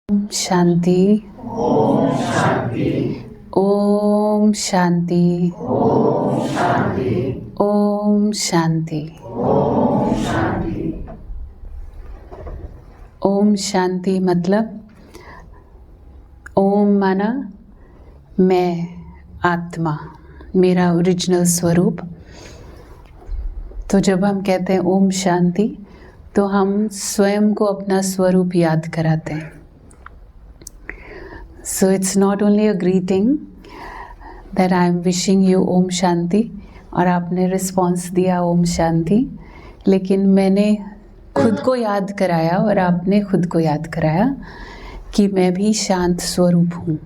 शांति। ओम शांति। ओम शांति। ओम शांति। ओम शांति। ओम शांति। ओम शांति मतलब ओम माना मैं, आत्मा, मेरा ओरिजिनल स्वरूप। तो जब हम कहते हैं ओम शांति तो हम स्वयं को अपना स्वरूप याद कराते हैं। So it's not only a greeting that I am wishing you Om Shanti और आपने रिस्पॉन्स दिया ओम शांति, लेकिन मैंने खुद को याद कराया और आपने खुद को याद कराया कि मैं भी शांत स्वरूप हूँ।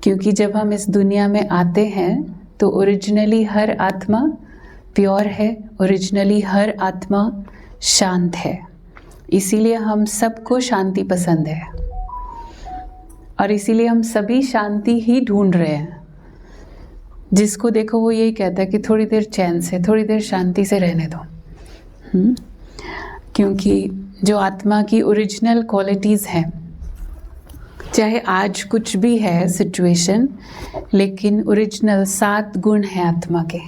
क्योंकि जब हम इस दुनिया में आते हैं तो ओरिजिनली हर आत्मा प्योर है, ओरिजिनली हर आत्मा शांत है। इसीलिए हम सबको शांति पसंद है और इसीलिए हम सभी शांति ही ढूंढ रहे हैं। जिसको देखो वो यही कहता है कि थोड़ी देर चैन से, थोड़ी देर शांति से रहने दो। क्योंकि जो आत्मा की ओरिजिनल क्वालिटीज़ हैं, चाहे आज कुछ भी है सिचुएशन, लेकिन ओरिजिनल 7 गुण हैं आत्मा के।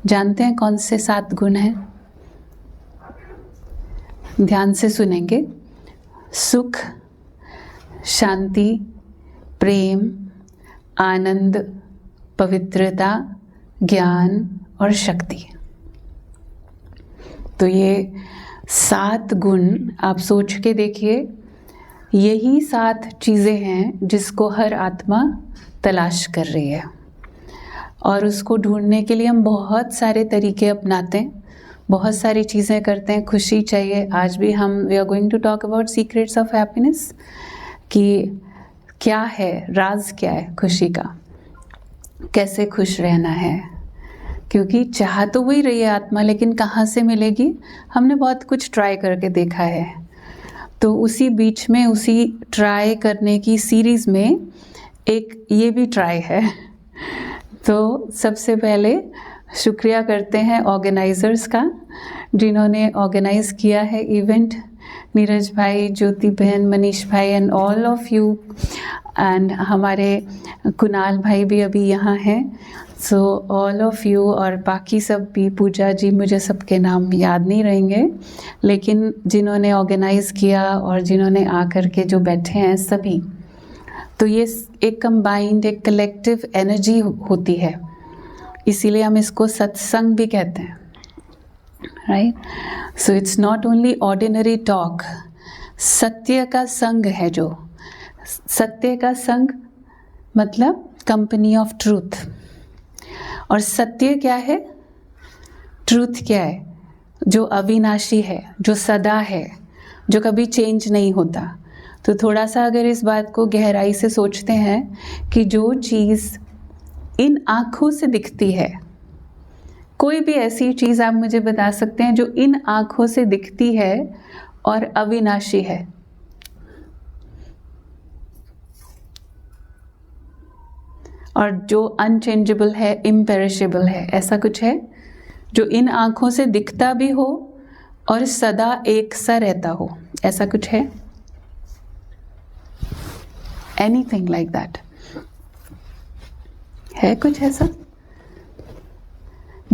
जानते हैं कौन से 7 गुण हैं? ध्यान से सुनेंगे। सुख, शांति, प्रेम, आनंद, पवित्रता, ज्ञान और शक्ति। तो ये 7 गुण आप सोच के देखिए, यही 7 चीज़ें हैं जिसको हर आत्मा तलाश कर रही है। और उसको ढूंढने के लिए हम बहुत सारे तरीके अपनाते हैं, बहुत सारी चीज़ें करते हैं। खुशी चाहिए, आज भी हम we are going to talk about secrets of happiness, कि क्या है, राज क्या है खुशी का, कैसे खुश रहना है। क्योंकि चाह तो वही रही है आत्मा, लेकिन कहाँ से मिलेगी? हमने बहुत कुछ ट्राई करके देखा है। तो उसी बीच में, उसी ट्राई करने की सीरीज़ में एक ये भी ट्राई है। तो सबसे पहले शुक्रिया करते हैं ऑर्गेनाइज़र्स का, जिन्होंने ऑर्गेनाइज़ किया है इवेंट। नीरज भाई, ज्योति बहन, मनीष भाई and all of you, and हमारे कुणाल भाई भी अभी यहाँ हैं। सो ऑल ऑफ यू और बाकी सब भी, पूजा जी, मुझे सबके नाम याद नहीं रहेंगे, लेकिन जिन्होंने ऑर्गेनाइज़ किया और जिन्होंने आकर के जो बैठे हैं सभी, तो ये एक कंबाइंड, एक कलेक्टिव एनर्जी होती है। इसीलिए हम इसको सत्संग भी कहते हैं, right? So it's not only ordinary talk. सत्य का संग है जो, सत्य का संग मतलब कंपनी ऑफ ट्रूथ। और सत्य क्या है? ट्रूथ क्या है? जो अविनाशी है, जो सदा है, जो कभी चेंज नहीं होता। तो थोड़ा सा अगर इस बात को गहराई से सोचते हैं कि जो चीज़ इन आँखों से दिखती है, कोई भी ऐसी चीज़ आप मुझे बता सकते हैं जो इन आँखों से दिखती है और अविनाशी है? और जो अनचेंजेबल है, इम्पेरिशेबल है, ऐसा कुछ है जो इन आँखों से दिखता भी हो और सदा एक सा रहता हो? ऐसा कुछ है? एनीथिंग लाइक दैट है? कुछ ऐसा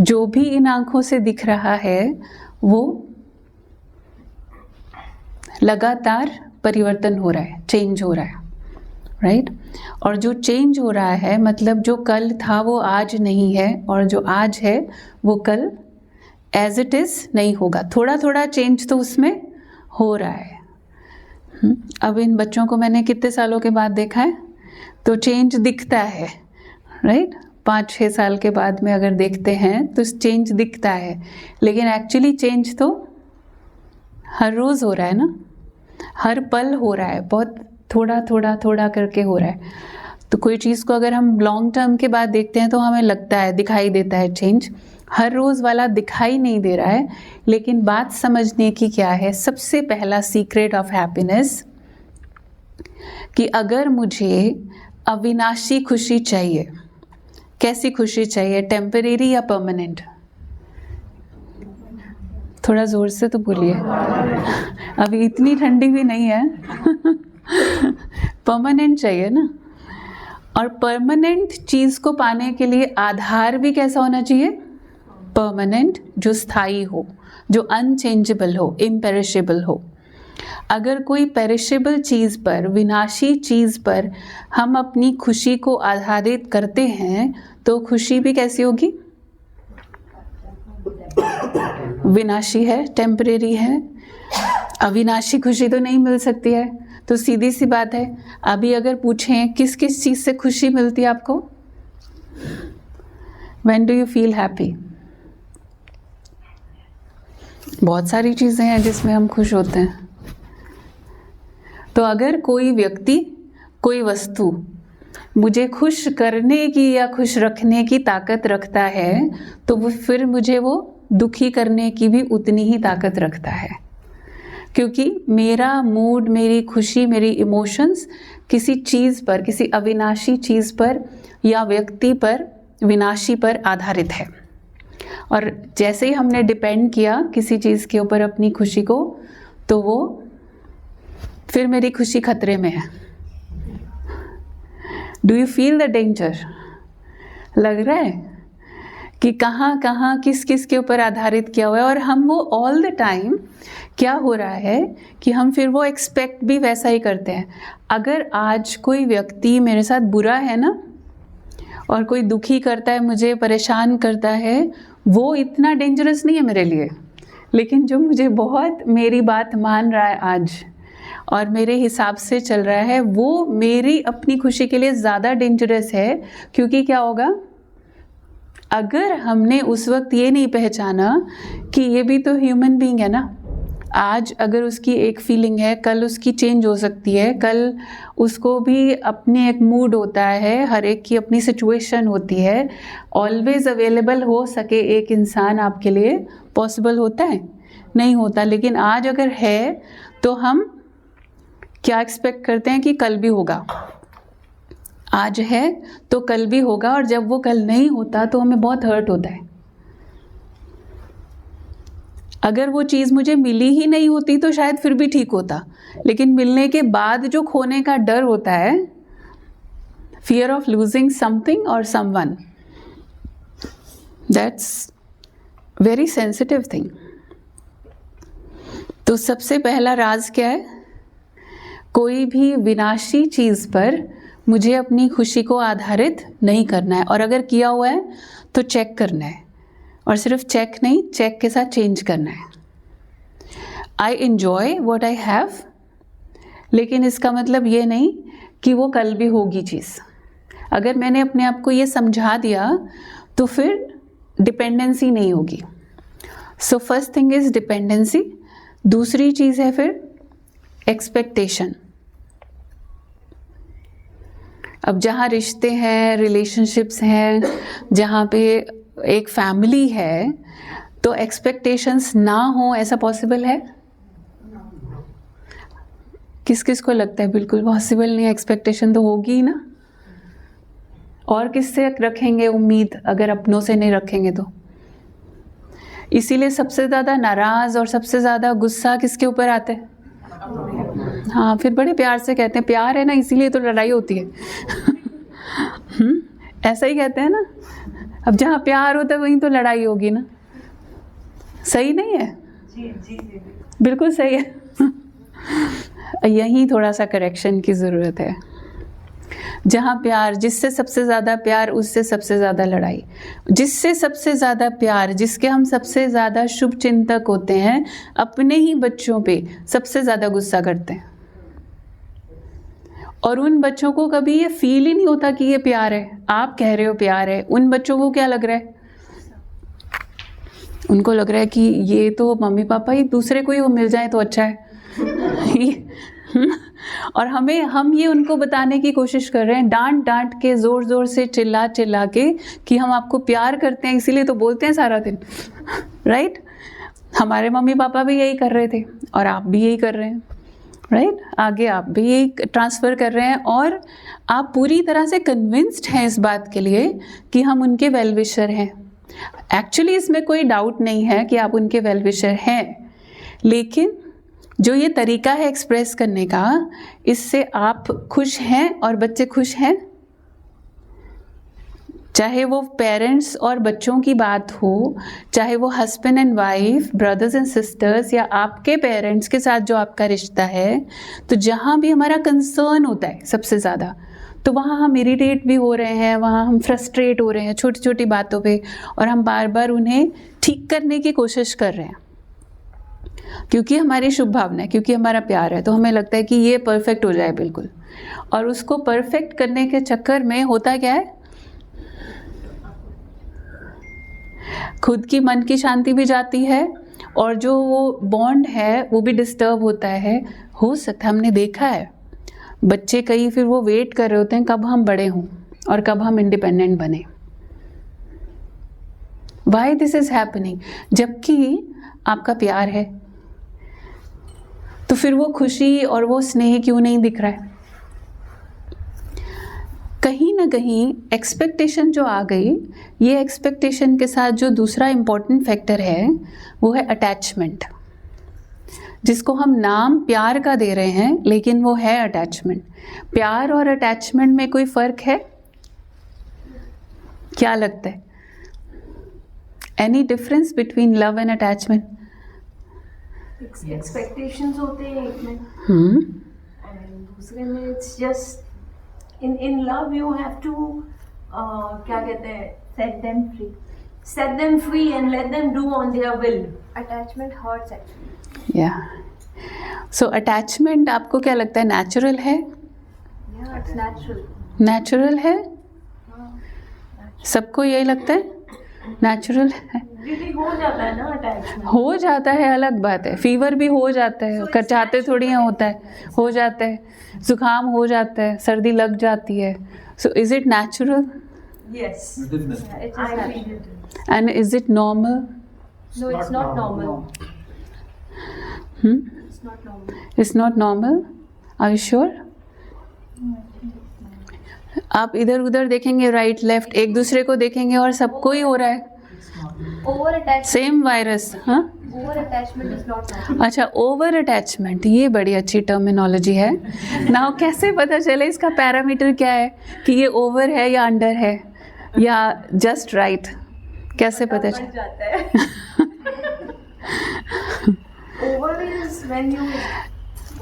जो भी इन आँखों से दिख रहा है वो लगातार परिवर्तन हो रहा है, चेंज हो रहा है, राइट? और जो चेंज हो रहा है मतलब जो कल था वो आज नहीं है, और जो आज है वो कल एज इट इज़ नहीं होगा। थोड़ा थोड़ा चेंज तो उसमें हो रहा है। अब इन बच्चों को मैंने कितने सालों के बाद देखा है, तो चेंज दिखता है, राइट? 5-6 साल के बाद में अगर देखते हैं तो चेंज दिखता है, लेकिन एक्चुअली चेंज तो हर रोज़ हो रहा है ना, हर पल हो रहा है, बहुत थोड़ा थोड़ा थोड़ा करके हो रहा है। तो कोई चीज़ को अगर हम लॉन्ग टर्म के बाद देखते हैं तो हमें लगता है, दिखाई देता है चेंज। हर रोज़ वाला दिखाई नहीं दे रहा है, लेकिन बात समझने की क्या है? सबसे पहला सीक्रेट ऑफ हैप्पीनेस कि अगर मुझे अविनाशी खुशी चाहिए, कैसी खुशी चाहिए? टेम्परेरी या परमानेंट? थोड़ा ज़ोर से तो बोलिए, अभी इतनी ठंडी भी नहीं है। परमानेंट चाहिए ना। और परमानेंट चीज़ को पाने के लिए आधार भी कैसा होना चाहिए? परमानेंट, जो स्थायी हो, जो अनचेंजेबल हो, इम्पेरिशेबल हो। अगर कोई पेरिशेबल चीज़ पर, विनाशी चीज़ पर हम अपनी खुशी को आधारित करते हैं तो खुशी भी कैसी होगी? विनाशी है, टेम्परेरी है। अविनाशी खुशी तो नहीं मिल सकती है। तो सीधी सी बात है, अभी अगर पूछें किस किस चीज़ से खुशी मिलती है आपको? When do you feel happy? बहुत सारी चीज़ें हैं जिसमें हम खुश होते हैं। तो अगर कोई व्यक्ति, कोई वस्तु मुझे खुश करने की या खुश रखने की ताकत रखता है तो वो फिर मुझे वो दुखी करने की भी उतनी ही ताकत रखता है, क्योंकि मेरा मूड, मेरी खुशी, मेरी इमोशंस किसी चीज़ पर, किसी अविनाशी चीज़ पर या व्यक्ति पर, विनाशी पर आधारित है। और जैसे ही हमने डिपेंड किया किसी चीज़ के ऊपर अपनी खुशी को, तो वो फिर मेरी खुशी खतरे में है। Do you feel the danger? लग रहा है कि कहाँ कहाँ किस किस के ऊपर आधारित किया हुआ है। और हम वो ऑल द टाइम क्या हो रहा है कि हम फिर वो एक्सपेक्ट भी वैसा ही करते हैं। अगर आज कोई व्यक्ति मेरे साथ बुरा है ना, और कोई दुखी करता है, मुझे परेशान करता है, वो इतना डेंजरस नहीं है मेरे लिए। लेकिन जो मुझे बहुत मेरी बात मान रहा है आज और मेरे हिसाब से चल रहा है, वो मेरी अपनी खुशी के लिए ज़्यादा डेंजरस है। क्योंकि क्या होगा, अगर हमने उस वक्त ये नहीं पहचाना कि ये भी तो ह्यूमन बीइंग है ना। आज अगर उसकी एक फीलिंग है, कल उसकी चेंज हो सकती है, कल उसको भी अपने एक मूड होता है, हर एक की अपनी सिचुएशन होती है। ऑलवेज अवेलेबल हो सके एक इंसान आपके लिए पॉसिबल होता है? नहीं होता। लेकिन आज अगर है तो हम क्या एक्सपेक्ट करते हैं कि कल भी होगा। आज है तो कल भी होगा, और जब वो कल नहीं होता तो हमें बहुत हर्ट होता है। अगर वो चीज़ मुझे मिली ही नहीं होती तो शायद फिर भी ठीक होता, लेकिन मिलने के बाद जो खोने का डर होता है, फियर ऑफ लूजिंग समथिंग और someone, that's very sensitive thing. तो सबसे पहला राज क्या है? कोई भी विनाशी चीज़ पर मुझे अपनी खुशी को आधारित नहीं करना है, और अगर किया हुआ है तो चेक करना है, और सिर्फ चेक नहीं, चेक के साथ चेंज करना है। I enjoy what I have, लेकिन इसका मतलब ये नहीं कि वो कल भी होगी चीज़। अगर मैंने अपने आप को ये समझा दिया तो फिर डिपेंडेंसी नहीं होगी। So first thing is dependency. दूसरी चीज़ है फिर एक्सपेक्टेशन। अब जहाँ रिश्ते हैं, रिलेशनशिप्स हैं, जहाँ पे एक फैमिली है, तो एक्सपेक्टेशंस ना हो ऐसा पॉसिबल है? किस किस को लगता है बिल्कुल पॉसिबल नहीं है? एक्सपेक्टेशन तो होगी ही ना। और किससे रखेंगे उम्मीद अगर अपनों से नहीं रखेंगे तो? इसीलिए सबसे ज़्यादा नाराज़ और सबसे ज़्यादा गुस्सा किसके ऊपर आता है? हाँ, फिर बड़े प्यार से कहते हैं प्यार है ना इसीलिए तो लड़ाई होती है। ऐसा ही कहते हैं ना। अब जहाँ प्यार होता है वहीं तो लड़ाई होगी ना। सही नहीं है? जी। बिल्कुल सही है। यहीं थोड़ा सा करेक्शन की ज़रूरत है। जहाँ प्यार, जिससे सबसे ज़्यादा प्यार उससे सबसे ज़्यादा लड़ाई, जिससे सबसे ज़्यादा प्यार, जिसके हम सबसे ज़्यादा शुभ चिंतक होते हैं, अपने ही बच्चों पे सबसे ज़्यादा गुस्सा करते हैं। और उन बच्चों को कभी ये फील ही नहीं होता कि ये प्यार है। आप कह रहे हो प्यार है, उन बच्चों को क्या लग रहा है? उनको लग रहा है कि ये तो मम्मी पापा ही दूसरे को ही वो मिल जाए तो अच्छा है। और हम ये उनको बताने की कोशिश कर रहे हैं, डांट डांट के, ज़ोर ज़ोर से, चिल्ला चिल्ला के, कि हम आपको प्यार करते हैं इसीलिए तो बोलते हैं सारा दिन। राइट? हमारे मम्मी पापा भी यही कर रहे थे और आप भी यही कर रहे हैं। राइट? आगे आप भी यही ट्रांसफ़र कर रहे हैं, और आप पूरी तरह से कन्विंस्ड हैं इस बात के लिए कि हम उनके वेल विशर हैं। एक्चुअली इसमें कोई डाउट नहीं है कि आप उनके वेल विशर हैं, लेकिन जो ये तरीका है एक्सप्रेस करने का, इससे आप खुश हैं और बच्चे खुश हैं। चाहे वो पेरेंट्स और बच्चों की बात हो, चाहे वो husband and wife, brothers and sisters, या आपके पेरेंट्स के साथ जो आपका रिश्ता है, तो जहाँ भी हमारा कंसर्न होता है सबसे ज़्यादा, तो वहाँ हम इरिटेट भी हो रहे हैं, वहाँ हम फ्रस्ट्रेट हो रहे हैं छोटी छोटी बातों पे, और हम बार बार उन्हें ठीक करने की कोशिश कर रहे हैं, क्योंकि हमारी शुभ भावना है, क्योंकि हमारा प्यार है, तो हमें लगता है कि ये परफेक्ट हो जाए बिल्कुल। और उसको परफेक्ट करने के चक्कर में होता क्या है, खुद की मन की शांति भी जाती है, और जो वो बॉन्ड है वो भी डिस्टर्ब होता है। हो सकता है, हमने देखा है बच्चे कई फिर वो वेट कर रहे होते हैं कब हम बड़े हों और कब हम इंडिपेंडेंट बने। Why this is happening? जबकि आपका प्यार है, तो फिर वो खुशी और वो स्नेह क्यों नहीं दिख रहा है? कहीं ना कहीं एक्सपेक्टेशन जो आ गई, ये एक्सपेक्टेशन के साथ जो दूसरा इम्पॉर्टेंट फैक्टर है वो है अटैचमेंट, जिसको हम नाम प्यार का दे रहे हैं, लेकिन वो है अटैचमेंट। प्यार और अटैचमेंट में कोई फ़र्क है? क्या लगता है? Any difference between love and attachment? Expectations होते हैं एक में, एंड दूसरे में it's just in love you have to क्या कहते हैं, set them free and let them do on their will. Attachment hurts actually. Yeah. So attachment आपको क्या लगता है, नेचुरल है? Yeah, it's natural. नेचुरल है? सबको यही लगता है नेचुरल है? Really हो जाता है ना अटैचमेंट? हो जाता है, अलग बात है। फीवर भी हो जाता है, चाहते थोड़ी यहाँ होता है, हो जाता है। जुकाम हो जाता है, सर्दी लग जाती है। So is it natural? Yes. It is natural. It is natural. And is it normal? No, it's not normal. It's not normal. It's not normal? Are you sure? आप इधर उधर देखेंगे, राइट लेफ्ट, एक दूसरे को देखेंगे और सबको ही हो रहा है Over attachment. Same virus. हाँ, Over attachment is not normal. अच्छा, ओवर अटैचमेंट, ये बड़ी अच्छी टर्मिनोलॉजी है। नाउ कैसे पता चले इसका पैरामीटर क्या है कि ये ओवर है या अंडर है या जस्ट राइट? कैसे पता बन चले? जाता है। Over is when you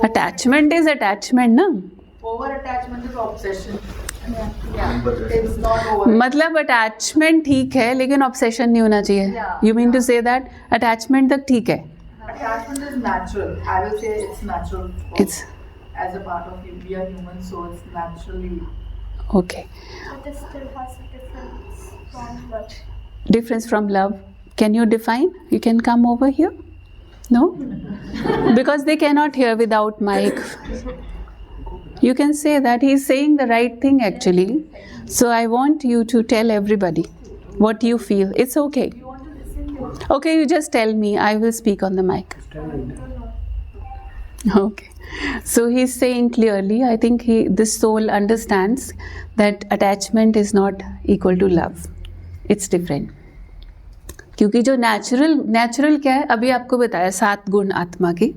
attachment is attachment ना, Over attachment is obsession. yeah. It's not over. मतलब अटैचमेंट ठीक है लेकिन ऑब्सेशन नहीं होना चाहिए। Yeah. You mean to say that attachment तक ठीक है? Attachment is natural. I will say it's natural. It's As a part of you, we are human, so it's naturally. okay. It still has a difference from love. Difference from love. Can you define? You can come over here. No? Because they cannot hear without mic. You can say that he is saying the right thing actually. So I want you to tell everybody what you feel. It's okay. Okay, you just tell me. I will speak on the mic. Okay. So he's saying clearly, I think this soul understands that attachment is not equal to love. It's different. क्योंकि जो natural क्या है, अभी आपको बताया 7 गुण आत्मा के,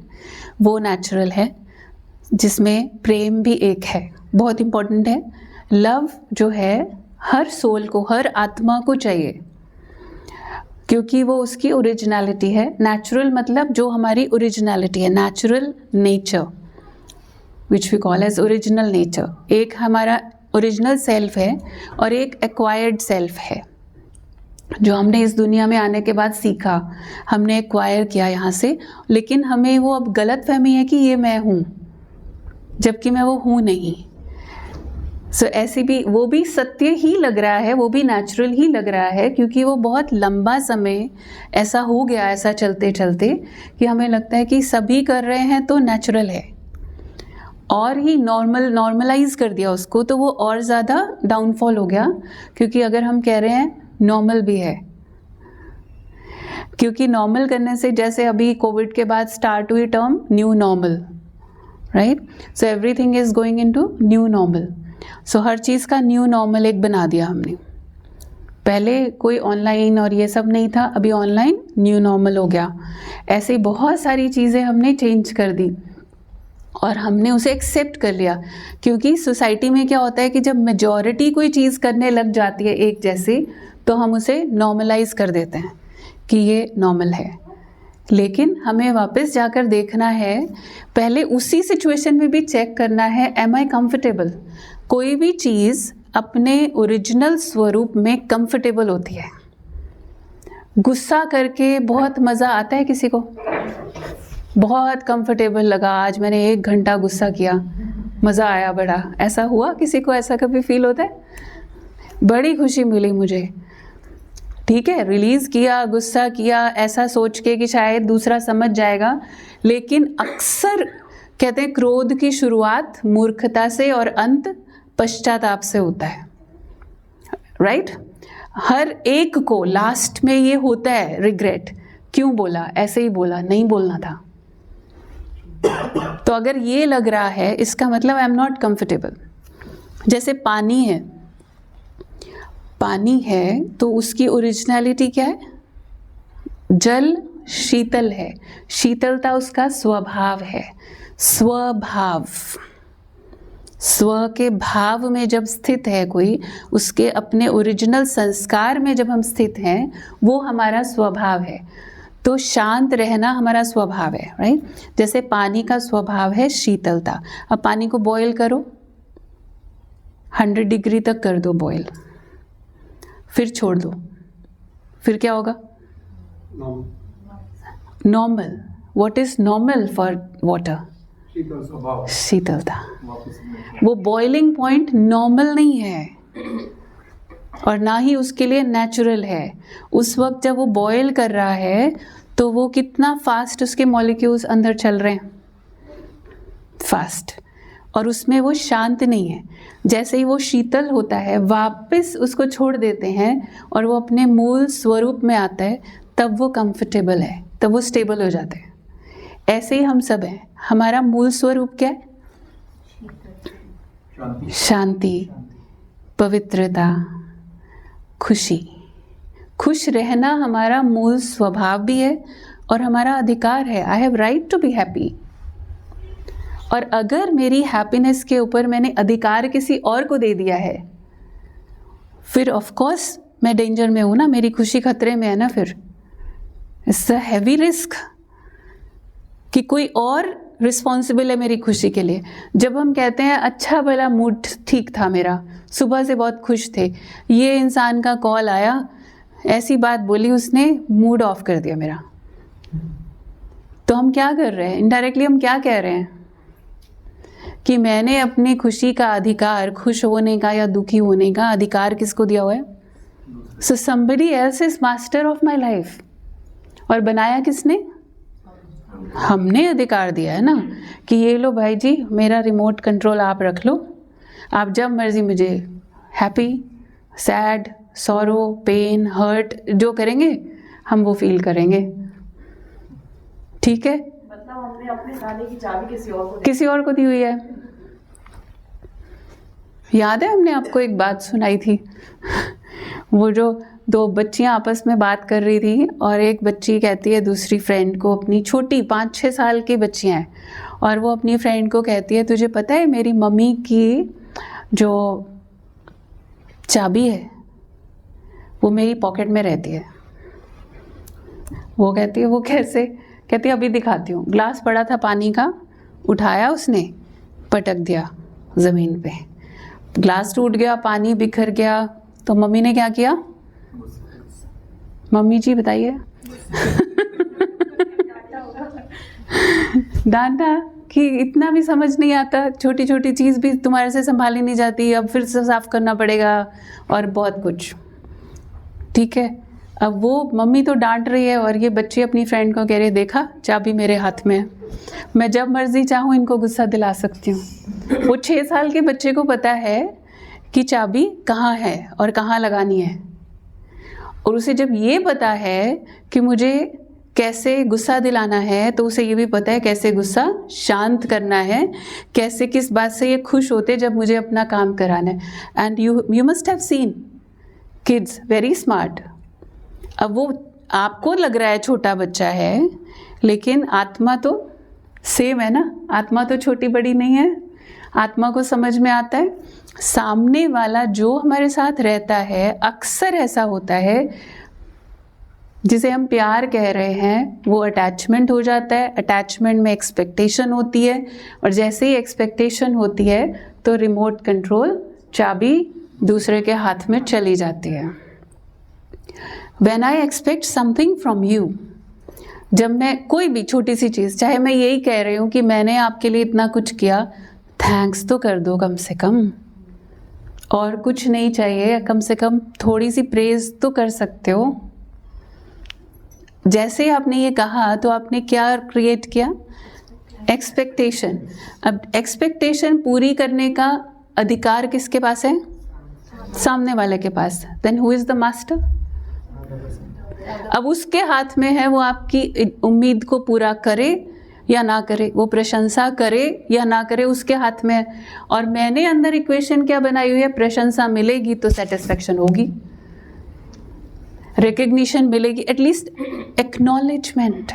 वो नेचुरल है, जिसमें प्रेम भी एक है, बहुत इम्पोर्टेंट है। लव जो है हर सोल को, हर आत्मा को चाहिए, क्योंकि वो उसकी ओरिजिनलिटी है। नेचुरल मतलब जो हमारी ओरिजिनलिटी है, natural nature which we call as original nature. एक हमारा ओरिजिनल सेल्फ है और एक एक्वायर्ड सेल्फ है, जो हमने इस दुनिया में आने के बाद सीखा, हमने एक्वायर किया यहाँ से, लेकिन हमें वो अब गलत फहमी है कि ये मैं हूँ, जबकि मैं वो हूँ नहीं। सो ऐसे भी वो भी सत्य ही लग रहा है, वो भी नेचुरल ही लग रहा है, क्योंकि वो बहुत लंबा समय ऐसा हो गया, ऐसा चलते चलते कि हमें लगता है कि सभी कर रहे हैं तो नेचुरल है, और ही नॉर्मलाइज कर दिया उसको, तो वो और ज़्यादा डाउनफॉल हो गया। क्योंकि अगर हम कह रहे हैं नॉर्मल भी है, क्योंकि नॉर्मल करने से, जैसे अभी कोविड के बाद स्टार्ट हुई term new normal, right? So everything is going into new normal. So हर चीज़ का न्यू नॉर्मल एक बना दिया हमने। पहले कोई ऑनलाइन और ये सब नहीं था, अभी ऑनलाइन न्यू नॉर्मल हो गया। ऐसे बहुत सारी चीज़ें हमने चेंज कर दी और हमने उसे एक्सेप्ट कर लिया, क्योंकि सोसाइटी में क्या होता है कि जब मेजॉरिटी कोई चीज़ करने लग जाती है एक जैसी, तो हम उसे नॉर्मलाइज कर देते हैं कि ये नॉर्मल है। लेकिन हमें वापस जाकर देखना है, पहले उसी सिचुएशन में भी चेक करना है, एम आई कंफर्टेबल। कोई भी चीज़ अपने ओरिजिनल स्वरूप में कंफर्टेबल होती है। गुस्सा करके बहुत मज़ा आता है किसी को, बहुत कंफर्टेबल लगा, आज मैंने 1 घंटा गुस्सा किया, मज़ा आया बड़ा, ऐसा हुआ किसी को? ऐसा कभी फील होता है? बड़ी खुशी मिली मुझे, ठीक है, रिलीज़ किया, गुस्सा किया, ऐसा सोच के कि शायद दूसरा समझ जाएगा। लेकिन अक्सर कहते हैं क्रोध की शुरुआत मूर्खता से और अंत पश्चाताप से होता है, राइट? हर एक को लास्ट में ये होता है रिग्रेट, क्यों बोला, ऐसे ही बोला, नहीं बोलना था। तो अगर ये लग रहा है, इसका मतलब आई एम नॉट कंफर्टेबल। जैसे पानी है, पानी है तो उसकी ओरिजिनलिटी क्या है? जल शीतल है, शीतलता उसका स्वभाव है। स्वभाव, स्व के भाव में जब स्थित है कोई, उसके अपने ओरिजिनल संस्कार में जब हम स्थित हैं, वो हमारा स्वभाव है। तो शांत रहना हमारा स्वभाव है, राइट? जैसे पानी का स्वभाव है शीतलता। अब पानी को बॉयल करो, 100 डिग्री तक कर दो बॉयल, फिर छोड़ दो, फिर क्या होगा? Normal. What is normal for water? शीतलता। वो बॉइलिंग पॉइंट नॉर्मल नहीं है और ना ही उसके लिए नेचुरल है। उस वक्त जब वो बॉयल कर रहा है तो वो कितना फास्ट उसके मॉलिक्यूल्स अंदर चल रहे हैं, फास्ट, और उसमें वो शांत नहीं है। जैसे ही वो शीतल होता है, वापस उसको छोड़ देते हैं और वो अपने मूल स्वरूप में आता है, तब वो कंफर्टेबल है, तब वो स्टेबल हो जाते हैं। ऐसे ही हम सब हैं। हमारा मूल स्वरूप क्या है? शांति, पवित्रता, खुशी। खुश रहना हमारा मूल स्वभाव भी है और हमारा अधिकार है। I have right to be happy. और अगर मेरी हैप्पीनेस के ऊपर मैंने अधिकार किसी और को दे दिया है, फिर ऑफ कोर्स मैं डेंजर में हूँ ना, मेरी खुशी खतरे में है ना। फिर इट्स अ हैवी रिस्क कि कोई और रिस्पॉन्सिबल है मेरी खुशी के लिए। जब हम कहते हैं अच्छा भला मूड ठीक था मेरा, सुबह से बहुत खुश थे, ये इंसान का कॉल आया, ऐसी बात बोली उसने, मूड ऑफ कर दिया मेरा, तो हम क्या कर रहे हैं? इनडायरेक्टली हम क्या कह रहे हैं कि मैंने अपनी खुशी का अधिकार, खुश होने का या दुखी होने का अधिकार किसको दिया हुआ है? So somebody else is master of my life. और बनाया किसने? हमने अधिकार दिया है ना कि ये लो भाई जी, मेरा रिमोट कंट्रोल आप रख लो, आप जब मर्जी मुझे happy, sad, sorrow, pain, hurt जो करेंगे हम वो फील करेंगे, ठीक है? मतलब हमने अपने गाने की चाबी किसी और को दी हुई है। याद है हमने आपको एक बात सुनाई थी वो जो 2 बच्चियां आपस में बात कर रही थी और एक बच्ची कहती है दूसरी फ्रेंड को, अपनी छोटी 5-6 साल की बच्चियां हैं, और वो अपनी फ्रेंड को कहती है, तुझे पता है मेरी मम्मी की जो चाबी है वो मेरी पॉकेट में रहती है। वो कहती है वो कैसे? कहती है अभी दिखाती हूँ। ग्लास पड़ा था पानी का, उठाया उसने, पटक दिया ज़मीन पे, ग्लास टूट गया, पानी बिखर गया। तो मम्मी ने क्या किया? मम्मी जी बताइए डांटा कि इतना भी समझ नहीं आता, छोटी छोटी चीज़ भी तुम्हारे से संभाली नहीं जाती, अब फिर से साफ करना पड़ेगा और बहुत कुछ, ठीक है? अब वो मम्मी तो डांट रही है और ये बच्ची अपनी फ्रेंड को कह रही है, देखा चाबी मेरे हाथ में है, मैं जब मर्जी चाहूँ इनको गुस्सा दिला सकती हूँ। वो 6 साल के बच्चे को पता है कि चाबी कहाँ है और कहाँ लगानी है, और उसे जब ये पता है कि मुझे कैसे गुस्सा दिलाना है, तो उसे ये भी पता है कैसे गुस्सा शांत करना है, कैसे किस बात से ये खुश होते जब मुझे अपना काम कराना है। And you must have seen kids very smart. अब वो आपको लग रहा है छोटा बच्चा है, लेकिन आत्मा तो सेम है ना, आत्मा तो छोटी बड़ी नहीं है। आत्मा को समझ में आता है सामने वाला जो हमारे साथ रहता है, अक्सर ऐसा होता है जिसे हम प्यार कह रहे हैं, वो अटैचमेंट हो जाता है। अटैचमेंट में एक्सपेक्टेशन होती है, और जैसे ही एक्सपेक्टेशन होती है तो रिमोट कंट्रोल चाबी दूसरे के हाथ में चली जाती है। When I expect something from you, जब मैं कोई भी छोटी सी चीज़, चाहे मैं यही कह रही हूँ कि मैंने आपके लिए इतना कुछ किया, थैंक्स तो कर दो कम से कम, और कुछ नहीं चाहिए, कम से कम थोड़ी सी प्रेज तो कर सकते हो। जैसे आपने ये कहा तो आपने क्या क्रिएट किया? एक्सपेक्टेशन। अब एक्सपेक्टेशन पूरी करने का अधिकार किसके पास है? सामने वाले के पास। Then who is the master? अब उसके हाथ में है वो आपकी उम्मीद को पूरा करे या ना करे, वो प्रशंसा करे या ना करे, उसके हाथ में है। और मैंने अंदर इक्वेशन क्या बनाई हुई है? प्रशंसा मिलेगी तो सेटिस्फेक्शन होगी, रिकग्निशन मिलेगी, एटलीस्ट एक्नॉलेजमेंट,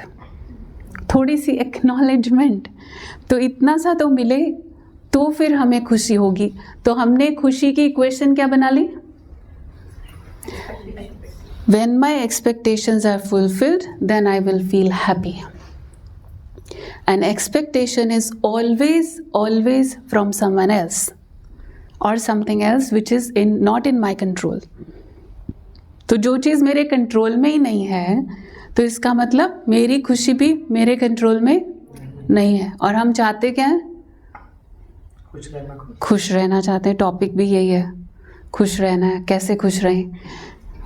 थोड़ी सी एक्नॉलेजमेंट, तो इतना सा तो मिले तो फिर हमें खुशी होगी। तो हमने खुशी की इक्वेशन क्या बना ली? When my expectations are fulfilled, then I will feel happy. And expectation is always from someone else or something else which is not in my control. तो जो चीज़ मेरे कंट्रोल में ही नहीं है, तो इसका मतलब मेरी खुशी भी मेरे कंट्रोल में नहीं है। और हम चाहते क्या हैं? खुश रहना चाहते हैं। टॉपिक भी यही है, खुश रहना है, कैसे खुश रहें।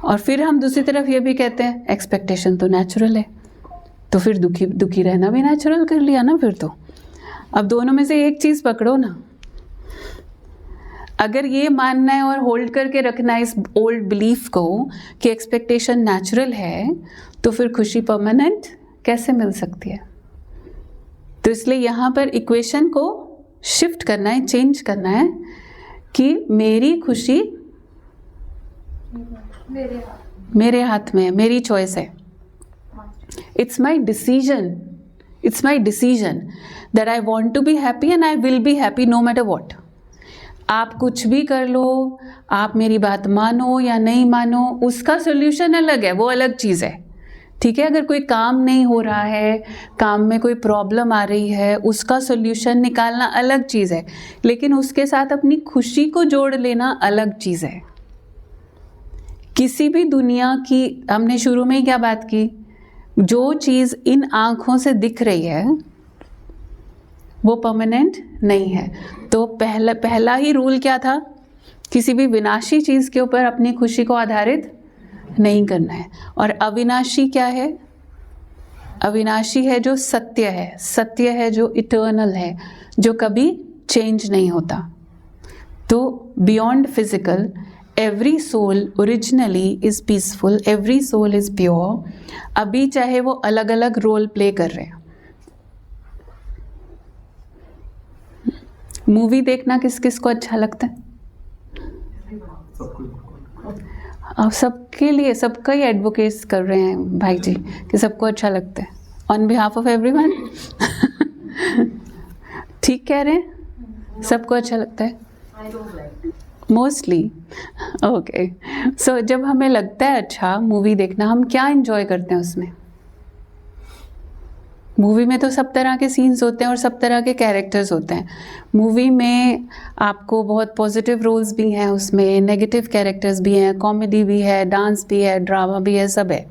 और फिर हम दूसरी तरफ ये भी कहते हैं एक्सपेक्टेशन तो नेचुरल है, तो फिर दुखी रहना भी नेचुरल कर लिया ना फिर तो। अब दोनों में से एक चीज़ पकड़ो ना। अगर ये मानना है और होल्ड करके रखना है इस ओल्ड बिलीफ को कि एक्सपेक्टेशन नेचुरल है, तो फिर खुशी परमानेंट कैसे मिल सकती है? तो इसलिए यहाँ पर इक्वेशन को शिफ्ट करना है, चेंज करना है कि मेरी खुशी मेरे हाथ में है, मेरी चॉइस है। It's my decision, it's my decision that I want to be happy and I will be happy no matter what. आप कुछ भी कर लो, आप मेरी बात मानो या नहीं मानो, उसका सोल्यूशन अलग है, वो अलग चीज़ है, ठीक है। अगर कोई काम नहीं हो रहा है, काम में कोई प्रॉब्लम आ रही है, उसका सोल्यूशन निकालना अलग चीज़ है, लेकिन उसके साथ अपनी खुशी को जोड़ लेना अलग चीज़ है। किसी भी दुनिया की, हमने शुरू में ही क्या बात की, जो चीज़ इन आँखों से दिख रही है वो परमानेंट नहीं है। तो पहला ही रूल क्या था? किसी भी विनाशी चीज़ के ऊपर अपनी खुशी को आधारित नहीं करना है। और अविनाशी क्या है? अविनाशी है जो सत्य है, सत्य है जो इटर्नल है, जो कभी चेंज नहीं होता। तो beyond physical, every soul originally is peaceful, every soul is pure. अभी चाहे वो अलग अलग रोल प्ले कर रहे हैं। मूवी देखना किस किस को अच्छा लगता है? अब सबके लिए, सबका ही एडवोकेट्स कर रहे हैं भाई जी कि सबको अच्छा लगता है, ऑन बिहाफ ऑफ एवरीवन। ठीक कह रहे हैं, सबको अच्छा लगता है मोस्टली। ओके, सो जब हमें लगता है अच्छा मूवी देखना, हम क्या एंजॉय करते हैं उसमें? मूवी में तो सब तरह के सीन्स होते हैं और सब तरह के कैरेक्टर्स होते हैं। मूवी में आपको बहुत पॉजिटिव रोल्स भी हैं, उसमें नेगेटिव कैरेक्टर्स भी हैं, कॉमेडी भी है, डांस भी है, ड्रामा भी है, सब है।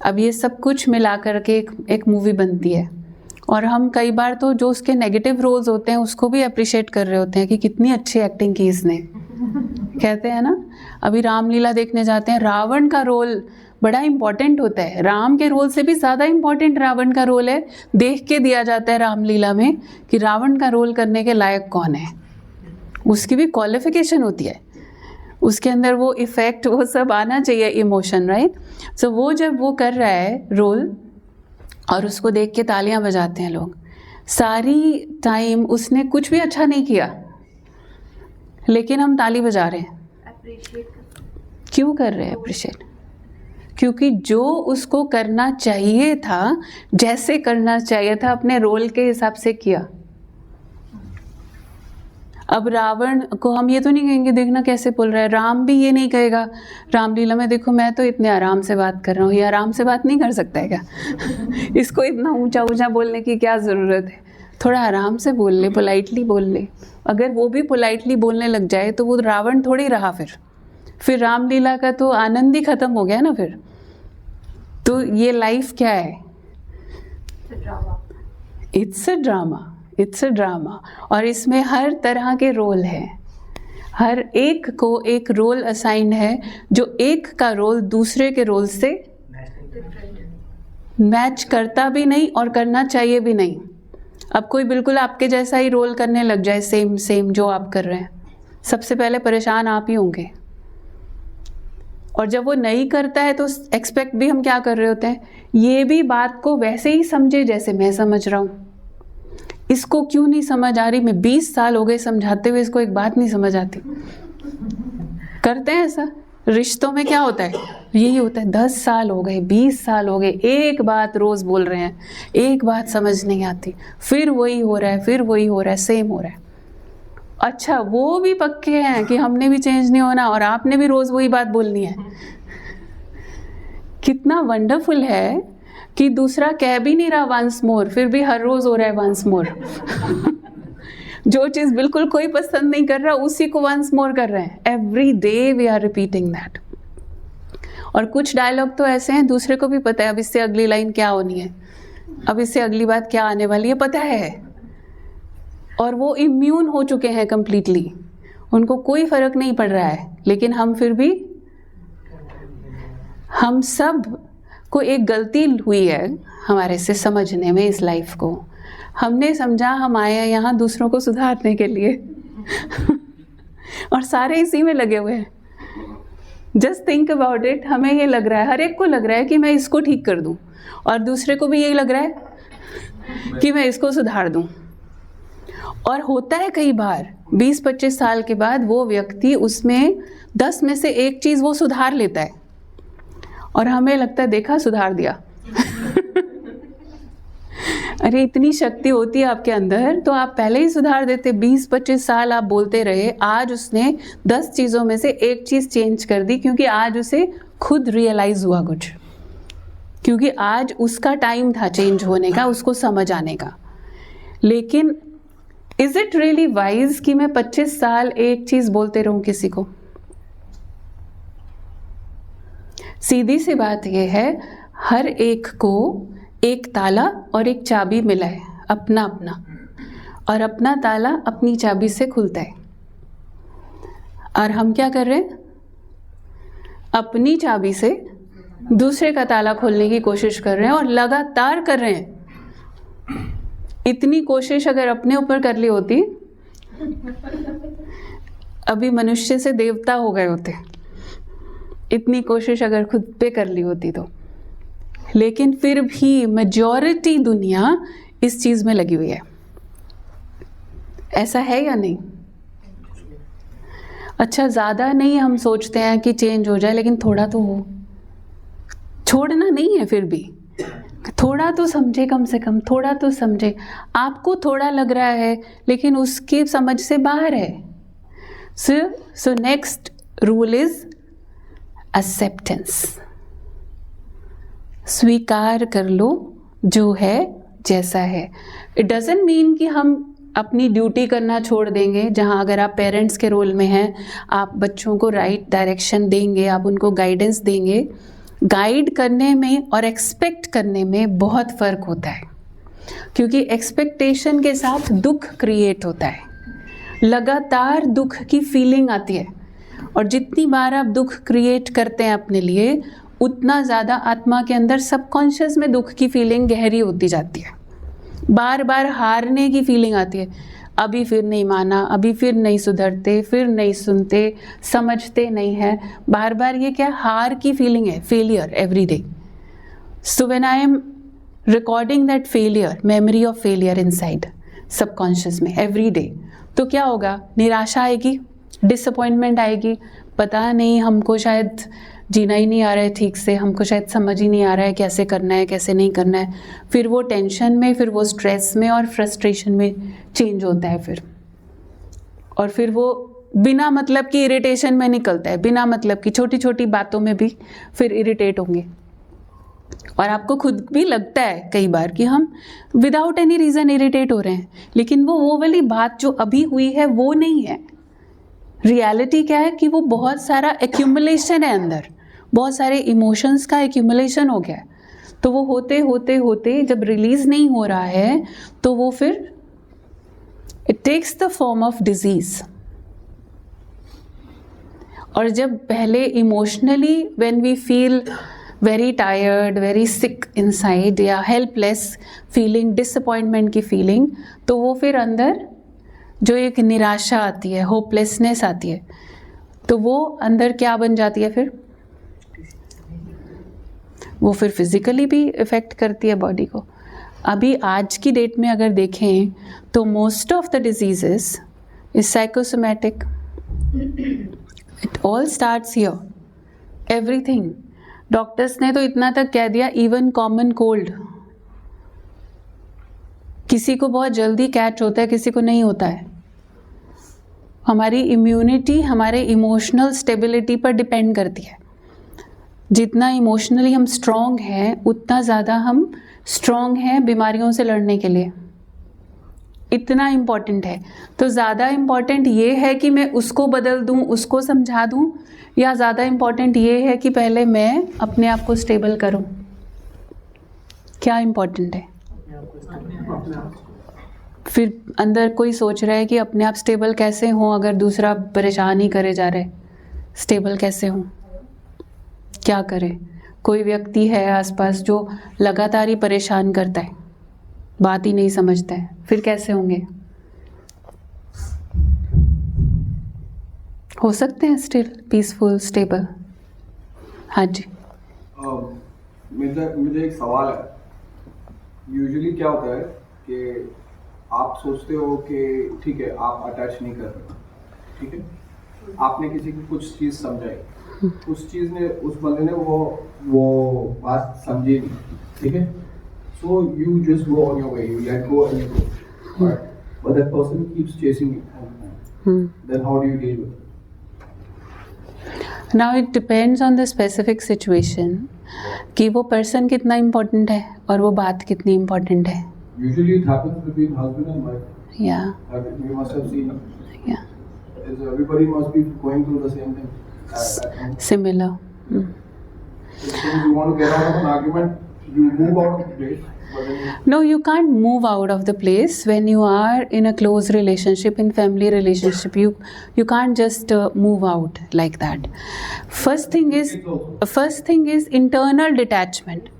अब ये सब कुछ मिला कर के एक मूवी बनती है, और हम कई बार तो जो उसके नेगेटिव रोल्स होते हैं उसको भी अप्रिशिएट कर रहे होते हैं कि कितनी अच्छी एक्टिंग की इसने। कहते हैं ना, अभी रामलीला देखने जाते हैं, रावण का रोल बड़ा इम्पॉर्टेंट होता है, राम के रोल से भी ज़्यादा इम्पॉर्टेंट रावण का रोल है। देख के दिया जाता है रामलीला में कि रावण का रोल करने के लायक कौन है, उसकी भी क्वालिफिकेशन होती है, उसके अंदर वो इफ़ेक्ट, वो सब आना चाहिए, इमोशन, राइट। सो वो जब वो कर रहा है रोल और उसको देख के तालियां बजाते हैं लोग, सारी टाइम उसने कुछ भी अच्छा नहीं किया लेकिन हम ताली बजा रहे हैं। क्यों कर रहे हैं अप्रिशिएट? क्योंकि जो उसको करना चाहिए था, जैसे करना चाहिए था, अपने रोल के हिसाब से किया। अब रावण को हम ये तो नहीं कहेंगे देखना कैसे बोल रहा है, राम भी ये नहीं कहेगा रामलीला में देखो मैं तो इतने आराम से बात कर रहा हूँ, ये आराम से बात नहीं कर सकता है क्या? इसको इतना ऊंचा ऊंचा बोलने की क्या ज़रूरत है? थोड़ा आराम से बोल ले, पोलाइटली बोल ले। अगर वो भी पोलाइटली बोलने लग जाए तो वो रावण थोड़ी रहा फिर रामलीला का तो आनंद ही खत्म हो गया ना फिर। तो ये लाइफ क्या है? It's a drama, it's a drama. और इसमें हर तरह के रोल हैं, हर एक को एक रोल असाइन है, जो एक का रोल दूसरे के रोल से मैच करता भी नहीं और करना चाहिए भी नहीं। अब कोई बिल्कुल आपके जैसा ही रोल करने लग जाए, सेम जो आप कर रहे हैं, सबसे पहले परेशान आप ही होंगे। और जब वो नहीं करता है तो एक्सपेक्ट भी हम क्या कर रहे होते हैं, ये भी बात को वैसे ही समझे जैसे मैं समझ रहा हूँ। इसको क्यों नहीं समझ आ रही? मैं 20 साल हो गए समझाते हुए, इसको एक बात नहीं समझ आती। करते हैं ऐसा। रिश्तों में क्या होता है? यही होता है। 10 साल हो गए, 20 साल हो गए, एक बात रोज़ बोल रहे हैं, एक बात समझ नहीं आती, फिर वही हो रहा है, फिर वही हो रहा है, सेम हो रहा है। अच्छा, वो भी पक्के हैं कि हमने भी चेंज नहीं होना और आपने भी रोज़ वही बात बोलनी है। कितना वंडरफुल है कि दूसरा कह भी नहीं रहा वंस मोर, फिर भी हर रोज़ हो रहा है वंस मोर। जो चीज़ बिल्कुल कोई पसंद नहीं कर रहा, उसी को वंस मोर कर रहे हैं। Every day we are repeating that. और कुछ डायलॉग तो ऐसे हैं दूसरे को भी पता है अब इससे अगली लाइन क्या होनी है, अब इससे अगली बात क्या आने वाली है, पता है। और वो इम्यून हो चुके हैं कम्प्लीटली, उनको कोई फर्क नहीं पड़ रहा है। लेकिन हम फिर भी, हम सब को एक गलती हुई है हमारे से समझने में इस लाइफ को। हमने समझा हम आए हैं यहाँ दूसरों को सुधारने के लिए और सारे इसी में लगे हुए हैं। Just think about it. हमें ये लग रहा है, हर एक को लग रहा है कि मैं इसको ठीक कर दूं, और दूसरे को भी यही लग रहा है कि मैं इसको सुधार दूं। और होता है कई बार 20-25 साल के बाद वो व्यक्ति उसमें 10 में से एक चीज़ वो सुधार लेता है और हमें लगता है देखा सुधार दिया। अरे इतनी शक्ति होती है आपके अंदर तो आप पहले ही सुधार देते। 20-25 साल आप बोलते रहे, आज उसने 10 चीज़ों में से एक चीज़ चेंज कर दी, क्योंकि आज उसे खुद रियलाइज़ हुआ कुछ, क्योंकि आज उसका टाइम था चेंज होने का, उसको समझ आने का। लेकिन इज इट रियली वाइज कि मैं 25 साल एक चीज़ बोलते रहूं किसी को? सीधी सी बात यह है, हर एक को एक ताला और एक चाबी मिला है अपना अपना, और अपना ताला अपनी चाबी से खुलता है। और हम क्या कर रहे हैं? अपनी चाबी से दूसरे का ताला खोलने की कोशिश कर रहे हैं, और लगातार कर रहे हैं। इतनी कोशिश अगर अपने ऊपर कर ली होती, अभी मनुष्य से देवता हो गए होते। इतनी कोशिश अगर खुद पे कर ली होती तो। लेकिन फिर भी मेजॉरिटी दुनिया इस चीज़ में लगी हुई है। ऐसा है या नहीं? अच्छा, ज़्यादा नहीं हम सोचते हैं कि चेंज हो जाए, लेकिन थोड़ा तो हो। छोड़ना नहीं है, फिर भी थोड़ा तो समझे, कम से कम थोड़ा तो समझे। आपको थोड़ा लग रहा है लेकिन उसकी समझ से बाहर है। So next rule is acceptance. स्वीकार कर लो जो है जैसा है। इट डजंट मीन कि हम अपनी ड्यूटी करना छोड़ देंगे। जहाँ अगर आप पेरेंट्स के रोल में हैं, आप बच्चों को राइट डायरेक्शन देंगे, आप उनको गाइडेंस देंगे। गाइड करने में और एक्सपेक्ट करने में बहुत फ़र्क होता है, क्योंकि एक्सपेक्टेशन के साथ दुख क्रिएट होता है। लगातार दुख की फीलिंग आती है, और जितनी बार आप दुख क्रिएट करते हैं अपने लिए, उतना ज़्यादा आत्मा के अंदर सबकॉन्शियस में दुख की फीलिंग गहरी होती जाती है। बार बार हारने की फीलिंग आती है। अभी फिर नहीं माना, अभी फिर नहीं सुधरते, फिर नहीं सुनते, समझते नहीं है। बार बार ये क्या हार की फीलिंग है, failure every day. So when I am recording that failure, memory of failure inside subconscious में एवरी डे, तो क्या होगा? निराशा आएगी, डिसअपॉइंटमेंट आएगी। पता नहीं, हमको शायद जीना ही नहीं आ रहा है ठीक से, हमको शायद समझ ही नहीं आ रहा है कैसे करना है कैसे नहीं करना है, फिर वो टेंशन में, फिर वो स्ट्रेस में और फ्रस्ट्रेशन में चेंज होता है फिर, और फिर वो बिना मतलब की इरिटेशन में निकलता है, बिना मतलब की छोटी छोटी बातों में भी फिर इरिटेट होंगे। और आपको खुद भी लगता है कई बार कि हम विदाउट एनी रीज़न इरिटेट हो रहे हैं, लेकिन वो वाली बात जो अभी हुई है वो नहीं है। रियलिटी क्या है कि वो बहुत सारा एक्यूमुलेशन है अंदर, बहुत सारे इमोशंस का एक्यूमुलेशन हो गया है। तो वो होते होते होते जब रिलीज नहीं हो रहा है तो वो फिर it takes the form of disease. और जब पहले emotionally when we feel very tired, very sick inside या हेल्पलेस फीलिंग, डिसअपॉइंटमेंट की फीलिंग, तो वो फिर अंदर जो एक निराशा आती है, होपलेसनेस आती है, तो वो अंदर क्या बन जाती है फिर, वो फिर फिजिकली भी इफ़ेक्ट करती है बॉडी को। अभी आज की डेट में अगर देखें तो most of the diseases is psychosomatic. It all starts here, everything. Doctors ने तो इतना तक कह दिया, इवन कॉमन कोल्ड किसी को बहुत जल्दी कैच होता है, किसी को नहीं होता है। हमारी इम्यूनिटी हमारे इमोशनल स्टेबिलिटी पर डिपेंड करती है। जितना इमोशनली हम स्ट्रॉन्ग हैं उतना ज़्यादा हम स्ट्रॉन्ग हैं बीमारियों से लड़ने के लिए, इतना इम्पॉर्टेंट है। तो ज़्यादा इम्पॉर्टेंट ये है कि मैं उसको बदल दूँ, उसको समझा दूँ, या ज़्यादा इम्पॉर्टेंट ये है कि पहले मैं अपने आप को स्टेबल करूँ? क्या इम्पॉर्टेंट है? फिर अंदर कोई सोच रहा है कि अपने आप स्टेबल कैसे हों अगर दूसरा परेशान ही करे जा रहा है, स्टेबल कैसे हों, क्या करें? कोई व्यक्ति है आसपास जो लगातार ही परेशान करता है, बात ही नहीं समझता है, फिर कैसे होंगे? हो सकते हैं स्टिल पीसफुल, स्टेबल? हाँ जी। मुझे एक सवाल है। यूजुअली क्या होता है कि आप सोचते हो कि ठीक है आप अटैच नहीं कर रहे, ठीक है, आपने किसी की कुछ चीज़ समझाई, उस चीज़ ने, उस बंदे ने वो बात समझी नहीं, ठीक है, so you just go on your way, you let go and you go, right? But that person keeps chasing you, then how do you deal with it? Now it depends on the specific situation कि वो person कितना important है और वो बात कितनी important है। Usually it happens between husband and wife. Yeah. You must have seen. Yeah. Everybody must be going through the same thing. Similar. If you want to get out of an argument, you move out of the place. No, you can't move out of the place when you are in a close relationship, in family relationship. You can't just move out like that. First thing is internal detachment.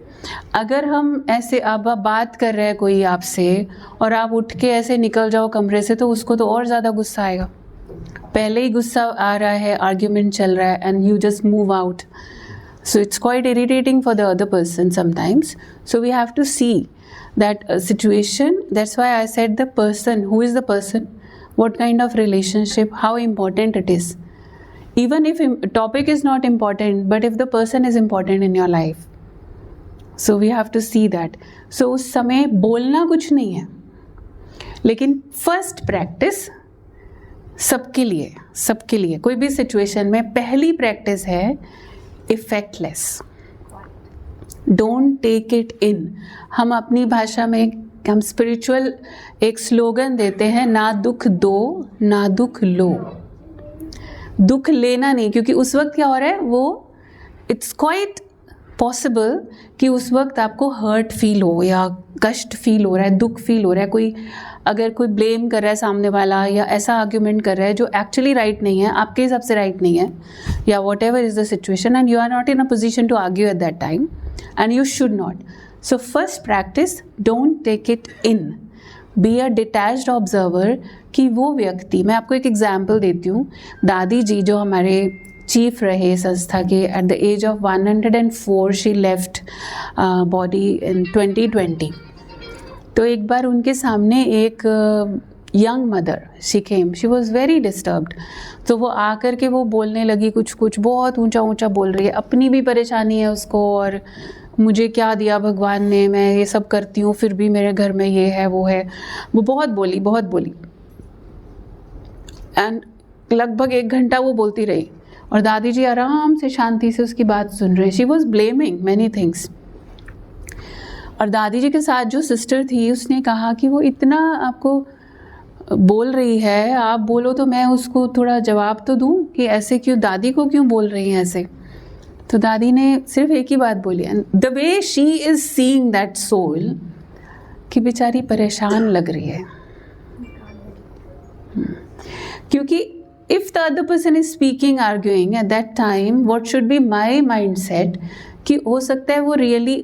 अगर हम ऐसे अब बात कर रहे हैं कोई आपसे और आप उठ के ऐसे निकल जाओ कमरे से, तो उसको तो और ज़्यादा गुस्सा आएगा। पहले ही गुस्सा आ रहा है, आर्ग्यूमेंट चल रहा है, and you just move out. So it's quite irritating for the other person sometimes. So we have to see that situation. That's why I said the person, who is the person, what kind of relationship, how important it is. Even if topic is not important, but if the person is important in your life. So we have to see that. So उस समय बोलना कुछ नहीं है, लेकिन first practice सबके लिए कोई भी सिचुएशन में पहली प्रैक्टिस है effectless. Don't take it in. हम अपनी भाषा में हम स्पिरिचुअल एक स्लोगन देते हैं, ना दुख दो ना दुख लो। दुख लेना नहीं, क्योंकि उस वक्त क्या हो रहा है, वो इट्स क्वाइट पॉसिबल कि उस वक्त आपको हर्ट फील हो या कष्ट फील हो रहा है, दुख फील हो रहा है, अगर कोई ब्लेम कर रहा है सामने वाला या ऐसा आर्ग्यूमेंट कर रहा है जो एक्चुअली राइट नहीं है, आपके हिसाब से राइट नहीं है, या whatever is the situation, and you are not in a position to argue at that time and you should not. So first practice, don't take it in, be a detached observer. कि वो व्यक्ति, मैं आपको एक example देती हूँ। दादी जी जो हमारे चीफ रहे संस्था के, at the age of 104 she left body in 2020। तो एक बार उनके सामने एक young mother she came, she was very disturbed. तो वो आकर के वो बोलने लगी, कुछ बहुत ऊंचा ऊंचा बोल रही है, अपनी भी परेशानी है उसको, और मुझे क्या दिया भगवान ने, मैं ये सब करती हूँ फिर भी मेरे घर में ये है वो है। वो बहुत बोली एंड लगभग 1 घंटा वो बोलती रही और दादी जी आराम से शांति से उसकी बात सुन रहे। She was blaming many things. और दादी जी के साथ जो सिस्टर थी उसने कहा कि वो इतना आपको बोल रही है, आप बोलो तो मैं उसको थोड़ा जवाब तो दूं कि ऐसे क्यों, दादी को क्यों बोल रही हैं ऐसे। तो दादी ने सिर्फ एक ही बात बोली, the way she is seeing that soul, कि बेचारी परेशान लग रही है। क्योंकि if the other person is speaking arguing at that time, what should be my mindset, कि हो सकता है वो रियली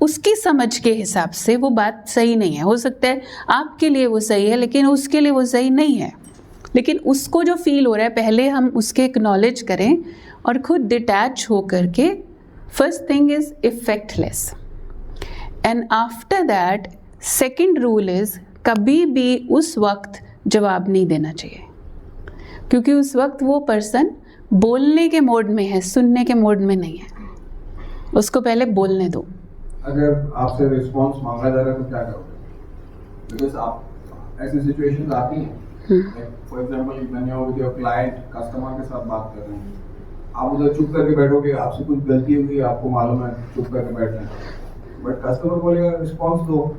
उसकी समझ के हिसाब से वो बात सही नहीं है। हो सकता है आपके लिए वो सही है लेकिन उसके लिए वो सही नहीं है। लेकिन उसको जो फील हो रहा है पहले हम उसके एक्नॉलेज करें और खुद डिटैच हो करके, first thing is effectless, and after that second rule is कभी भी उस वक्त जवाब नहीं देना चाहिए, क्योंकि उस वक्त वो पर्सन बोलने के मोड में है, सुनने के मोड में नहीं है। उसको पहले बोलने दो। अगर आपसे रिस्पॉन्स मांगा जा रहा है तो क्या करोगे? बिकॉज आप ऐसी सिचुएशंस आती हैं, for example when you are with your client, customer के साथ बात कर रहे हैं, आप उधर चुप करके बैठोगे, आपसे कुछ गलती हुई, आपको मालूम है, चुप करके बैठ रहे हैं, बट कस्टमर बोलेगा रिस्पॉन्स दो।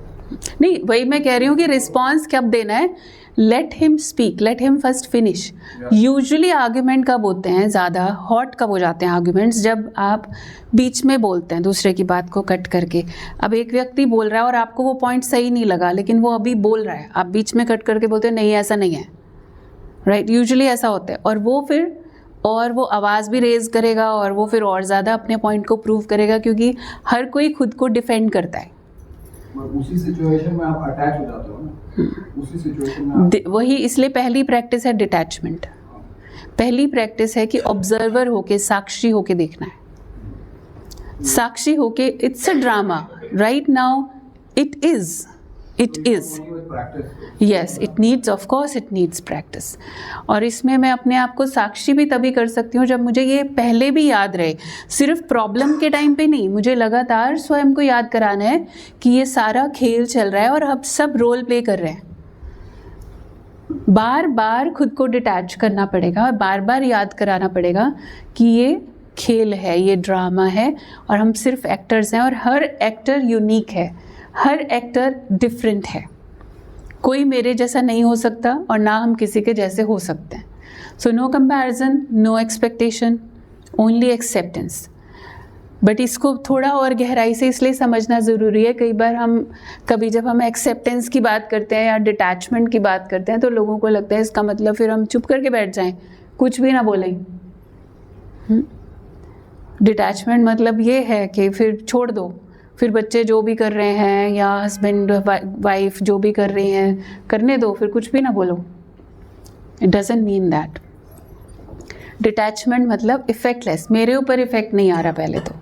नहीं, वही मैं कह रही हूँ कि रिस्पॉन्स कब देना है, let him speak, let him first finish. Usually argument कब होते हैं, ज़्यादा हॉट कब हो जाते हैं आर्ग्यूमेंट्स, जब आप बीच में बोलते हैं दूसरे की बात को कट करके। अब एक व्यक्ति बोल रहा है और आपको वो पॉइंट सही नहीं लगा, लेकिन वो अभी बोल रहा है, आप बीच में कट करके बोलते हैं नहीं ऐसा नहीं है, राइट, यूजुअली ऐसा होता है। और वो फिर और वो आवाज़ भी रेज करेगा और वो फिर और ज़्यादा अपने पॉइंट को प्रूव करेगा, क्योंकि हर कोई खुद को डिफेंड करता है। उसी सिचुएशन में आप अटैच हो जाते हो ना, उसी सिचुएशन में वही, इसलिए पहली प्रैक्टिस है डिटैचमेंट। पहली प्रैक्टिस है कि ऑब्जर्वर होके, साक्षी होके देखना है। साक्षी होके, it's a drama right now, it is yes, it needs, of course it needs practice. और इसमें मैं अपने आप को साक्षी भी तभी कर सकती हूँ जब मुझे ये पहले भी याद रहे, सिर्फ प्रॉब्लम के टाइम पे नहीं, मुझे लगातार स्वयं को याद कराना है कि ये सारा खेल चल रहा है और अब सब रोल प्ले कर रहे हैं। बार बार खुद को डिटैच करना पड़ेगा, बार बार याद कराना पड़ेगा कि ये खेल है, ये ड्रामा है और हम सिर्फ एक्टर्स हैं, और हर एक्टर यूनिक है, हर एक्टर डिफरेंट है। कोई मेरे जैसा नहीं हो सकता और ना हम किसी के जैसे हो सकते हैं। So no comparison, no expectation, only acceptance. But इसको थोड़ा और गहराई से इसलिए समझना ज़रूरी है। कई बार कभी जब हम एक्सेप्टेंस की बात करते हैं या डिटैचमेंट की बात करते हैं तो लोगों को लगता है इसका मतलब फिर हम चुप करके बैठ जाएं, कुछ भी ना बोलें। डिटैचमेंट मतलब ये है कि फिर छोड़ दो, फिर बच्चे जो भी कर रहे हैं या हस्बैंड वाइफ जो भी कर रही हैं करने दो, फिर कुछ भी ना बोलो। It doesn't mean that. Detachment मतलब इफेक्टलेस, मेरे ऊपर इफेक्ट नहीं आ रहा पहले तो,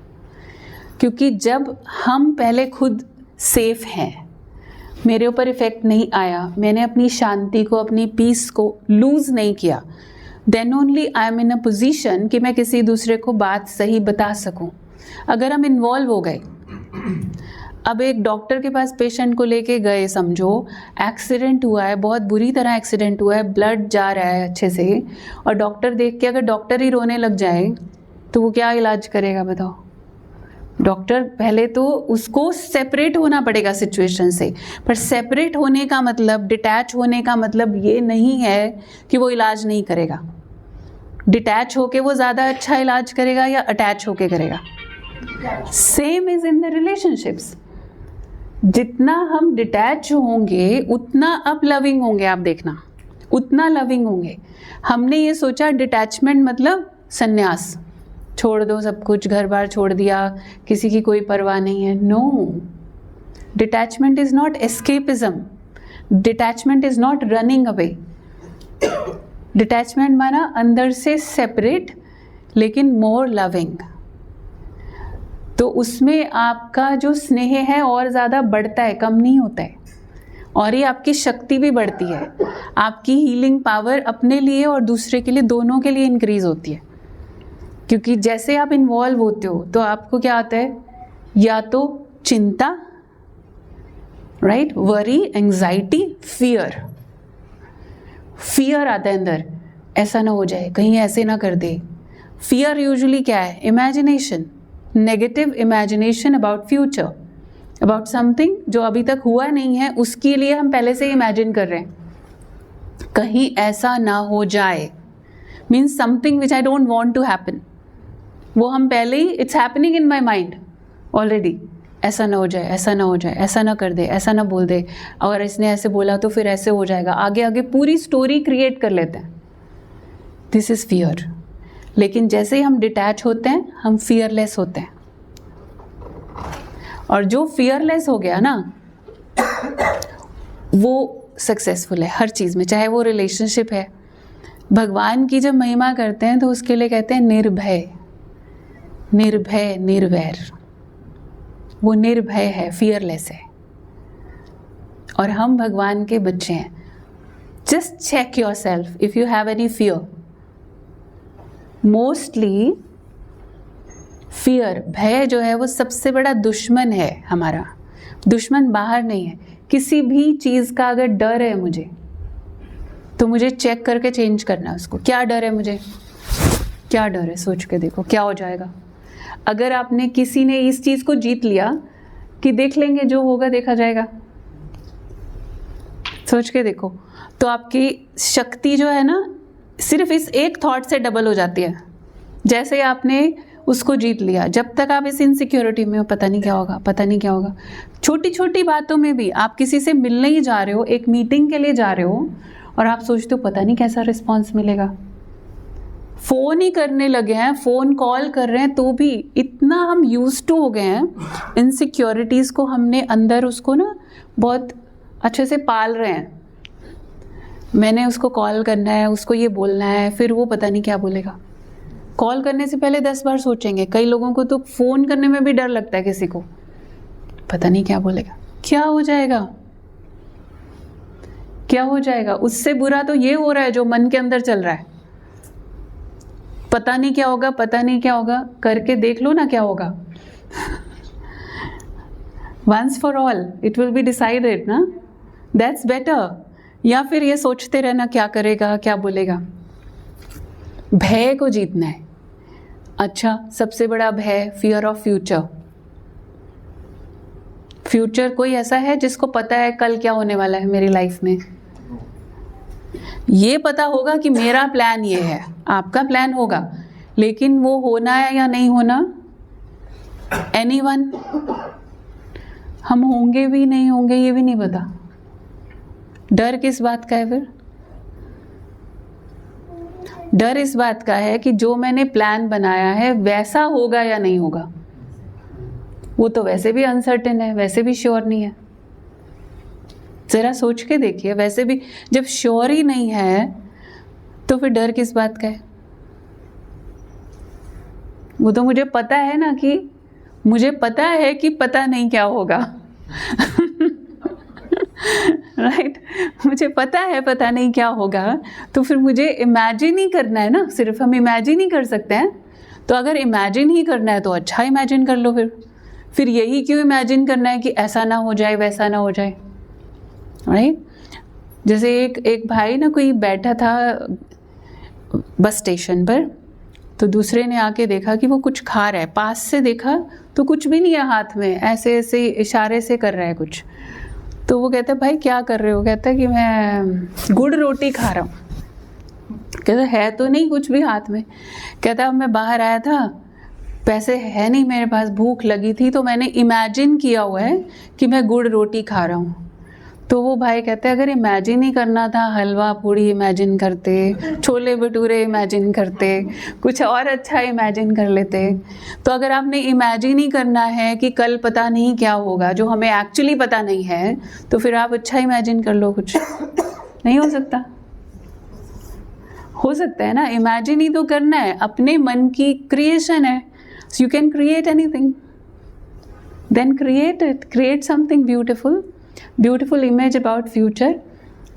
क्योंकि जब हम पहले खुद सेफ हैं, मेरे ऊपर इफेक्ट नहीं आया, मैंने अपनी शांति को, अपनी पीस को लूज़ नहीं किया, then only I am in a position कि मैं किसी दूसरे को बात सही बता सकूं। अगर हम इन्वॉल्व हो गए, अब एक डॉक्टर के पास पेशेंट को लेके गए, समझो एक्सीडेंट हुआ है, बहुत बुरी तरह एक्सीडेंट हुआ है, ब्लड जा रहा है अच्छे से, और डॉक्टर देख के अगर डॉक्टर ही रोने लग जाए तो वो क्या इलाज करेगा बताओ? डॉक्टर पहले तो उसको सेपरेट होना पड़ेगा सिचुएशन से। पर सेपरेट होने का मतलब, डिटैच होने का मतलब ये नहीं है कि वो इलाज नहीं करेगा। डिटैच होके वो ज़्यादा अच्छा इलाज करेगा या अटैच होके करेगा? Same is in the relationships. जितना हम डिटैच होंगे उतना अब लविंग होंगे, आप देखना, उतना लविंग होंगे। हमने ये सोचा डिटैचमेंट मतलब संन्यास, छोड़ दो सब कुछ, घर बार छोड़ दिया, किसी की कोई परवाह नहीं है। No, detachment is not escapism, detachment is not running away. Detachment माना अंदर से सेपरेट लेकिन मोर लविंग। तो उसमें आपका जो स्नेह है और ज़्यादा बढ़ता है, कम नहीं होता है। और ये आपकी शक्ति भी बढ़ती है, आपकी हीलिंग पावर अपने लिए और दूसरे के लिए, दोनों के लिए इंक्रीज होती है। क्योंकि जैसे आप इन्वॉल्व होते हो तो आपको क्या आता है, या तो चिंता, राइट, वरी, एंजाइटी, फियर आता है अंदर, ऐसा ना हो जाए, कहीं ऐसे ना कर दे। फियर यूजुअली क्या है, imagination, negative imagination about future, about something जो अभी तक हुआ नहीं है, उसके लिए हम पहले से इमेजिन कर रहे हैं, कहीं ऐसा ना हो जाए, means something which I don't want to happen, वो हम पहले ही, it's happening in my mind already, ऐसा ना हो जाए, ऐसा ना हो जाए, ऐसा ना कर दे, ऐसा ना बोल दे, और इसने ऐसे बोला तो फिर ऐसे हो जाएगा, आगे आगे पूरी स्टोरी क्रिएट कर लेते हैं। This is fear. लेकिन जैसे ही हम डिटैच होते हैं, हम फियरलेस होते हैं। और जो फियरलेस हो गया ना, वो सक्सेसफुल है हर चीज़ में, चाहे वो रिलेशनशिप है। भगवान की जब महिमा करते हैं तो उसके लिए कहते हैं निर्भय, निर्भय, निर्वैर। वो निर्भय है, फियरलेस है। और हम भगवान के बच्चे हैं। Just check yourself if you have any fear. Mostly fear, भय जो है वो सबसे बड़ा दुश्मन है हमारा। दुश्मन बाहर नहीं है, किसी भी चीज़ का अगर डर है मुझे, तो मुझे चेक करके चेंज करना है उसको। क्या डर है मुझे, क्या डर है, सोच के देखो क्या हो जाएगा। अगर आपने, किसी ने इस चीज़ को जीत लिया कि देख लेंगे, जो होगा देखा जाएगा, सोच के देखो, तो आपकी शक्ति जो है ना, सिर्फ इस एक थॉट से डबल हो जाती है। जैसे आपने उसको जीत लिया, जब तक आप इस इनसिक्योरिटी में हो, पता नहीं क्या होगा, पता नहीं क्या होगा। छोटी छोटी बातों में भी, आप किसी से मिलने ही जा रहे हो, एक मीटिंग के लिए जा रहे हो, और आप सोचते हो पता नहीं कैसा रिस्पॉन्स मिलेगा। फ़ोन ही करने लगे हैं, फ़ोन कॉल कर रहे हैं, तो भी इतना हम यूज्ड टू हो गए हैं इनसिक्योरिटीज़ को, हमने अंदर उसको ना बहुत अच्छे से पाल रहे हैं। मैंने उसको कॉल करना है, उसको ये बोलना है, फिर वो पता नहीं क्या बोलेगा। कॉल करने से पहले 10 बार सोचेंगे। कई लोगों को तो फ़ोन करने में भी डर लगता है, किसी को पता नहीं क्या बोलेगा, क्या हो जाएगा, क्या हो जाएगा। उससे बुरा तो ये हो रहा है जो मन के अंदर चल रहा है। पता नहीं क्या होगा, पता नहीं क्या होगा, करके देख लो ना क्या होगा। Once for all it will be decided ना, दैट्स बेटर। या फिर ये सोचते रहना क्या करेगा, क्या बोलेगा। भय को जीतना है। अच्छा, सबसे बड़ा भय फियर ऑफ फ्यूचर। फ्यूचर कोई ऐसा है जिसको पता है कल क्या होने वाला है मेरी लाइफ में? ये पता होगा कि मेरा प्लान ये है, आपका प्लान होगा, लेकिन वो होना है या नहीं होना, एनीवन, हम होंगे भी नहीं होंगे ये भी नहीं पता। डर किस बात का है फिर? डर इस बात का है कि जो मैंने प्लान बनाया है वैसा होगा या नहीं होगा। वो तो वैसे भी अनसर्टेन है, वैसे भी श्योर नहीं है। ज़रा सोच के देखिए, वैसे भी जब श्योर ही नहीं है तो फिर डर किस बात का है? वो तो मुझे पता है ना, कि मुझे पता है कि पता नहीं क्या होगा। राइट, मुझे पता है पता नहीं क्या होगा, तो फिर मुझे इमेजिन ही करना है ना। सिर्फ हम इमेजिन ही कर सकते हैं। तो अगर इमेजिन ही करना है तो अच्छा इमेजिन कर लो। फिर यही क्यों इमेजिन करना है कि ऐसा ना हो जाए, वैसा ना हो जाए। राइट, जैसे एक भाई ना, कोई बैठा था बस स्टेशन पर, तो दूसरे ने आके देखा कि वो कुछ खा रहा है। पास से देखा तो कुछ भी नहीं है हाथ में, ऐसे ऐसे इशारे से कर रहा है कुछ। तो वो कहता है भाई क्या कर रहे हो? कहता है कि मैं गुड़ रोटी खा रहा हूँ। कहता है तो नहीं कुछ भी हाथ में। कहता है मैं बाहर आया था, पैसे है नहीं मेरे पास, भूख लगी थी, तो मैंने इमेजिन किया हुआ है कि मैं गुड़ रोटी खा रहा हूँ। तो वो भाई कहते हैं अगर इमेजिन ही करना था, हलवा पूड़ी इमेजिन करते, छोले भटूरे इमेजिन करते, कुछ और अच्छा इमेजिन कर लेते। तो अगर आपने इमेजिन ही करना है कि कल पता नहीं क्या होगा, जो हमें एक्चुअली पता नहीं है, तो फिर आप अच्छा इमेजिन कर लो। कुछ नहीं हो सकता? हो सकता है ना, इमेजिन ही तो करना है, अपने मन की क्रिएशन है। You can create anything, then create it, create something beautiful. Beautiful image about future,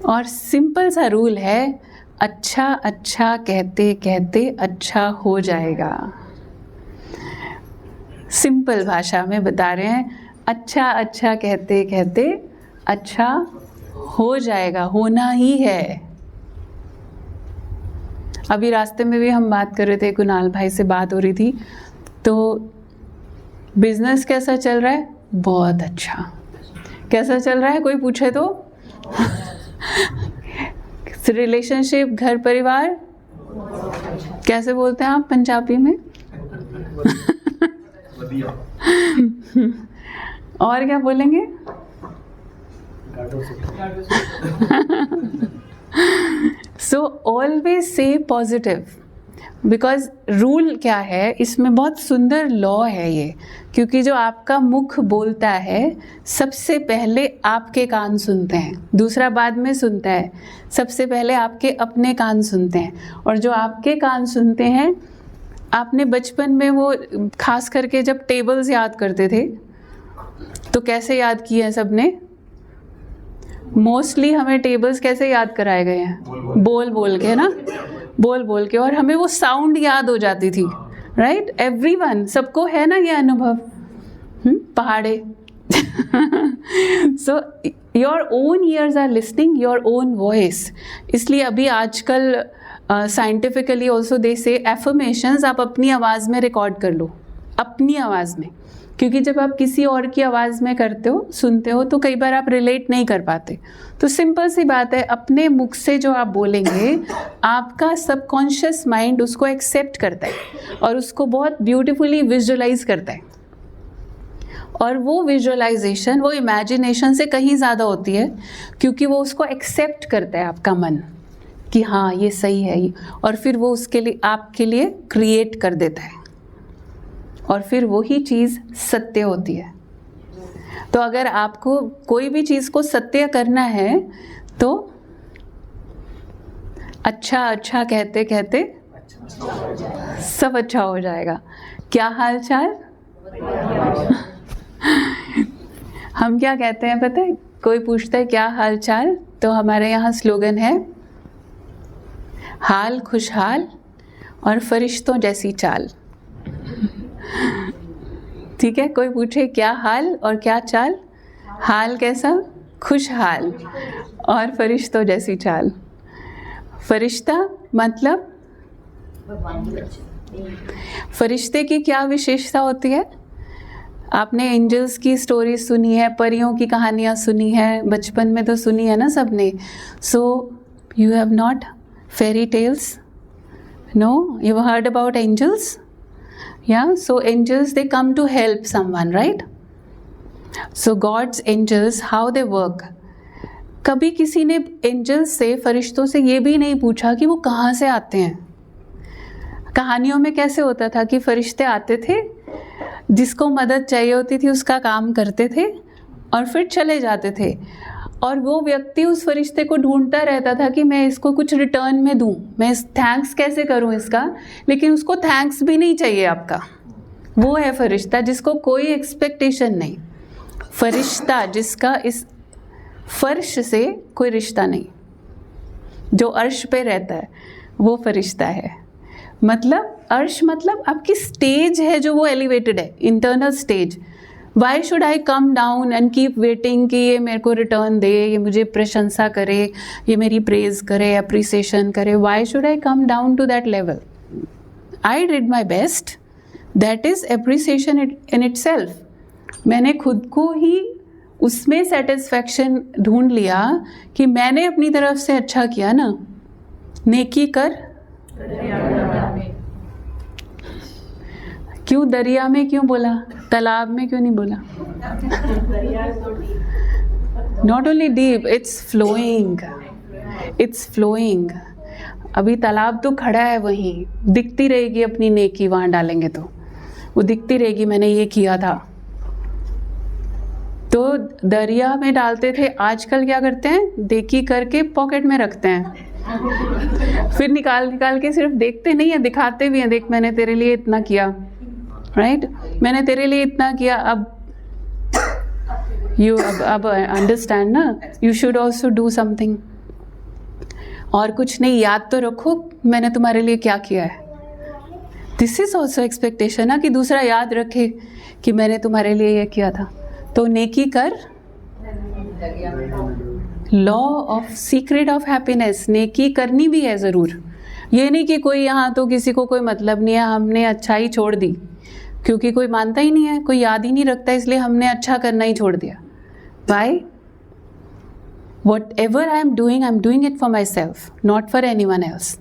और सिंपल सा रूल है, अच्छा अच्छा कहते कहते अच्छा हो जाएगा। सिंपल भाषा में बता रहे हैं, अच्छा अच्छा कहते कहते अच्छा हो जाएगा, होना ही है। अभी रास्ते में भी हम बात कर रहे थे, कुणाल भाई से बात हो रही थी, तो बिजनेस कैसा चल रहा है? बहुत अच्छा। कैसा चल रहा है कोई पूछे तो? रिलेशनशिप, घर परिवार कैसे बोलते हैं आप पंजाबी में? और क्या बोलेंगे? So always say positive, because rule क्या है इसमें, बहुत सुंदर लॉ है ये, क्योंकि जो आपका मुख बोलता है सबसे पहले आपके कान सुनते हैं, दूसरा बाद में सुनता है, सबसे पहले आपके अपने कान सुनते हैं। और जो आपके कान सुनते हैं, आपने बचपन में वो खास करके जब टेबल्स याद करते थे तो कैसे याद किए हैं सबने? मोस्टली हमें टेबल्स कैसे याद कराए गए हैं? बोल बोल के ना, बोल बोल के, और हमें वो साउंड याद हो जाती थी, राइट? एवरीवन, सबको है ना ये अनुभव, पहाड़े। So your own ears are listening your own voice. इसलिए अभी आजकल साइंटिफिकली ऑल्सो दे से एफर्मेशंस आप अपनी आवाज़ में रिकॉर्ड कर लो, अपनी आवाज़ में, क्योंकि जब आप किसी और की आवाज़ में करते हो, सुनते हो, तो कई बार आप रिलेट नहीं कर पाते। तो सिंपल सी बात है, अपने मुख से जो आप बोलेंगे, आपका सबकॉन्शियस माइंड उसको एक्सेप्ट करता है और उसको बहुत ब्यूटीफुली विजुअलाइज करता है। और वो विजुअलाइजेशन, वो इमेजिनेशन से कहीं ज़्यादा होती है, क्योंकि वो उसको एक्सेप्ट करता है आपका मन कि हाँ ये सही है, और फिर वो उसके लिए, आपके लिए क्रिएट कर देता है, और फिर वही चीज़ सत्य होती है। तो अगर आपको कोई भी चीज़ को सत्य करना है तो अच्छा अच्छा कहते कहते सब अच्छा हो जाएगा। क्या हाल चाल? हम क्या कहते हैं पता है? कोई पूछता है क्या हाल चाल, तो हमारे यहाँ स्लोगन है, हाल खुशहाल और फरिश्तों जैसी चाल। ठीक है, कोई पूछे क्या हाल और क्या चाल? हाल कैसा? खुशहाल और फरिश्तों जैसी चाल। फरिश्ता मतलब, फरिश्ते की क्या विशेषता होती है? आपने एंजल्स की स्टोरी सुनी है, परियों की कहानियाँ सुनी है, बचपन में तो सुनी है ना सबने। So you have not fairy tales? No? You've heard about angels? Yeah, so angels, they come to help someone, right? So God's angels, how they work? कभी किसी ने angels से, फरिश्तों से ये भी नहीं पूछा कि वो कहाँ से आते हैं। कहानियों में कैसे होता था कि फरिश्ते आते थे, जिसको मदद चाहिए होती थी उसका काम करते थे और फिर चले जाते थे, और वो व्यक्ति उस फरिश्ते को ढूंढता रहता था कि मैं इसको कुछ रिटर्न में दूं, मैं थैंक्स कैसे करूं इसका, लेकिन उसको थैंक्स भी नहीं चाहिए आपका। वो है फरिश्ता जिसको कोई एक्सपेक्टेशन नहीं, फरिश्ता जिसका इस फर्श से कोई रिश्ता नहीं, जो अर्श पे रहता है वो फरिश्ता है। मतलब अर्श मतलब आपकी स्टेज है जो वो एलिवेटेड है, internal stage. Y should I come down and keep waiting कि ये मेरे को रिटर्न दे, ये मुझे प्रशंसा करे, ये मेरी प्रेज करे, अप्रिसिएशन करे। Why should I come down to that level? I did my best, that is appreciation in itself. मैंने खुद को ही उसमें सेटिस्फैक्शन ढूंढ लिया कि मैंने अपनी तरफ से अच्छा किया ना। नेकी कर, क्यों दरिया में क्यों बोला, तालाब में क्यों नहीं बोला? Not only deep, it's flowing, it's flowing. अभी तालाब तो खड़ा है वहीं, दिखती रहेगी अपनी नेकी, वहाँ डालेंगे तो वो दिखती रहेगी मैंने ये किया था। तो दरिया में डालते थे, आजकल क्या करते हैं, नेकी करके पॉकेट में रखते हैं, फिर निकाल निकाल के सिर्फ देखते नहीं है, दिखाते भी हैं, देख मैंने तेरे लिए इतना किया, राइट? मैंने तेरे लिए इतना किया। अब यू अब अंडरस्टैंड ना, you should also do something. और कुछ नहीं, याद तो रखो मैंने तुम्हारे लिए क्या किया है। दिस इज ऑल्सो एक्सपेक्टेशन ना, कि दूसरा याद रखे कि मैंने तुम्हारे लिए ये किया था। तो नेकी कर, law of secret of happiness, नेकी करनी भी है ज़रूर। ये नहीं कि कोई यहाँ तो किसी को कोई मतलब नहीं है, हमने अच्छाई छोड़ दी, क्योंकि कोई मानता ही नहीं है, कोई याद ही नहीं रखता, इसलिए हमने अच्छा करना ही छोड़ दिया। Y? Whatever I am doing it for myself, not for anyone else.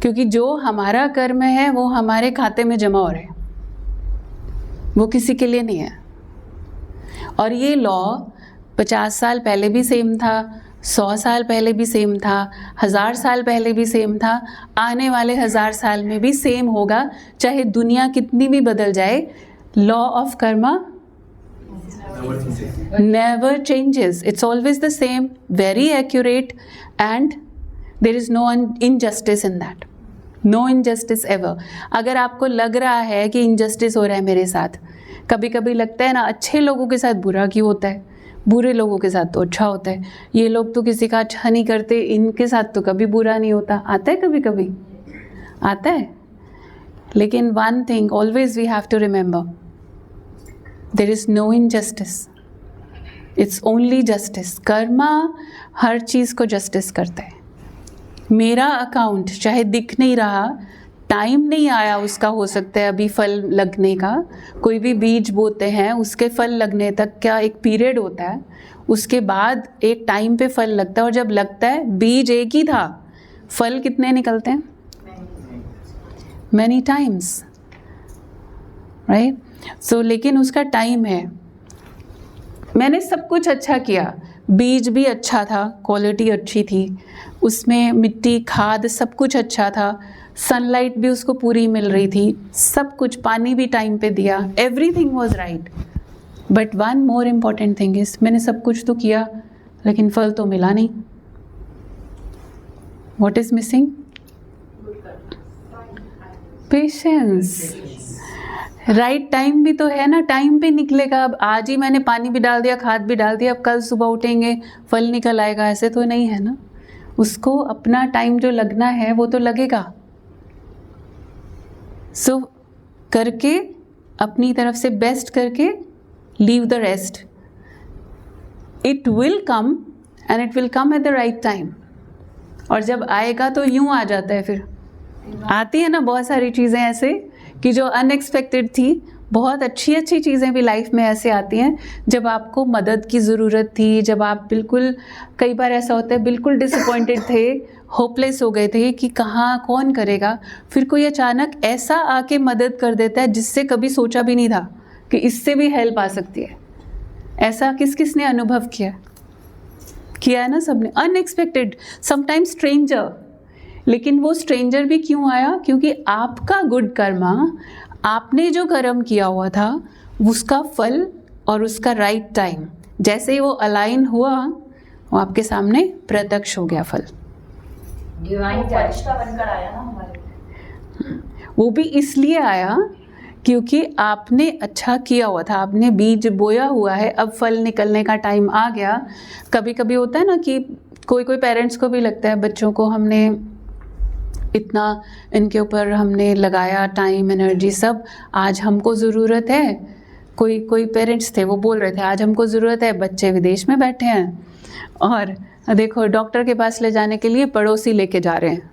क्योंकि जो हमारा कर्म है वो हमारे खाते में जमा हो रहे हैं, वो किसी के लिए नहीं है। और ये लॉ 50 साल पहले भी सेम था, 100 साल पहले भी सेम था, 1000 साल पहले भी सेम था, आने वाले 1000 साल में भी सेम होगा, चाहे दुनिया कितनी भी बदल जाए। Law of Karma never changes. It's always the same, very accurate, and there is no injustice in that. No injustice ever. अगर आपको लग रहा है कि injustice हो रहा है मेरे साथ, कभी कभी लगता है ना, अच्छे लोगों के साथ बुरा क्यों होता है, बुरे लोगों के साथ तो अच्छा होता है, ये लोग तो किसी का अच्छा नहीं करते, इनके साथ तो कभी बुरा नहीं होता। आता है कभी कभी, आता है। लेकिन one thing always we have to remember, there is no injustice, it's only justice. Karma हर चीज़ को जस्टिस करता है। मेरा अकाउंट चाहे दिख नहीं रहा, टाइम नहीं आया उसका, हो सकता है अभी फल लगने का, कोई भी बीज बोते हैं उसके फल लगने तक क्या एक पीरियड होता है, उसके बाद एक टाइम पे फल लगता है, और जब लगता है बीज एक ही था, फल कितने निकलते हैं? Many times, right? सो लेकिन उसका टाइम है। मैंने सब कुछ अच्छा किया, बीज भी अच्छा था, क्वालिटी अच्छी थी, उसमें मिट्टी खाद सब कुछ अच्छा था, सनलाइट भी उसको पूरी मिल रही थी, सब कुछ, पानी भी टाइम पे दिया, everything was right. But one more important thing is, मैंने सब कुछ तो किया लेकिन फल तो मिला नहीं। What is missing? Patience. Right time भी तो है ना, टाइम पे निकलेगा। अब आज ही मैंने पानी भी डाल दिया, खाद भी डाल दिया, अब कल सुबह उठेंगे फल निकल आएगा, ऐसे तो नहीं है ना। उसको अपना टाइम जो लगना है वो तो लगेगा। सो करके, अपनी तरफ से बेस्ट करके, leave the rest. It will come and it will come at the right time. और जब आएगा तो यूं आ जाता है, फिर आती है ना बहुत सारी चीज़ें ऐसे कि जो अनएक्सपेक्टेड थी। बहुत अच्छी अच्छी चीज़ें भी लाइफ में ऐसे आती हैं जब आपको मदद की ज़रूरत थी, जब आप बिल्कुल, कई बार ऐसा होता है बिल्कुल डिसअपॉइंटेड थे, होपलेस हो गए थे कि कहाँ कौन करेगा, फिर कोई अचानक ऐसा आके मदद कर देता है जिससे कभी सोचा भी नहीं था कि इससे भी हेल्प आ सकती है। ऐसा किस किस ने अनुभव किया है ना, सबने। Unexpected, sometimes stranger. लेकिन वो स्ट्रेंजर भी क्यों आया? क्योंकि आपका गुड कर्मा, आपने जो कर्म किया हुआ था उसका फल और उसका राइट टाइम जैसे ही वो अलाइन हुआ, वो आपके सामने प्रत्यक्ष हो गया फल। डिवाइन फरिश्ता बनकर आया ना हमारे। वो भी इसलिए आया क्योंकि आपने अच्छा किया हुआ था, आपने बीज बोया हुआ है, अब फल निकलने का टाइम आ गया। कभी कभी होता है ना कि कोई कोई पेरेंट्स को भी लगता है बच्चों को हमने इतना इनके ऊपर हमने लगाया टाइम एनर्जी सब, आज हमको ज़रूरत है। कोई पेरेंट्स थे वो बोल रहे थे आज हमको ज़रूरत है, बच्चे विदेश में बैठे हैं और देखो डॉक्टर के पास ले जाने के लिए पड़ोसी लेके जा रहे हैं,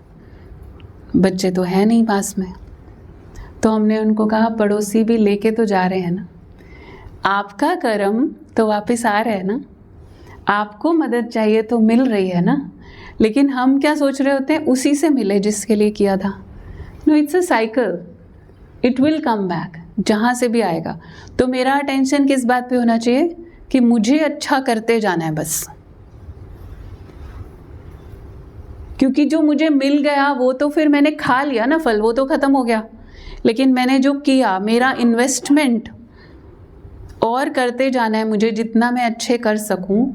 बच्चे तो है नहीं पास में। तो हमने उनको कहा पड़ोसी भी लेके तो जा रहे हैं ना, आपका कर्म तो वापस आ रहा है ना, आपको मदद चाहिए तो मिल रही है ना। लेकिन हम क्या सोच रहे होते हैं उसी से मिले जिसके लिए किया था। No, it's a cycle, it will come back, जहाँ से भी आएगा। तो मेरा अटेंशन किस बात पे होना चाहिए कि मुझे अच्छा करते जाना है बस, क्योंकि जो मुझे मिल गया वो तो फिर मैंने खा लिया ना फल, वो तो ख़त्म हो गया। लेकिन मैंने जो किया, मेरा इन्वेस्टमेंट और करते जाना है मुझे, जितना मैं अच्छे कर सकूं।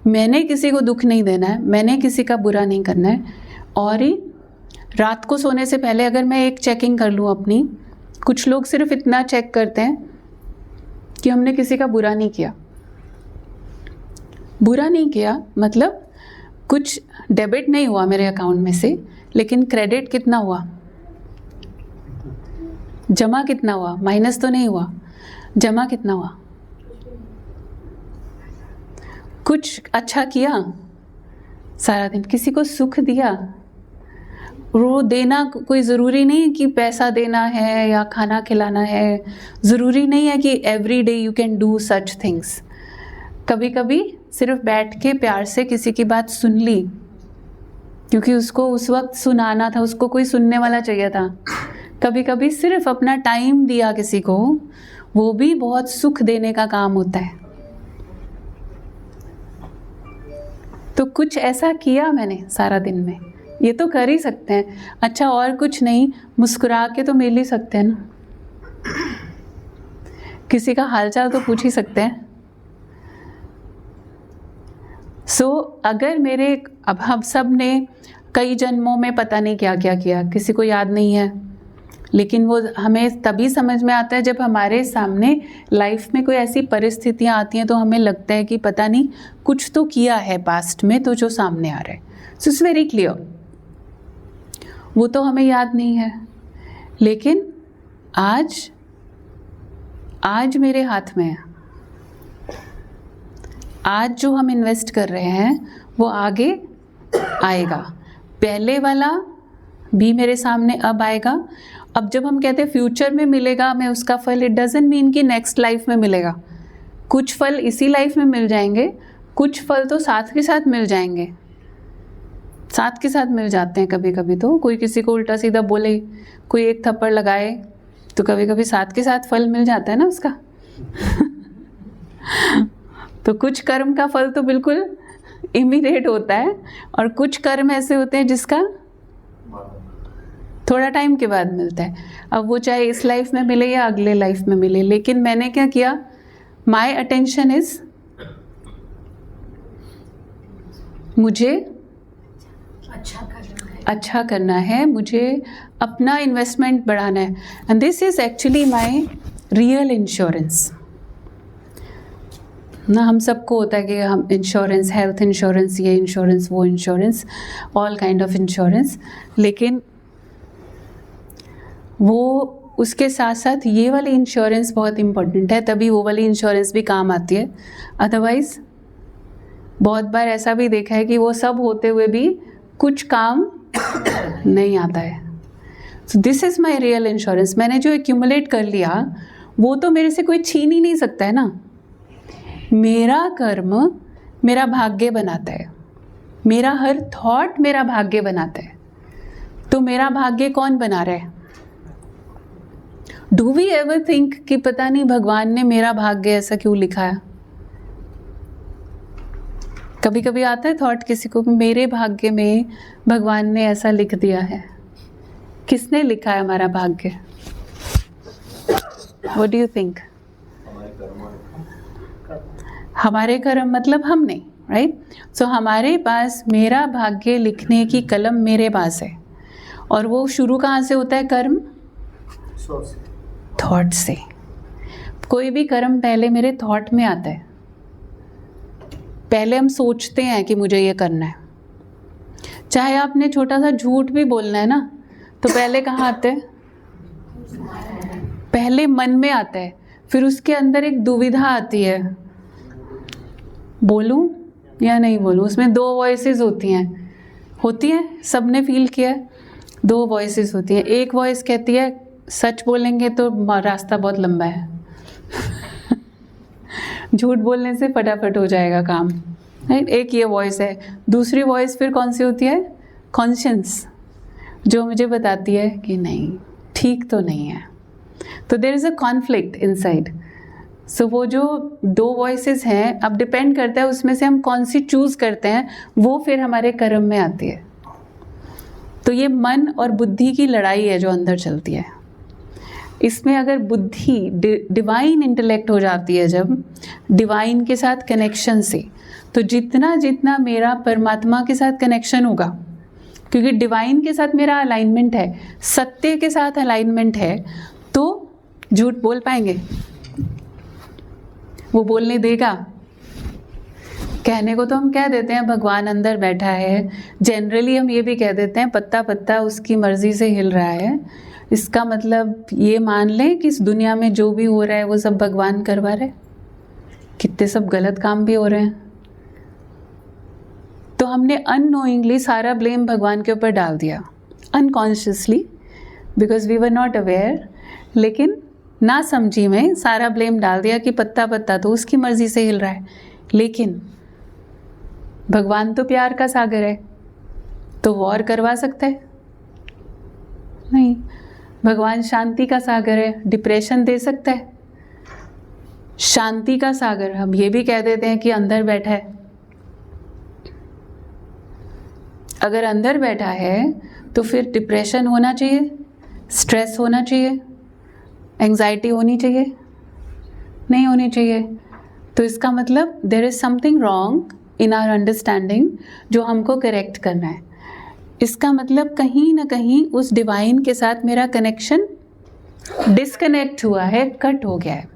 मैंने किसी को दुख नहीं देना है, मैंने किसी का बुरा नहीं करना है। और ही रात को सोने से पहले अगर मैं एक चेकिंग कर लूँ अपनी, कुछ लोग सिर्फ इतना चेक करते हैं कि हमने किसी का बुरा नहीं किया, बुरा नहीं किया, मतलब कुछ डेबिट नहीं हुआ मेरे अकाउंट में से, लेकिन क्रेडिट कितना हुआ, जमा कितना हुआ, माइनस तो नहीं हुआ, जमा कितना हुआ। कुछ अच्छा किया सारा दिन, किसी को सुख दिया। वो देना कोई ज़रूरी नहीं है कि पैसा देना है या खाना खिलाना है, ज़रूरी नहीं है कि every day you can do such things. कभी कभी सिर्फ बैठ के प्यार से किसी की बात सुन ली, क्योंकि उसको उस वक्त सुनाना था, उसको कोई सुनने वाला चाहिए था। कभी कभी सिर्फ अपना टाइम दिया किसी को, वो भी बहुत सुख देने का काम होता है। तो कुछ ऐसा किया मैंने सारा दिन में, ये तो कर ही सकते हैं। अच्छा, और कुछ नहीं, मुस्कुरा के तो मिल ही सकते हैं ना, किसी का हालचाल तो पूछ ही सकते हैं। अगर मेरे, अब हम सब ने कई जन्मों में पता नहीं क्या क्या किया, किसी को याद नहीं है, लेकिन वो हमें तभी समझ में आता है जब हमारे सामने लाइफ में कोई ऐसी परिस्थितियाँ आती हैं तो हमें लगता है कि पता नहीं कुछ तो किया है पास्ट में, तो जो सामने आ रहा है। सो इट्स वेरी क्लियर, वो तो हमें याद नहीं है, लेकिन आज मेरे हाथ में है। आज जो हम इन्वेस्ट कर रहे हैं वो आगे आएगा। पहले वाला भी मेरे सामने अब आएगा। अब जब हम कहते हैं फ्यूचर में मिलेगा हमें उसका फल, इट डजंट मीन कि नेक्स्ट लाइफ में मिलेगा। कुछ फल इसी लाइफ में मिल जाएंगे, कुछ फल तो साथ के साथ मिल जाएंगे, साथ के साथ मिल जाते हैं। कभी कभी तो कोई किसी को उल्टा सीधा बोले, कोई एक थप्पड़ लगाए, तो कभी कभी साथ के साथ फल मिल जाता है ना उसका। तो कुछ कर्म का फल तो बिल्कुल इमीडिएट होता है, और कुछ कर्म ऐसे होते हैं जिसका थोड़ा टाइम के बाद मिलता है। अब वो चाहे इस लाइफ में मिले या अगले लाइफ में मिले, लेकिन मैंने क्या किया, माई अटेंशन इज, मुझे अच्छा करना है, मुझे अपना इन्वेस्टमेंट बढ़ाना है। And this is actually my real insurance ना। हम सबको होता है कि हम इंश्योरेंस, हेल्थ इंश्योरेंस, ये इंश्योरेंस, वो insurance, all kind of insurance, लेकिन वो उसके साथ साथ ये वाली इंश्योरेंस बहुत इम्पोर्टेंट है, तभी वो वाली इंश्योरेंस भी काम आती है। अदरवाइज़ बहुत बार ऐसा भी देखा है कि वो सब होते हुए भी कुछ काम नहीं आता है। So this is my real insurance. मैंने जो एक्यूमुलेट कर लिया वो तो मेरे से कोई छीन ही नहीं सकता है ना। मेरा कर्म मेरा भाग्य बनाता है, मेरा हर थॉट मेरा भाग्य बनाता है। तो मेरा भाग्य कौन बना रहा है? डू वी एवर थिंक कि पता नहीं भगवान ने मेरा भाग्य ऐसा क्यों लिखा है? कभी कभी आता है थॉट किसी को, मेरे भाग्य में भगवान ने ऐसा लिख दिया है। किसने लिखा है हमारा भाग्य? What do you think? हमारे कर्म मतलब हमने, राइट? सो हमारे पास मेरा भाग्य लिखने की कलम मेरे पास है, और वो शुरू कहाँ से होता है? कर्म थॉट से। कोई भी कर्म पहले मेरे थॉट में आता है। पहले हम सोचते हैं कि मुझे ये करना है। चाहे आपने छोटा सा झूठ भी बोलना है ना, तो पहले कहाँ आते हैं? पहले मन में आता है, फिर उसके अंदर एक दुविधा आती है, बोलूं या नहीं बोलूं। उसमें दो वॉइसेस होती हैं, सबने फील किया है। दो वॉइसेस होती हैं। एक वॉइस कहती है सच बोलेंगे तो रास्ता बहुत लंबा है, झूठ बोलने से फटाफट हो जाएगा काम, राइट? एक ये वॉइस है। दूसरी वॉइस फिर कौन सी होती है? कॉन्शियंस, जो मुझे बताती है कि नहीं, ठीक तो नहीं है। तो there is a conflict inside. So वो जो दो वॉइसेस हैं, अब डिपेंड करता है उसमें से हम कौन सी चूज़ करते हैं, वो फिर हमारे कर्म में आती है। तो ये मन और बुद्धि की लड़ाई है जो अंदर चलती है। इसमें अगर बुद्धि डिवाइन इंटेलेक्ट हो जाती है, जब डिवाइन के साथ कनेक्शन से, तो जितना जितना मेरा परमात्मा के साथ कनेक्शन होगा, क्योंकि डिवाइन के साथ मेरा अलाइनमेंट है, सत्य के साथ अलाइनमेंट है, तो झूठ बोल पाएंगे? वो बोलने देगा? कहने को तो हम कह देते हैं भगवान अंदर बैठा है, जनरली हम ये भी कह देते हैं पत्ता पत्ता उसकी मर्जी से हिल रहा है। इसका मतलब ये मान लें कि इस दुनिया में जो भी हो रहा है वो सब भगवान करवा रहे। कितने सब गलत काम भी हो रहे हैं। तो हमने अननोइंगली सारा ब्लेम भगवान के ऊपर डाल दिया, unconsciously, because we were not aware. लेकिन ना समझी में सारा ब्लेम डाल दिया कि पत्ता पत्ता तो उसकी मर्जी से हिल रहा है। लेकिन भगवान तो प्यार का सागर है, तो वॉर करवा सकता है? नहीं। भगवान शांति का सागर है, डिप्रेशन दे सकता है? शांति का सागर हम ये भी कह देते हैं कि अंदर बैठा है। अगर अंदर बैठा है तो फिर डिप्रेशन होना चाहिए, स्ट्रेस होना चाहिए, एंजाइटी होनी चाहिए? नहीं होनी चाहिए। तो इसका मतलब there is something wrong in our understanding जो हमको करेक्ट करना है। इसका मतलब कहीं ना कहीं उस डिवाइन के साथ मेरा कनेक्शन डिस्कनेक्ट हुआ है, कट हो गया है।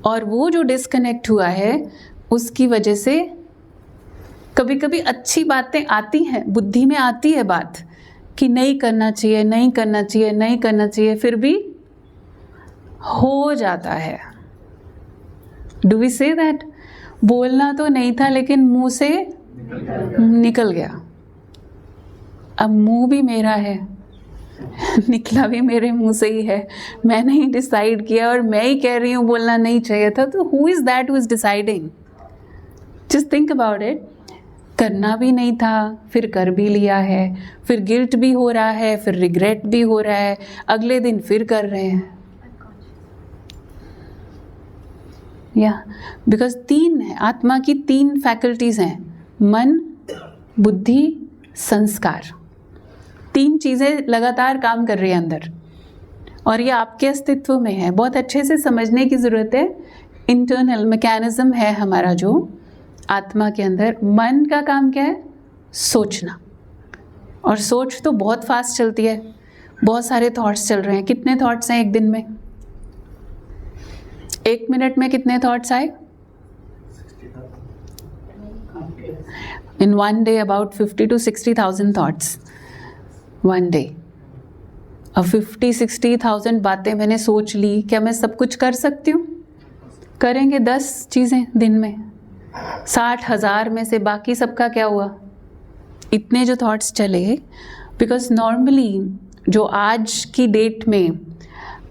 और वो जो डिस्कनेक्ट हुआ है उसकी वजह से कभी कभी अच्छी बातें आती हैं, बुद्धि में आती है बात कि नहीं करना चाहिए, नहीं करना चाहिए, नहीं करना चाहिए, फिर भी हो जाता है। Do we say that? बोलना तो नहीं था लेकिन मुंह से निकल गया। अब मुंह भी मेरा है, निकला भी मेरे मुंह से ही है। मैंने ही डिसाइड किया और मैं ही कह रही हूँ बोलना नहीं चाहिए था। तो who is that who is deciding? Just think about it. करना भी नहीं था, फिर कर भी लिया है, फिर गिल्ट भी हो रहा है, फिर रिग्रेट भी हो रहा है, अगले दिन फिर कर रहे हैं। या बिकॉज तीन है, आत्मा की तीन फैकल्टीज हैं, मन, बुद्धि, संस्कार। तीन चीज़ें लगातार काम कर रही है अंदर और ये आपके अस्तित्व में है। बहुत अच्छे से समझने की ज़रूरत है। इंटरनल मैकेनिज्म है हमारा जो आत्मा के अंदर। मन का काम क्या है? सोचना। और सोच तो बहुत फास्ट चलती है, बहुत सारे थॉट्स चल रहे हैं। कितने थॉट्स हैं एक दिन में? 1 मिनट में कितने थॉट्स आए? इन 1 day about 50 to 60,000 thoughts 1 day। अब 50-60,000 बातें मैंने सोच ली, क्या मैं सब कुछ कर सकती हूँ? करेंगे 10 चीज़ें दिन में। 60,000 में से बाकी सबका क्या हुआ? इतने जो थॉट्स चले, बिकॉज नॉर्मली जो आज की डेट में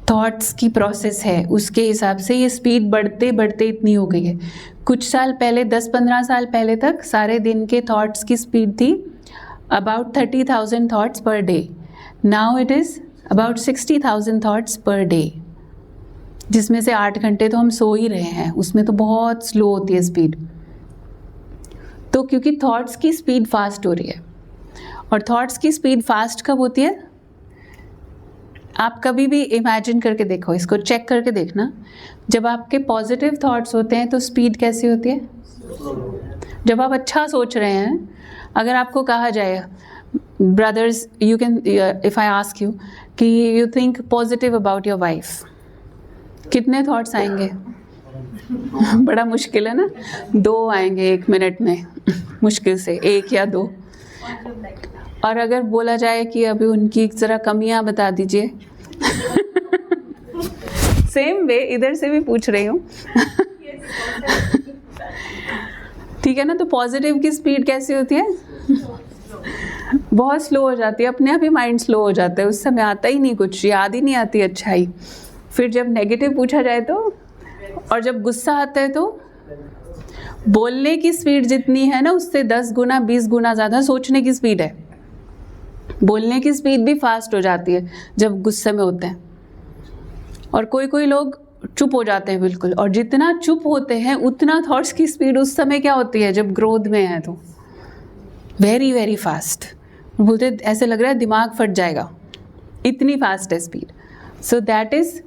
थॉट्स की प्रोसेस है उसके हिसाब से ये स्पीड बढ़ते बढ़ते इतनी हो गई है। कुछ साल पहले, 10-15 साल पहले तक सारे दिन के थॉट्स की स्पीड थी about 30,000 thoughts per day. Now it is about 60,000 thoughts per day, जिसमें से 8 घंटे तो हम सो ही रहे हैं, उसमें तो बहुत स्लो होती है स्पीड। तो क्योंकि थॉट्स की स्पीड फास्ट हो रही है, और थॉट्स की स्पीड फास्ट कब होती है? आप कभी भी इमेजिन करके देखो, इसको चेक करके देखना। जब आपके पॉजिटिव थॉट्स होते हैं तो स्पीड कैसी होती है? जब आप अच्छा सोच रहे हैं, अगर आपको कहा जाए brothers, you can, if I ask you कि you think positive about your wife, कितने थॉट्स आएंगे? बड़ा मुश्किल है ना, 2 आएंगे 1 मिनट में, मुश्किल से 1 या 2। और अगर बोला जाए कि अभी उनकी ज़रा कमियां बता दीजिए सेम वे इधर से भी पूछ रही हूँ ठीक है ना? तो पॉजिटिव की स्पीड कैसी होती है? बहुत स्लो हो जाती है, अपने आप ही माइंड स्लो हो जाता है, उस समय आता ही नहीं कुछ, याद ही नहीं आती अच्छाई। फिर जब नेगेटिव पूछा जाए तो, और जब गुस्सा आता है तो बोलने की स्पीड जितनी है ना उससे 10 गुना 20 गुना ज़्यादा सोचने की स्पीड है। बोलने की स्पीड भी फास्ट हो जाती है जब गुस्से में होते हैं, और कोई कोई लोग चुप हो जाते हैं बिल्कुल, और जितना चुप होते हैं उतना थॉट्स की स्पीड उस समय क्या होती है जब क्रोध में है तो वेरी वेरी फास्ट। बोलते ऐसे लग रहा है दिमाग फट जाएगा, इतनी फास्ट है speed. So that is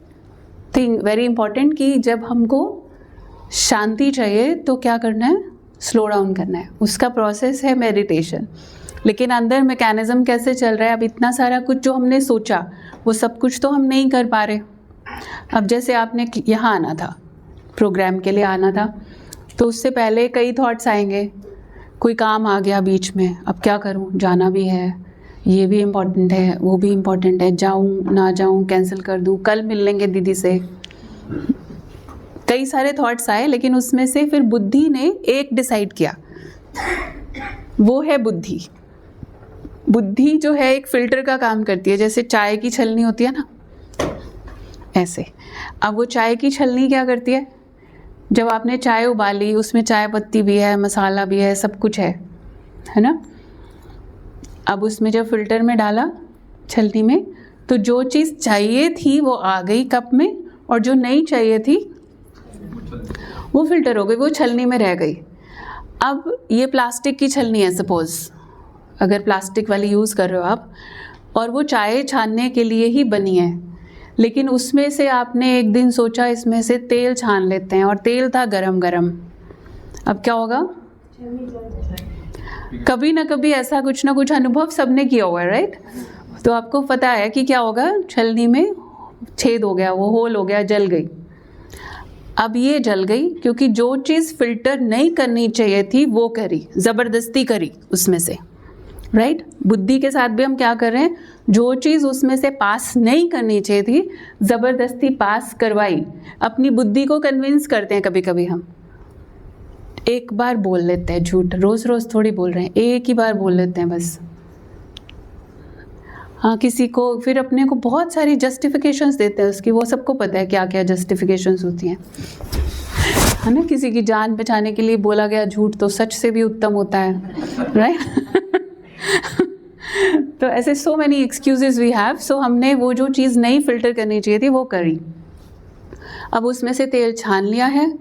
thing very important कि जब हमको शांति चाहिए तो क्या करना है? स्लो डाउन करना है। उसका प्रोसेस है मेडिटेशन। लेकिन अंदर मैकेनिज्म कैसे चल रहा है? अब इतना सारा कुछ जो हमने सोचा वो सब कुछ तो हम नहीं कर पा रहे। अब जैसे आपने यहाँ आना था, प्रोग्राम के लिए आना था, तो उससे पहले कई थॉट्स आएंगे, कोई काम आ गया बीच में, अब क्या करूं, जाना भी है, ये भी इम्पोर्टेंट है, वो भी इम्पोर्टेंट है, जाऊं ना जाऊं, कैंसिल कर दूं, कल मिल लेंगे दीदी से। कई सारे थॉट्स आए, लेकिन उसमें से फिर बुद्धि ने एक डिसाइड किया, वो है बुद्धि। बुद्धि जो है एक फिल्टर का काम करती है, जैसे चाय की छलनी होती है ना, ऐसे। अब वो चाय की छलनी क्या करती है, जब आपने चाय उबाली, उसमें चाय पत्ती भी है, मसाला भी है, सब कुछ है ना। अब उसमें जब फिल्टर में डाला छलनी में, तो जो चीज़ चाहिए थी वो आ गई कप में, और जो नहीं चाहिए थी वो फिल्टर हो गई, वो छलनी में रह गई। अब ये प्लास्टिक की छलनी है सपोज़, अगर प्लास्टिक वाली यूज़ कर रहे हो आप, और वो चाय छानने के लिए ही बनी है, लेकिन उसमें से आपने एक दिन सोचा इसमें से तेल छान लेते हैं, और तेल था गरम गरम। अब क्या होगा, कभी ना कभी ऐसा कुछ ना कुछ अनुभव सबने किया हुआ है, राइट। तो आपको पता है कि क्या होगा, छलनी में छेद हो गया, वो होल हो गया, जल गई। अब ये जल गई क्योंकि जो चीज़ फिल्टर नहीं करनी चाहिए थी वो करी, ज़बरदस्ती करी उसमें से, राइट। बुद्धि के साथ भी हम क्या कर रहे हैं, जो चीज़ उसमें से पास नहीं करनी चाहिए थी ज़बरदस्ती पास करवाई। अपनी बुद्धि को कन्विंस करते हैं कभी कभी हम, एक बार बोल लेते हैं झूठ, रोज़ रोज़ थोड़ी बोल रहे हैं, एक ही बार बोल लेते हैं बस। हाँ, किसी को फिर अपने को बहुत सारी जस्टिफिकेशंस देते हैं उसकी, वो सबको पता है क्या क्या जस्टिफिकेशंस होती हैं, है ना। किसी की जान बचाने के लिए बोला गया झूठ तो सच से भी उत्तम होता है, राइट। तो ऐसे so many excuses we have. So हमने वो जो चीज़ नहीं फिल्टर करनी चाहिए थी वो करी। अब उसमें से तेल छान लिया है,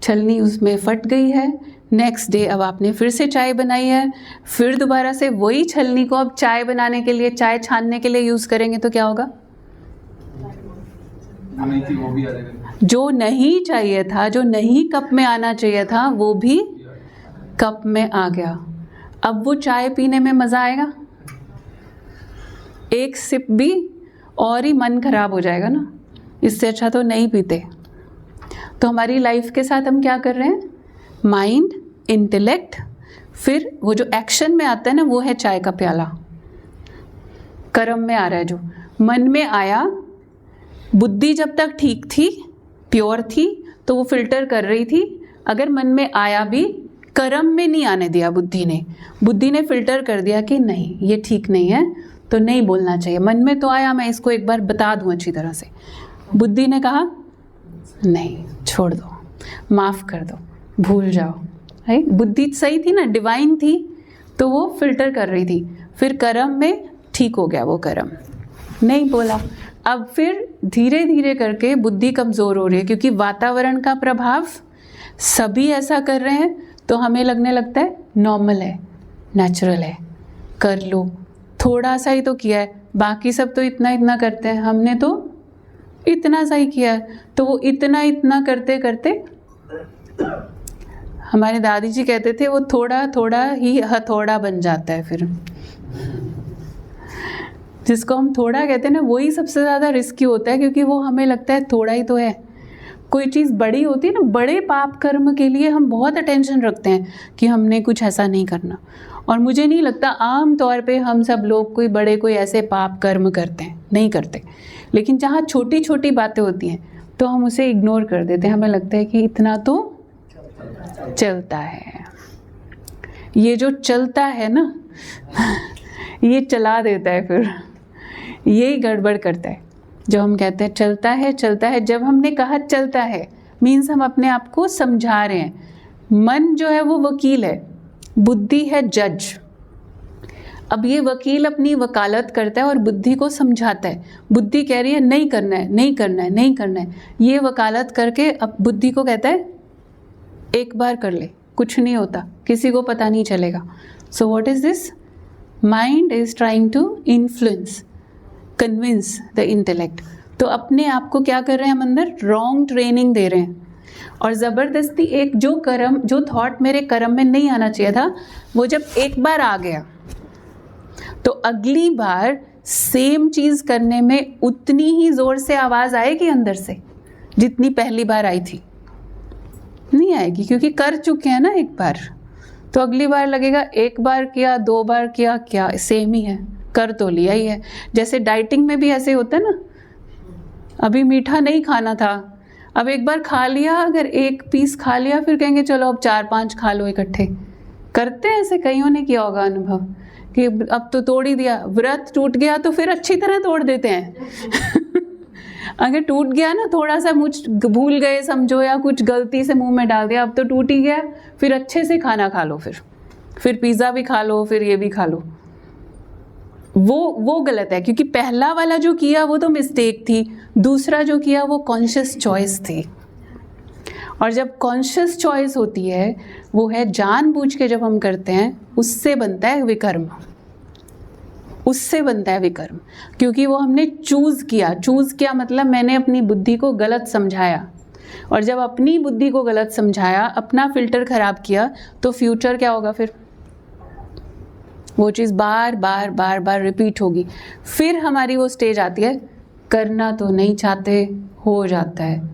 छलनी उसमें फट गई है। नेक्स्ट डे अब आपने फिर से चाय बनाई है, फिर दोबारा से वही छलनी को अब चाय बनाने के लिए, चाय छानने के लिए यूज़ करेंगे तो क्या होगा, नहीं थी वो भी आ जाएगा। जो नहीं चाहिए था, जो नहीं कप में आना चाहिए था वो भी कप में आ गया। अब वो चाय पीने में मज़ा आएगा, एक सिप भी और ही मन खराब हो जाएगा ना, इससे अच्छा तो नहीं पीते। तो हमारी लाइफ के साथ हम क्या कर रहे हैं, माइंड, इंटेलेक्ट, फिर वो जो एक्शन में आता है ना वो है चाय का प्याला। कर्म में आ रहा है, जो मन में आया, बुद्धि जब तक ठीक थी, प्योर थी, तो वो फिल्टर कर रही थी। अगर मन में आया भी, कर्म में नहीं आने दिया बुद्धि ने फिल्टर कर दिया कि नहीं ये ठीक नहीं है, तो नहीं बोलना चाहिए। मन में तो आया, मैं इसको एक बार बता दूं अच्छी तरह से, बुद्धि ने कहा नहीं, छोड़ दो, माफ़ कर दो, भूल जाओ, राइट। बुद्धि सही थी ना, डिवाइन थी, तो वो फिल्टर कर रही थी। फिर कर्म में ठीक हो गया, वो कर्म नहीं बोला। अब फिर धीरे धीरे करके बुद्धि कमज़ोर हो रही है, क्योंकि वातावरण का प्रभाव, सभी ऐसा कर रहे हैं तो हमें लगने लगता है नॉर्मल है, नेचुरल है, कर लो। थोड़ा सा ही तो किया है, बाकी सब तो इतना इतना करते हैं, हमने तो इतना सा ही किया है। तो वो इतना इतना करते करते, हमारे दादी जी कहते थे, वो थोड़ा थोड़ा ही हथौड़ा बन जाता है। फिर जिसको हम थोड़ा कहते हैं ना, वही सबसे ज़्यादा रिस्की होता है, क्योंकि वो हमें लगता है थोड़ा ही तो है। कोई चीज़ बड़ी होती है ना, बड़े पाप कर्म के लिए हम बहुत अटेंशन रखते हैं कि हमने कुछ ऐसा नहीं करना। और मुझे नहीं लगता आम तौर पे हम सब लोग कोई ऐसे पाप कर्म करते हैं, नहीं करते। लेकिन जहाँ छोटी छोटी बातें होती हैं तो हम उसे इग्नोर कर देते हैं, हमें लगता है कि इतना तो चलता है। ये जो चलता है ना, ये चला देता है, फिर यही गड़बड़ करता है। जो हम कहते हैं चलता है चलता है, जब हमने कहा चलता है मीन्स हम अपने आप को समझा रहे हैं। मन जो है वो वकील है, बुद्धि है जज। अब ये वकील अपनी वकालत करता है और बुद्धि को समझाता है। बुद्धि कह रही है नहीं करना है, नहीं करना है, नहीं करना है। ये वकालत करके अब बुद्धि को कहता है एक बार कर ले, कुछ नहीं होता, किसी को पता नहीं चलेगा। So what is this? Mind is trying to influence, convince the intellect. तो अपने आप को क्या कर रहे हैं हम अंदर? रॉन्ग ट्रेनिंग दे रहे हैं। और ज़बरदस्ती एक जो थॉट मेरे कर्म में नहीं आना चाहिए था, वो जब एक बार आ गया तो अगली बार सेम चीज़ करने में उतनी ही ज़ोर से आवाज़ आएगी अंदर से जितनी पहली बार आई थी। नहीं आएगी, क्योंकि कर चुके हैं ना एक बार, तो अगली बार लगेगा एक बार किया, 2 बार किया, क्या सेम ही है, कर तो लिया ही है। जैसे डाइटिंग में भी ऐसे होता है ना, अभी मीठा नहीं खाना था, अब एक बार खा लिया, अगर 1 पीस खा लिया फिर कहेंगे चलो अब 4-5 खा लो इकट्ठे। करते हैं ऐसे, कईयों ने किया होगा अनुभव कि अब तो तोड़ ही दिया, व्रत टूट गया तो फिर अच्छी तरह तोड़ देते हैं अगर टूट गया ना, थोड़ा सा मुझ भूल गए समझो, या कुछ गलती से मुंह में डाल दिया, अब तो टूट ही गया, फिर अच्छे से खाना खा लो, फिर पिज़्ज़ा भी खा लो, फिर ये भी खा लो। वो गलत है, क्योंकि पहला वाला जो किया वो तो मिस्टेक थी, दूसरा जो किया वो कॉन्शियस चॉइस थी। और जब कॉन्शियस चॉइस होती है, वो है जानबूझ के जब हम करते हैं, उससे बनता है विकर्म, उससे बनता है विकर्म, क्योंकि वो हमने चूज़ किया मतलब मैंने अपनी बुद्धि को गलत समझाया, और जब अपनी बुद्धि को गलत समझाया, अपना फिल्टर खराब किया, तो फ्यूचर क्या होगा, फिर वो चीज़ बार बार रिपीट होगी। फिर हमारी वो स्टेज आती है, करना तो नहीं चाहते, हो जाता है।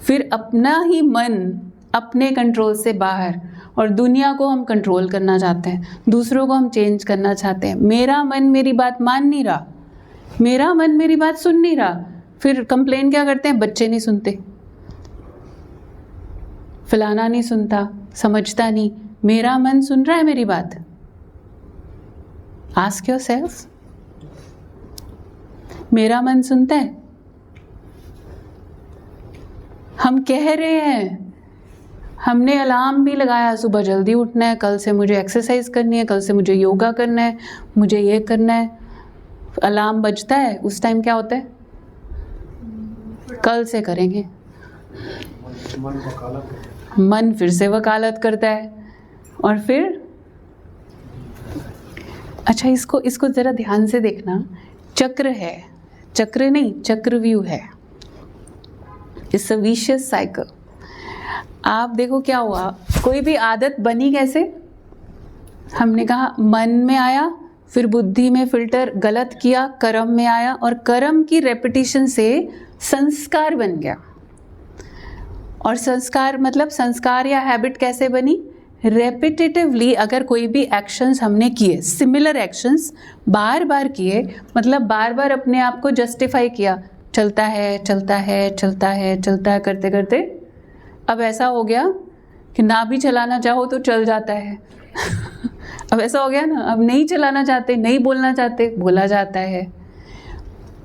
फिर अपना ही मन अपने कंट्रोल से बाहर, और दुनिया को हम कंट्रोल करना चाहते हैं, दूसरों को हम चेंज करना चाहते हैं। मेरा मन मेरी बात मान नहीं रहा, मेरा मन मेरी बात सुन नहीं रहा, फिर कंप्लेन क्या करते हैं, बच्चे नहीं सुनते, फलाना नहीं सुनता, समझता नहीं। मेरा मन सुन रहा है मेरी बात? आस्क योरसेल्फ, मेरा मन सुनता है? हम कह रहे हैं, हमने अलार्म भी लगाया, सुबह जल्दी उठना है, कल से मुझे एक्सरसाइज करनी है, कल से मुझे योगा करना है, मुझे ये करना है। अलार्म बजता है, उस टाइम क्या होता है, कल से करेंगे। मन फिर से वकालत करता है, और फिर अच्छा, इसको ज़रा ध्यान से देखना, चक्र है, चक्र नहीं, चक्रव्यूह है, इट्स अ विशियस साइकिल। आप देखो क्या हुआ, कोई भी आदत बनी कैसे, हमने कहा मन में आया, फिर बुद्धि में फिल्टर गलत किया, कर्म में आया, और कर्म की रेपिटेशन से संस्कार बन गया। और संस्कार मतलब संस्कार या हैबिट कैसे बनी, रेपिटेटिवली अगर कोई भी एक्शंस हमने किए, सिमिलर एक्शंस बार बार किए, मतलब बार बार अपने आप को जस्टिफाई किया, चलता है चलता है चलता है चलता है करते करते अब ऐसा हो गया कि ना भी चलाना चाहो तो चल जाता है अब ऐसा हो गया ना, अब नहीं चलाना चाहते, नहीं बोलना चाहते, बोला जाता है,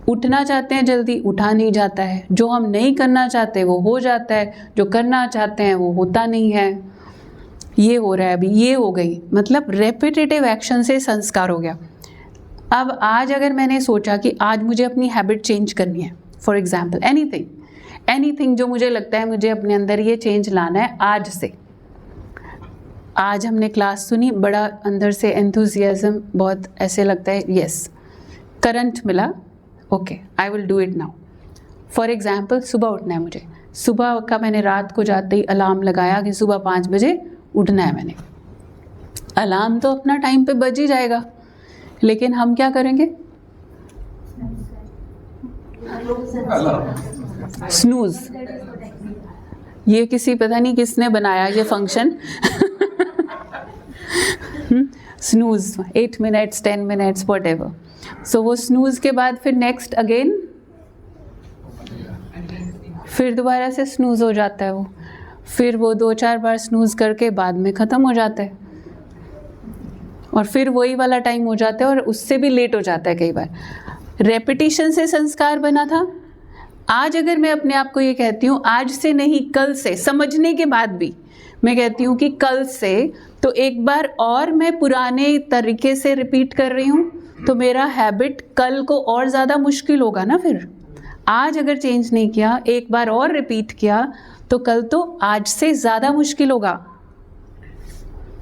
उठना चाहते हैं जल्दी, उठा नहीं जाता है, जो हम नहीं करना चाहते वो हो जाता है, जो करना चाहते हैं वो होता नहीं है। ये हो रहा है अभी, ये हो गई, मतलब रेपिटेटिव एक्शन से संस्कार हो गया। अब आज अगर मैंने सोचा कि आज मुझे अपनी हैबिट चेंज करनी है, फॉर एग्जाम्पल एनीथिंग जो मुझे लगता है मुझे अपने अंदर ये चेंज लाना है आज से। आज हमने क्लास सुनी, बड़ा अंदर से एंथुजियाज्म, बहुत ऐसे लगता है यस करंट मिला, okay I will do it now. For example सुबह उठना है मुझे, सुबह का मैंने रात को जाते ही अलार्म लगाया कि सुबह 5 बजे उठना है मैंने। अलार्म तो अपना टाइम पे बज ही जाएगा, लेकिन हम क्या करेंगे, स्नूज। ये किसी पता नहीं किसने बनाया ये function snooze 8 minutes 10 minutes whatever. So वो स्नूज के बाद फिर नेक्स्ट अगेन, फिर दोबारा से स्नूज हो जाता है वो, फिर वो 2-4 बार स्नूज करके बाद में ख़त्म हो जाता है, और फिर वही वाला टाइम हो जाता है, और उससे भी लेट हो जाता है कई बार। रेपिटेशन से संस्कार बना था। आज अगर मैं अपने आप को ये कहती हूँ, आज से नहीं कल से, समझने के बाद भी मैं कहती हूँ कि कल से, तो एक बार और मैं पुराने तरीके से रिपीट कर रही हूँ, तो मेरा हैबिट कल को और ज़्यादा मुश्किल होगा ना। फिर आज अगर चेंज नहीं किया, एक बार और रिपीट किया, तो कल तो आज से ज़्यादा मुश्किल होगा।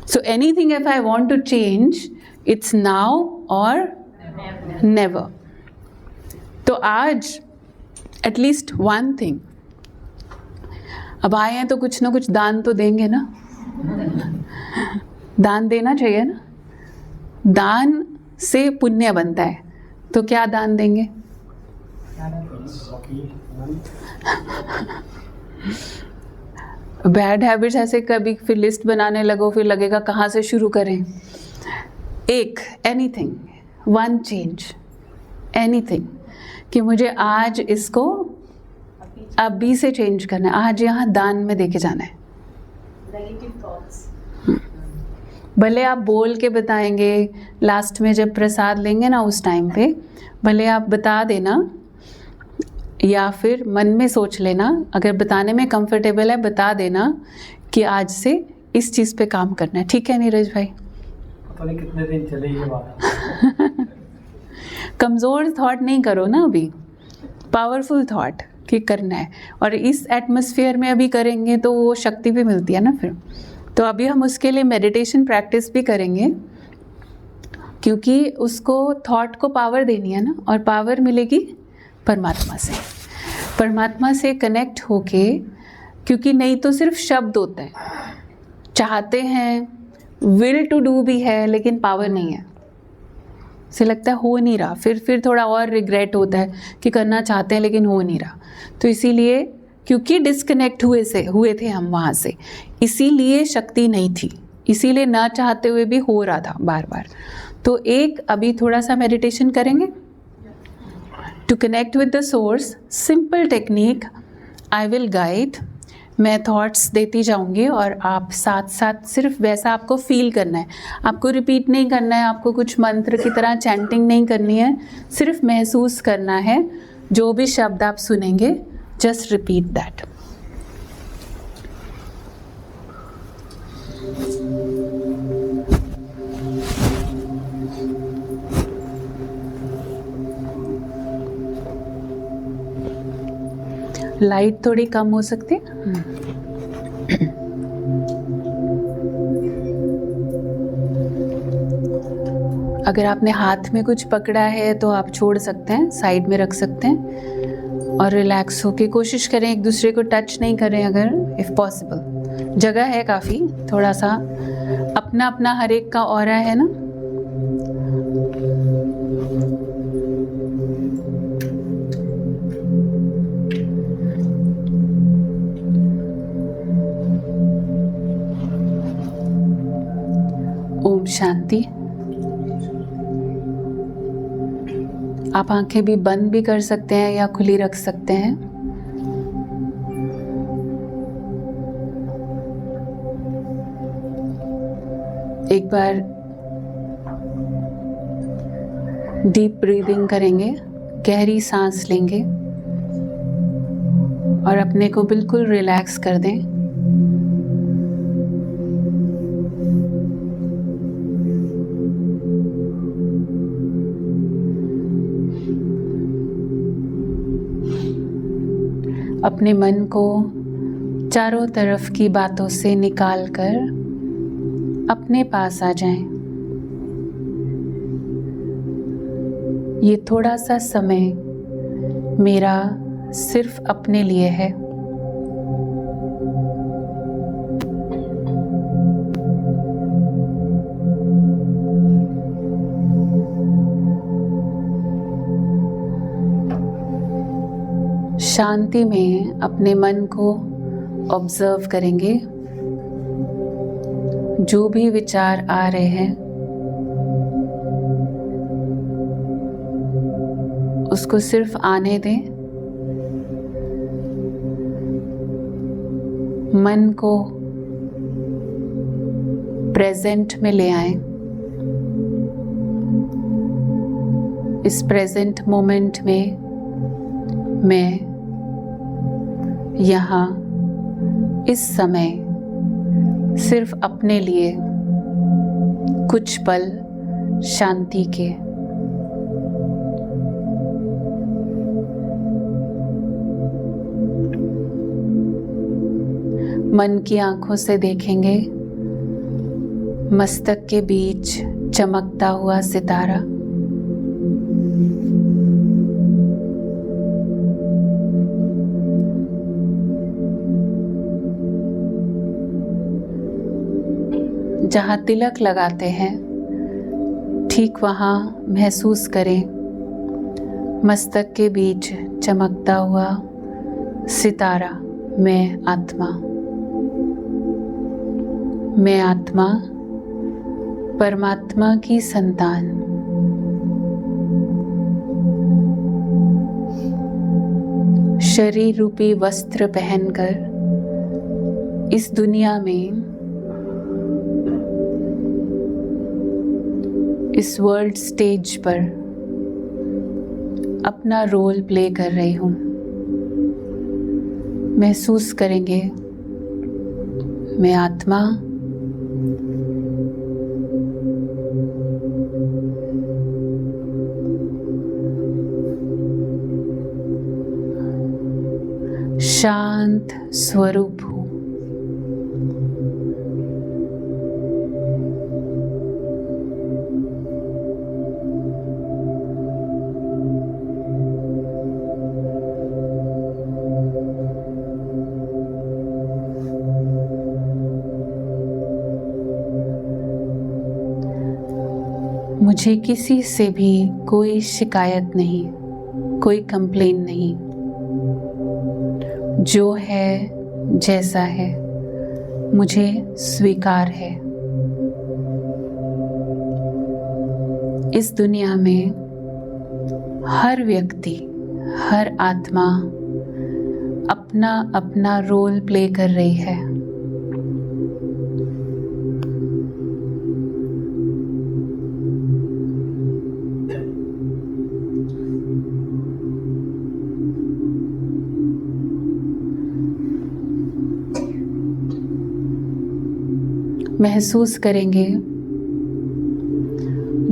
So anything if I want to change, it's now और नेवर। तो आज एटलीस्ट वन थिंग, अब आए हैं तो कुछ ना कुछ दान तो देंगे ना, दान देना चाहिए ना। दान से पुण्य बनता है, तो क्या दान देंगे? बैड हैबिट्स ऐसे कभी फिर लिस्ट बनाने लगो, फिर लगेगा कहाँ से शुरू करें। एक एनीथिंग, वन चेंज, एनीथिंग, कि मुझे आज इसको अभी से चेंज करना है, आज यहाँ दान में देके जाना है। नेगेटिव थॉट्स, भले आप बोल के बताएंगे, लास्ट में जब प्रसाद लेंगे ना उस टाइम पे भले आप बता देना, या फिर मन में सोच लेना, अगर बताने में कंफर्टेबल है बता देना कि आज से इस चीज़ पे काम करना है। ठीक है नीरज भाई? पता नहीं कितने दिन चलेगी ये बात। कमज़ोर थॉट नहीं करो ना अभी, पावरफुल थॉट कि करना है, और इस एटमॉस्फेयर में अभी करेंगे तो वो शक्ति भी मिलती है ना फिर। तो अभी हम उसके लिए मेडिटेशन प्रैक्टिस भी करेंगे, क्योंकि उसको थॉट को पावर देनी है ना, और पावर मिलेगी परमात्मा से। परमात्मा से कनेक्ट होके, क्योंकि नहीं तो सिर्फ शब्द होता है, चाहते हैं, विल टू डू भी है, लेकिन पावर नहीं है, से लगता है हो नहीं रहा, फिर थोड़ा और रिग्रेट होता है कि करना चाहते हैं लेकिन हो नहीं रहा। तो इसीलिए, क्योंकि डिस्कनेक्ट हुए थे हम वहाँ से, इसीलिए शक्ति नहीं थी, इसीलिए ना चाहते हुए भी हो रहा था बार बार। तो एक अभी थोड़ा सा मेडिटेशन करेंगे to connect with the source. Simple technique, I will guide, मैं थॉट्स देती जाऊंगी और आप साथ साथ सिर्फ वैसा आपको फील करना है, आपको रिपीट नहीं करना है, आपको कुछ मंत्र की तरह चैंटिंग नहीं करनी है, सिर्फ महसूस करना है। जो भी शब्द आप सुनेंगे जस्ट रिपीट दैट। लाइट थोड़ी कम हो सकती है। अगर आपने हाथ में कुछ पकड़ा है तो आप छोड़ सकते हैं, साइड में रख सकते हैं, और रिलैक्स होके कोशिश करें, एक दूसरे को टच नहीं करें अगर इफ़ पॉसिबल। जगह है काफ़ी, थोड़ा सा अपना अपना हर एक का ऑरा है ना। ओम शांति। आप आंखें भी बंद भी कर सकते हैं या खुली रख सकते हैं। एक बार डीप ब्रीदिंग करेंगे, गहरी सांस लेंगे और अपने को बिल्कुल रिलैक्स कर दें। अपने मन को चारों तरफ की बातों से निकाल कर अपने पास आ जाएं। ये थोड़ा सा समय मेरा सिर्फ अपने लिए है। शांति में अपने मन को ऑब्जर्व करेंगे। जो भी विचार आ रहे हैं उसको सिर्फ आने दें। मन को प्रेजेंट में ले आएं। इस प्रेजेंट मोमेंट में मैं यहाँ इस समय सिर्फ अपने लिए कुछ पल शांति के मन की आंखों से देखेंगे मस्तक के बीच चमकता हुआ सितारा। जहाँ तिलक लगाते हैं ठीक वहाँ महसूस करें मस्तक के बीच चमकता हुआ सितारा। मैं आत्मा परमात्मा की संतान। शरीर रूपी वस्त्र पहनकर इस दुनिया में, इस वर्ल्ड स्टेज पर अपना रोल प्ले कर रही हूँ। महसूस करेंगे मैं आत्मा शांत स्वरूप हूँ। मुझे किसी से भी कोई शिकायत नहीं, कोई कंप्लेन नहीं। जो है जैसा है मुझे स्वीकार है। इस दुनिया में हर व्यक्ति, हर आत्मा अपना अपना रोल प्ले कर रही है। महसूस करेंगे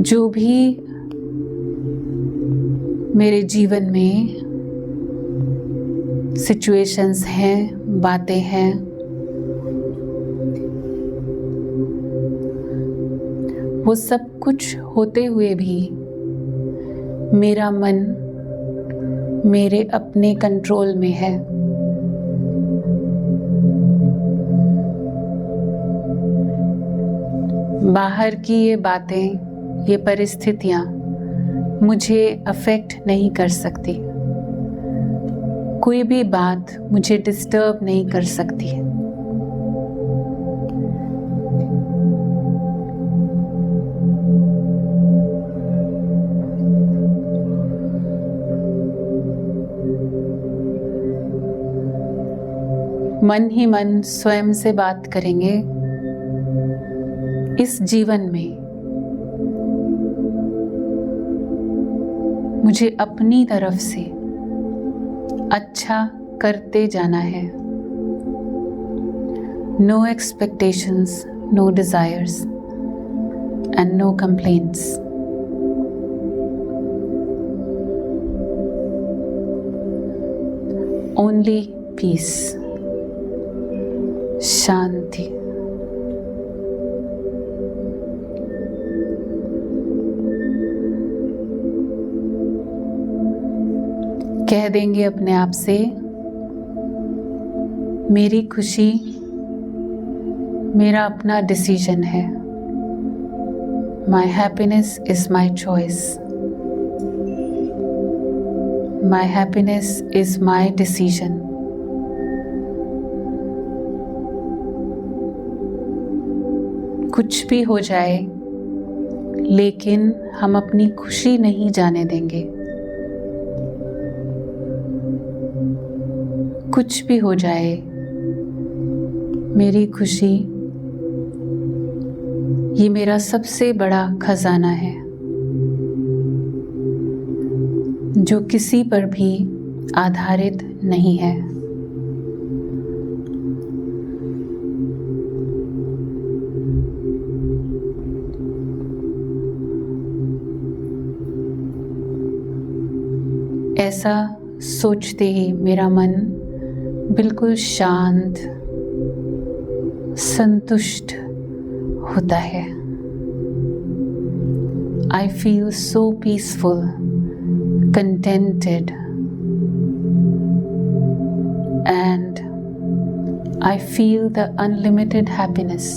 जो भी मेरे जीवन में सिचुएशंस हैं, बातें हैं, वो सब कुछ होते हुए भी मेरा मन मेरे अपने कंट्रोल में है। बाहर की ये बातें, ये परिस्थितियाँ मुझे अफेक्ट नहीं कर सकती। कोई भी बात मुझे डिस्टर्ब नहीं कर सकती। मन ही मन स्वयं से बात करेंगे, इस जीवन में मुझे अपनी तरफ से अच्छा करते जाना है। No expectations, no desires and no complaints. Only peace, शांति। कह देंगे अपने आप से, मेरी खुशी मेरा अपना डिसीजन है। My happiness is my choice. My happiness is my decision. कुछ भी हो जाए, लेकिन हम अपनी खुशी नहीं जाने देंगे। कुछ भी हो जाए, मेरी खुशी ये मेरा सबसे बड़ा खजाना है, जो किसी पर भी आधारित नहीं है। ऐसा सोचते ही मेरा मन बिल्कुल शांत, संतुष्ट होता है। I feel so peaceful, contented, and I feel the unlimited happiness.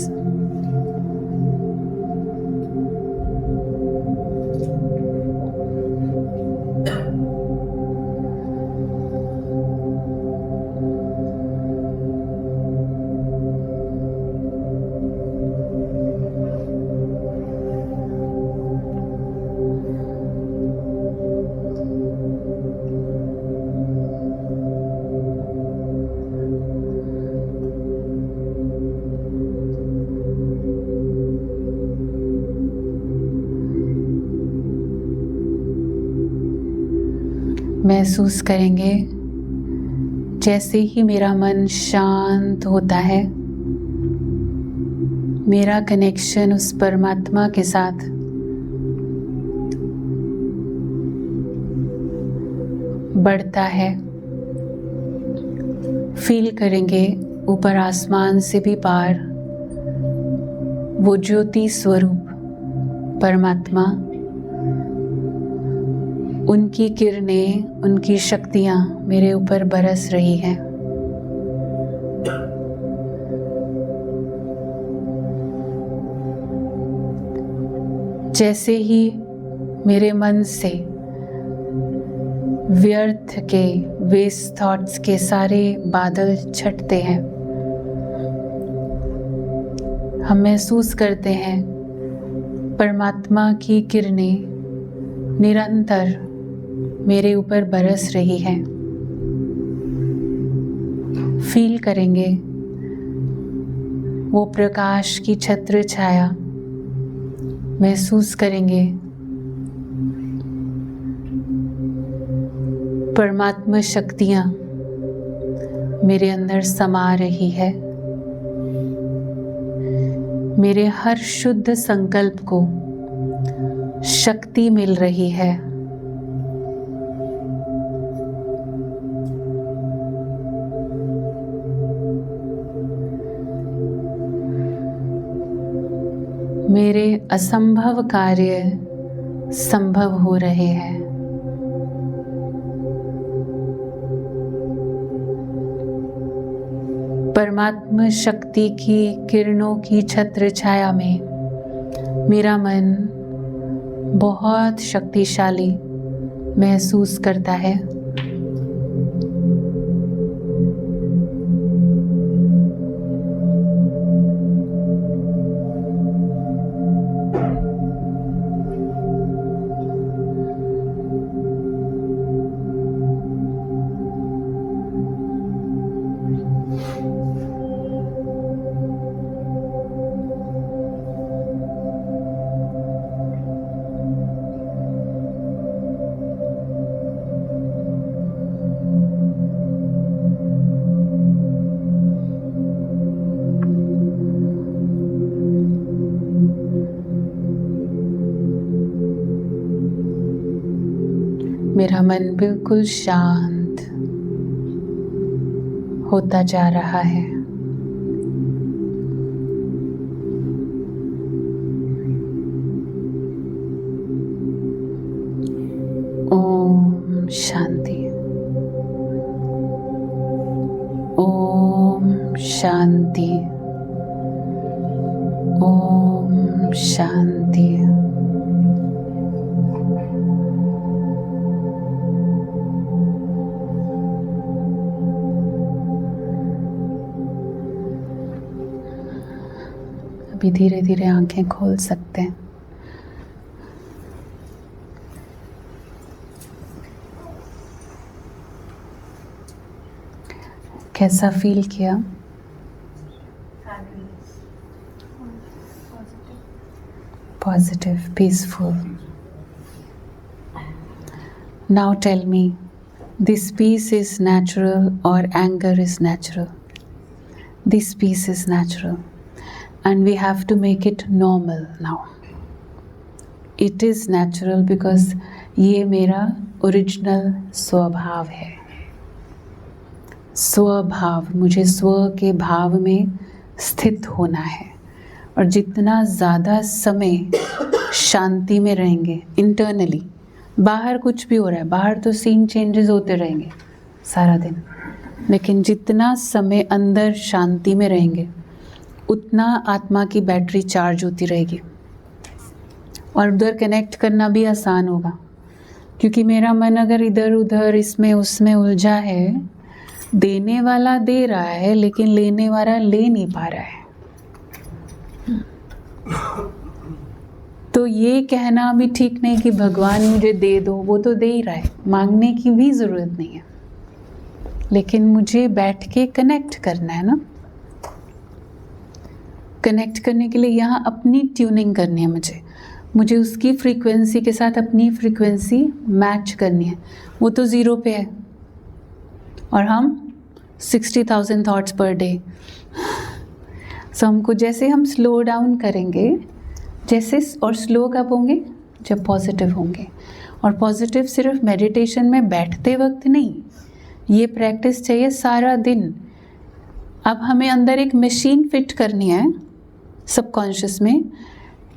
महसूस करेंगे जैसे ही मेरा मन शांत होता है, मेरा कनेक्शन उस परमात्मा के साथ बढ़ता है। फील करेंगे ऊपर आसमान से भी पार वो ज्योति स्वरूप परमात्मा, उनकी किरणें, उनकी शक्तियाँ मेरे ऊपर बरस रही हैं। जैसे ही मेरे मन से व्यर्थ के, वेस्ट थॉट्स के सारे बादल छटते हैं, हम महसूस करते हैं परमात्मा की किरणें निरंतर मेरे ऊपर बरस रही है। फील करेंगे वो प्रकाश की छत्र छाया, महसूस करेंगे परमात्मा शक्तियाँ मेरे अंदर समा रही है। मेरे हर शुद्ध संकल्प को शक्ति मिल रही है। मेरे असंभव कार्य संभव हो रहे हैं। परमात्मा शक्ति की किरणों की छत्र छाया में मेरा मन बहुत शक्तिशाली महसूस करता है। मेरा मन बिल्कुल शांत होता जा रहा है। ओम शांति, ओम शांति, ओम शांति। अभी धीरे धीरे आंखें खोल सकते हैं। कैसा फील किया? Positive, peaceful. Now tell me, this peace is natural or anger is natural? This peace is natural. And we have to make it normal now. It is natural because ये मेरा ओरिजिनल स्वभाव है। स्वभाव, मुझे स्व के भाव में स्थित होना है। और जितना ज़्यादा समय शांति में रहेंगे इंटरनली, बाहर कुछ भी हो रहा है, बाहर तो सीन चेंजेस होते रहेंगे सारा दिन, लेकिन जितना समय अंदर शांति में रहेंगे उतना आत्मा की बैटरी चार्ज होती रहेगी और उधर कनेक्ट करना भी आसान होगा। क्योंकि मेरा मन अगर इधर उधर इसमें उसमें उलझा है, देने वाला दे रहा है लेकिन लेने वाला ले नहीं पा रहा है। तो ये कहना भी ठीक नहीं कि भगवान मुझे दे दो, वो तो दे ही रहा है, मांगने की भी ज़रूरत नहीं है। लेकिन मुझे बैठ के कनेक्ट करना है ना। कनेक्ट करने के लिए यहाँ अपनी ट्यूनिंग करनी है मुझे। मुझे उसकी फ्रीक्वेंसी के साथ अपनी फ्रीक्वेंसी मैच करनी है। वो तो 0 पे है और हम 60,000 थॉट्स पर डे। सो हमको जैसे हम स्लो डाउन करेंगे, जैसे, और स्लो कब होंगे? जब पॉजिटिव होंगे। और पॉजिटिव सिर्फ मेडिटेशन में बैठते वक्त नहीं, ये प्रैक्टिस चाहिए सारा दिन। अब हमें अंदर एक मशीन फिट करनी है सबकॉन्शियस में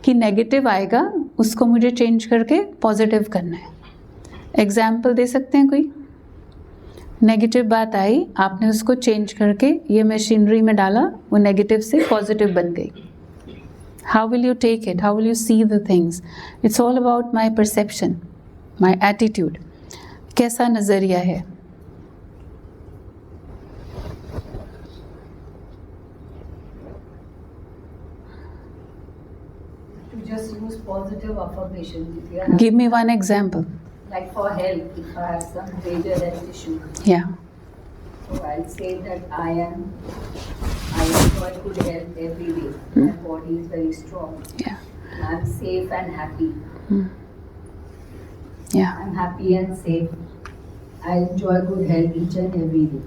कि नेगेटिव आएगा उसको मुझे चेंज करके पॉजिटिव करना है। एग्जाम्पल दे सकते हैं कोई? नेगेटिव बात आई, आपने उसको चेंज करके ये मशीनरी में डाला, वो नेगेटिव से पॉजिटिव बन गई। How will you take it? How will you see the things? It's all about my perception, my attitude. कैसा नज़रिया है? Just use positive affirmations. If you Give me one example. Like for health, if I have some major health issue, Yeah. so I'll say that I enjoy good health every day. My body is very strong. Yeah. I'm safe and happy. Yeah. I'm happy and safe. I enjoy good health each and every day.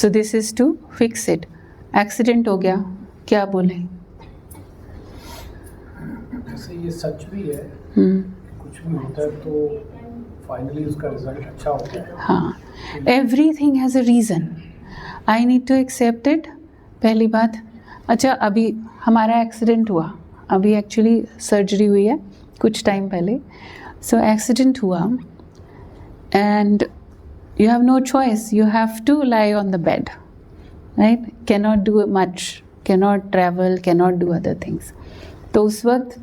So this is to fix it. Accident हो गया, क्या बोले? जैसे ये सच भी है, हम्म, कुछ भी होता है तो फाइनली उसका रिजल्ट अच्छा होता है। हाँ, everything has a reason. I need to accept it, पहली बात। अच्छा, अभी हमारा एक्सीडेंट हुआ, अभी एक्चुअली सर्जरी हुई है कुछ टाइम पहले। सो एक्सीडेंट हुआ and you have no choice, you have to lie on the bed, right? Cannot do much, cannot travel, cannot do other things. तो उस वक्त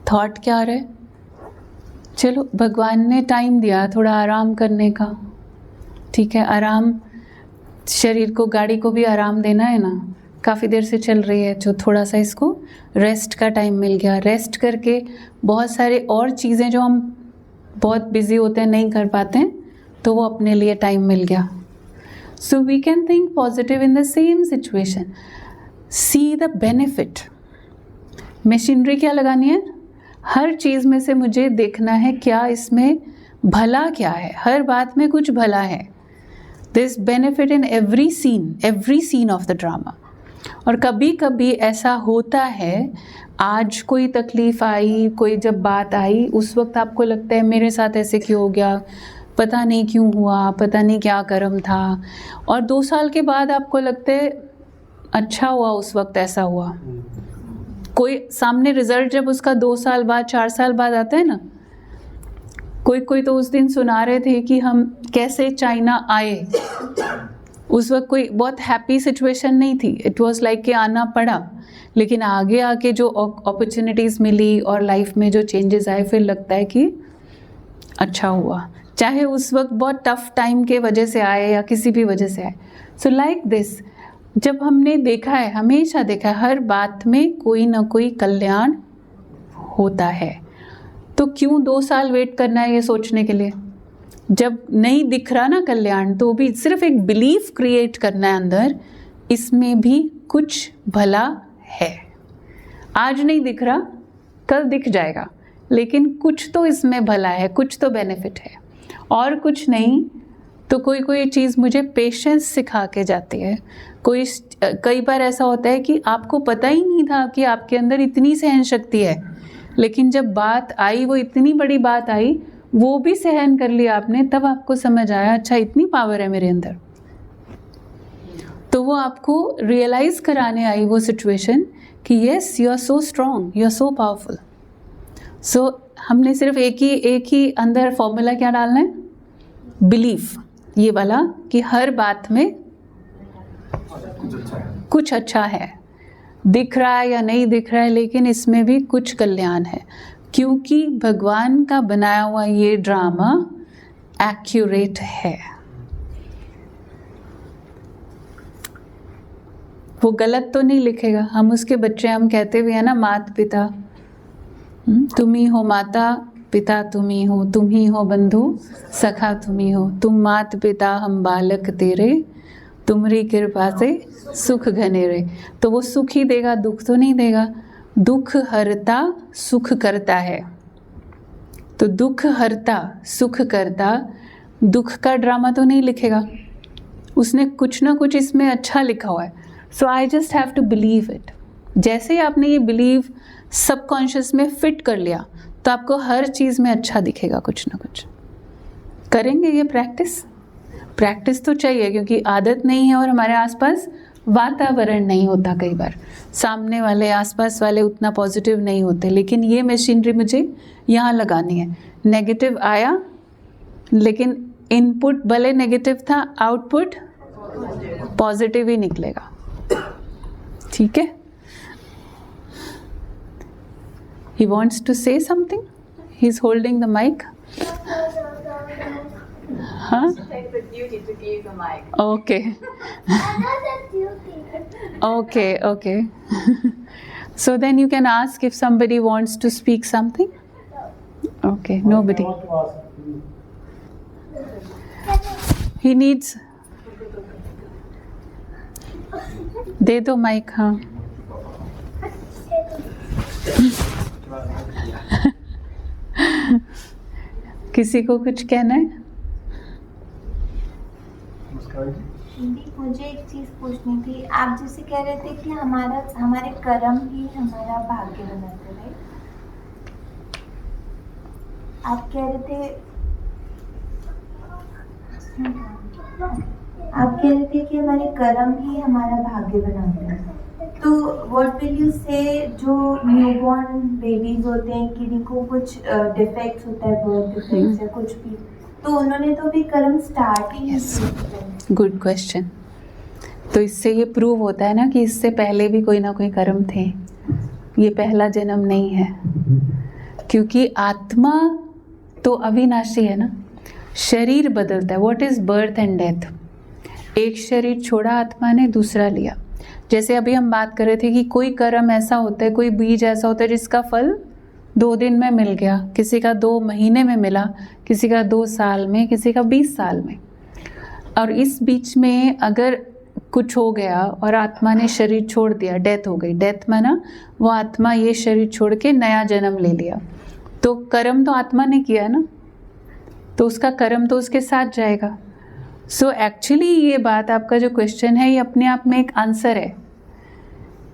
थॉट क्या आ रहा है? चलो, भगवान ने टाइम दिया थोड़ा आराम करने का, ठीक है, आराम, शरीर को, गाड़ी को भी आराम देना है ना, काफ़ी देर से चल रही है, जो थोड़ा सा इसको रेस्ट का टाइम मिल गया। रेस्ट करके बहुत सारे और चीज़ें जो हम बहुत बिजी होते हैं नहीं कर पाते हैं, तो वो अपने लिए टाइम मिल गया। So we can think positive in the same situation, see the benefit. Machinery क्या लगानी है? हर चीज़ में से मुझे देखना है क्या इसमें भला क्या है, हर बात में कुछ भला है। This benefit in every scene of the drama. और कभी कभी ऐसा होता है, आज कोई तकलीफ़ आई, कोई जब बात आई, उस वक्त आपको लगता है मेरे साथ ऐसे क्यों हो गया, पता नहीं क्यों हुआ, पता नहीं क्या कर्म था। और 2 साल के बाद आपको लगता है अच्छा हुआ उस वक्त ऐसा हुआ। कोई सामने रिजल्ट जब उसका 2 साल बाद, 4 साल बाद आता है ना, कोई तो उस दिन सुना रहे थे कि हम कैसे चाइना आए। उस वक्त कोई बहुत हैप्पी सिचुएशन नहीं थी, इट वाज लाइक कि आना पड़ा, लेकिन आगे आके जो अपॉर्चुनिटीज़ मिली और लाइफ में जो चेंजेस आए, फिर लगता है कि अच्छा हुआ, चाहे उस वक्त बहुत टफ टाइम के वजह से आए या किसी भी वजह से आए। सो लाइक दिस, जब हमने देखा है, हमेशा देखा है, हर बात में कोई ना कोई कल्याण होता है, तो क्यों 2 साल वेट करना है ये सोचने के लिए? जब नहीं दिख रहा ना कल्याण, तो भी सिर्फ एक बिलीफ क्रिएट करना है अंदर, इसमें भी कुछ भला है। आज नहीं दिख रहा, कल दिख जाएगा, लेकिन कुछ तो इसमें भला है, कुछ तो बेनिफिट है। और कुछ नहीं तो कोई चीज़ मुझे पेशेंस सिखा के जाती है। कई बार ऐसा होता है कि आपको पता ही नहीं था कि आपके अंदर इतनी सहन शक्ति है, लेकिन जब बात आई, वो इतनी बड़ी बात आई, वो भी सहन कर लिया आपने, तब आपको समझ आया अच्छा इतनी पावर है मेरे अंदर। तो वो आपको रियलाइज़ कराने आई वो सिचुएशन कि yes, you are so strong, you are so powerful. So हमने सिर्फ एक ही अंदर फॉर्मूला क्या डालना है? बिलीफ, ये वाला कि हर बात में कुछ अच्छा है, दिख रहा है या नहीं दिख रहा है, लेकिन इसमें भी कुछ कल्याण है, क्योंकि भगवान का बनाया हुआ ये ड्रामा एक्यूरेट है। वो गलत तो नहीं लिखेगा। हम उसके बच्चे, हम कहते भी हैं ना, माता पिता तुम ही हो, माता पिता तुम ही हो, तुम ही हो बंधु सखा तुम ही हो, तुम मात पिता हम बालक तेरे, तुम्हारी कृपा से सुख घने रे। तो वो सुख ही देगा, दुख तो नहीं देगा। दुख हरता सुख करता है। तो दुख हरता सुख करता, दुख का ड्रामा तो नहीं लिखेगा, उसने कुछ ना कुछ इसमें अच्छा लिखा हुआ है। So I just have to believe it. जैसे ही आपने ये बिलीव सबकॉन्शियस में फिट कर लिया तो आपको हर चीज़ में अच्छा दिखेगा कुछ ना कुछ। करेंगे ये प्रैक्टिस तो चाहिए, क्योंकि आदत नहीं है और हमारे आसपास वातावरण नहीं होता। कई बार सामने वाले आसपास वाले उतना पॉजिटिव नहीं होते, लेकिन ये मशीनरी मुझे यहाँ लगानी है। नेगेटिव आया, लेकिन इनपुट भले नेगेटिव था, आउटपुट पॉजिटिव ही निकलेगा। ठीक है? He wants to say something? He's holding the mic. Huh? Take the duty to give the mic. Okay. Okay. So then you can ask if somebody wants to speak something. Okay, nobody. He needs. दे दो mic. हाँ, किसी को कुछ कहना है? मुझे एक चीज पूछनी थी। आप जैसे कह रहे थे कि हमारे कर्म ही हमारा भाग्य बनाते हैं। आप कह रहे थे कि हमारे कर्म ही हमारा भाग्य बनाते हैं। तो व्हाट विल यू से जो न्यूबॉर्न बेबीज होते हैं, किनको कुछ डिफेक्ट्स होता है, बर्थ डिफेक्ट्स या कुछ भी, तो उन्होंने तो भी कर्म स्टार्ट ही नहीं किया। Good question. तो इससे ये प्रूव होता है ना कि इससे पहले भी कोई ना कोई कर्म थे। ये पहला जन्म नहीं है, क्योंकि आत्मा तो अविनाशी है ना। शरीर बदलता है। What is birth and death? एक शरीर छोड़ा आत्मा ने, दूसरा लिया। जैसे अभी हम बात कर रहे थे कि कोई कर्म ऐसा होता है, कोई बीज ऐसा होता है जिसका फल 2 दिन में मिल गया, किसी का 2 महीने में मिला, किसी का 2 साल में, किसी का 20 साल में। और इस बीच में अगर कुछ हो गया और आत्मा ने शरीर छोड़ दिया, डेथ हो गई। डेथ माना वो आत्मा ये शरीर छोड़ के नया जन्म ले लिया, तो कर्म तो आत्मा ने किया ना, तो उसका कर्म तो उसके साथ जाएगा। सो एक्चुअली ये बात, आपका जो क्वेश्चन है, ये अपने आप में एक आंसर है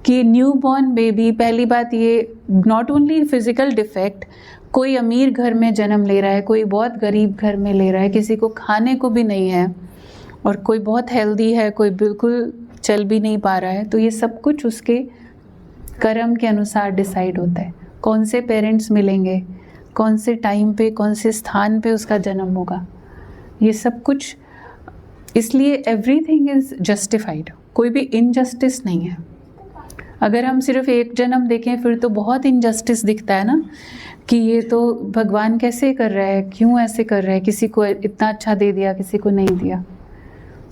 कि न्यू बॉर्न बेबी, पहली बात ये नॉट ओनली फिजिकल डिफेक्ट, कोई अमीर घर में जन्म ले रहा है, कोई बहुत गरीब घर में ले रहा है, किसी को खाने को भी नहीं है, और कोई बहुत हेल्दी है, कोई बिल्कुल चल भी नहीं पा रहा है। तो ये सब कुछ उसके कर्म के अनुसार डिसाइड होता है। कौन से पेरेंट्स मिलेंगे, कौन से टाइम पे, कौन से स्थान पे उसका जन्म होगा, ये सब कुछ। इसलिए एवरीथिंग इज़ जस्टिफाइड, कोई भी इनजस्टिस नहीं है। अगर हम सिर्फ एक जन्म देखें फिर तो बहुत इनजस्टिस दिखता है ना, कि ये तो भगवान कैसे कर रहा है, क्यों ऐसे कर रहा है, किसी को इतना अच्छा दे दिया, किसी को नहीं दिया।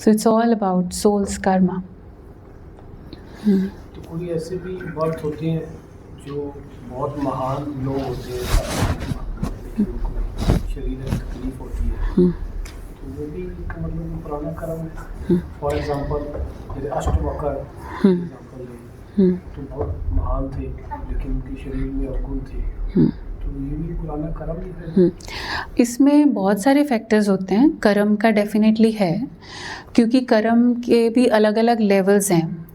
So it's all about souls karma. तो कोई ऐसे भी बर्थ होते हैं जो बहुत महान लोग होते हैं, शरीर में तकलीफ होती है, तो वो भी मतलब पुराना कर्म है। फॉर एग्जांपल जैसे अष्टवक्र एग्जांपल ले, तो बहुत महान थे लेकिन उनके शरीर में अवगुण थे, तो ये भी पुराना कर्म ही है। इसमें बहुत सारे फैक्टर्स होते हैं। कर्म का डेफिनेटली है, क्योंकि कर्म के भी अलग अलग लेवल्स हैं।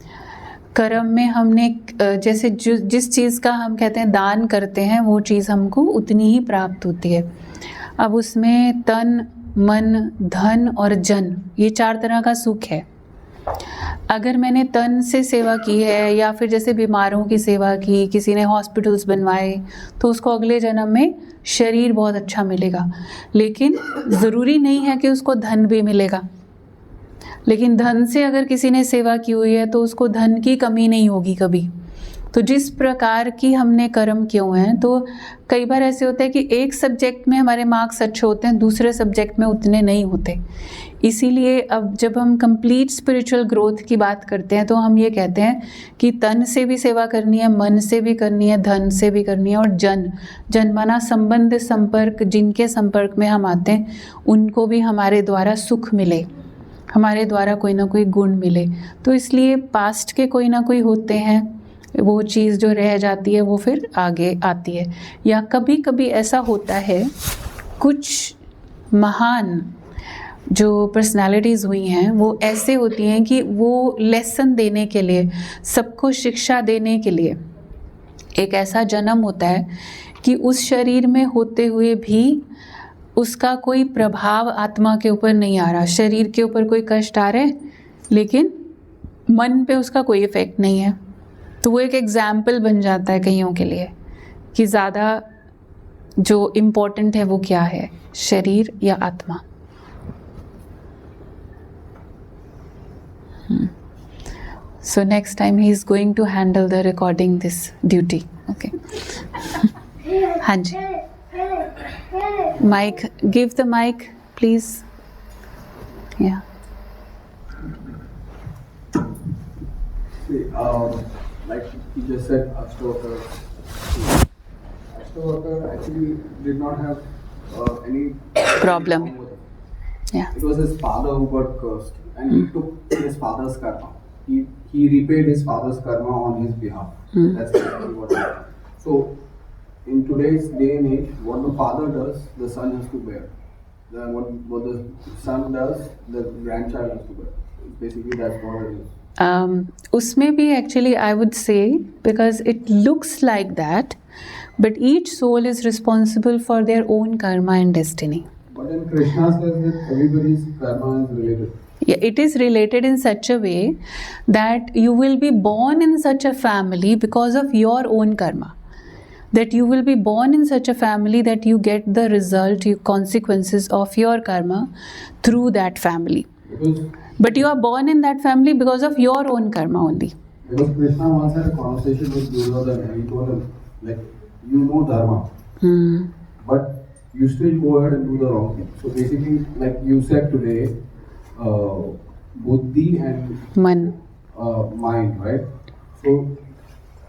कर्म में हमने जैसे जिस चीज़ का हम कहते हैं दान करते हैं, वो चीज़ हमको उतनी ही प्राप्त होती है। अब उसमें तन, मन, धन और जन, ये 4 तरह का सुख है। अगर मैंने तन से सेवा की है, या फिर जैसे बीमारों की सेवा की, किसी ने हॉस्पिटल्स बनवाए, तो उसको अगले जन्म में शरीर बहुत अच्छा मिलेगा। लेकिन ज़रूरी नहीं है कि उसको धन भी मिलेगा। लेकिन धन से अगर किसी ने सेवा की हुई है तो उसको धन की कमी नहीं होगी कभी। तो जिस प्रकार की हमने कर्म किए हुए हैं, तो कई बार ऐसे होता है कि एक सब्जेक्ट में हमारे मार्क्स अच्छे होते हैं, दूसरे सब्जेक्ट में उतने नहीं होते। इसीलिए अब जब हम कंप्लीट स्पिरिचुअल ग्रोथ की बात करते हैं तो हम ये कहते हैं कि तन से भी सेवा करनी है, मन से भी करनी है, धन से भी करनी है, और जन माना संबंध, संपर्क, जिनके संपर्क में हम आते हैं उनको भी हमारे द्वारा सुख मिले, हमारे द्वारा कोई ना कोई गुण मिले। तो इसलिए पास्ट के कोई ना कोई होते हैं, वो चीज़ जो रह जाती है वो फिर आगे आती है। या कभी कभी ऐसा होता है, कुछ महान जो पर्सनालिटीज़ हुई हैं वो ऐसे होती हैं कि वो लेसन देने के लिए, सबको शिक्षा देने के लिए एक ऐसा जन्म होता है कि उस शरीर में होते हुए भी उसका कोई प्रभाव आत्मा के ऊपर नहीं आ रहा। शरीर के ऊपर कोई कष्ट आ रहा है लेकिन मन पे उसका कोई इफ़ेक्ट नहीं है। तो वो एक एग्जाम्पल बन जाता है कईयों के लिए कि ज़्यादा जो इम्पोर्टेंट है वो क्या है, शरीर या आत्मा। So next time he is going to handle the recording this duty. Okay. हाँ जी. Mic, give the mic, please. Yeah. See, like you just said, Ashtavakar actually did not have any Problem. with it. Yeah. It was his father who got cursed, and he took his father's karma. He repaid his father's karma on his behalf. That's exactly what happened. So, in today's day and age, what the father does, the son has to bear. What the son does, the grandchild has to bear. Basically, that's what it is. उसमें भी actually I would say, because it looks like that, but each soul is responsible for their own karma and destiny. But then Krishna says that everybody's karma is related. Yeah, it is related in such a way that you will be born in such a family because of your own karma. That you will be born in such a family that you get the result, your consequences of your karma through that family. But you are born in that family because of your own karma only. Because Krishna once had a conversation with Duryodhana and he told him, like, you know dharma, but you still go ahead and do the wrong thing. So basically, like you said today, buddhi and mind, right? So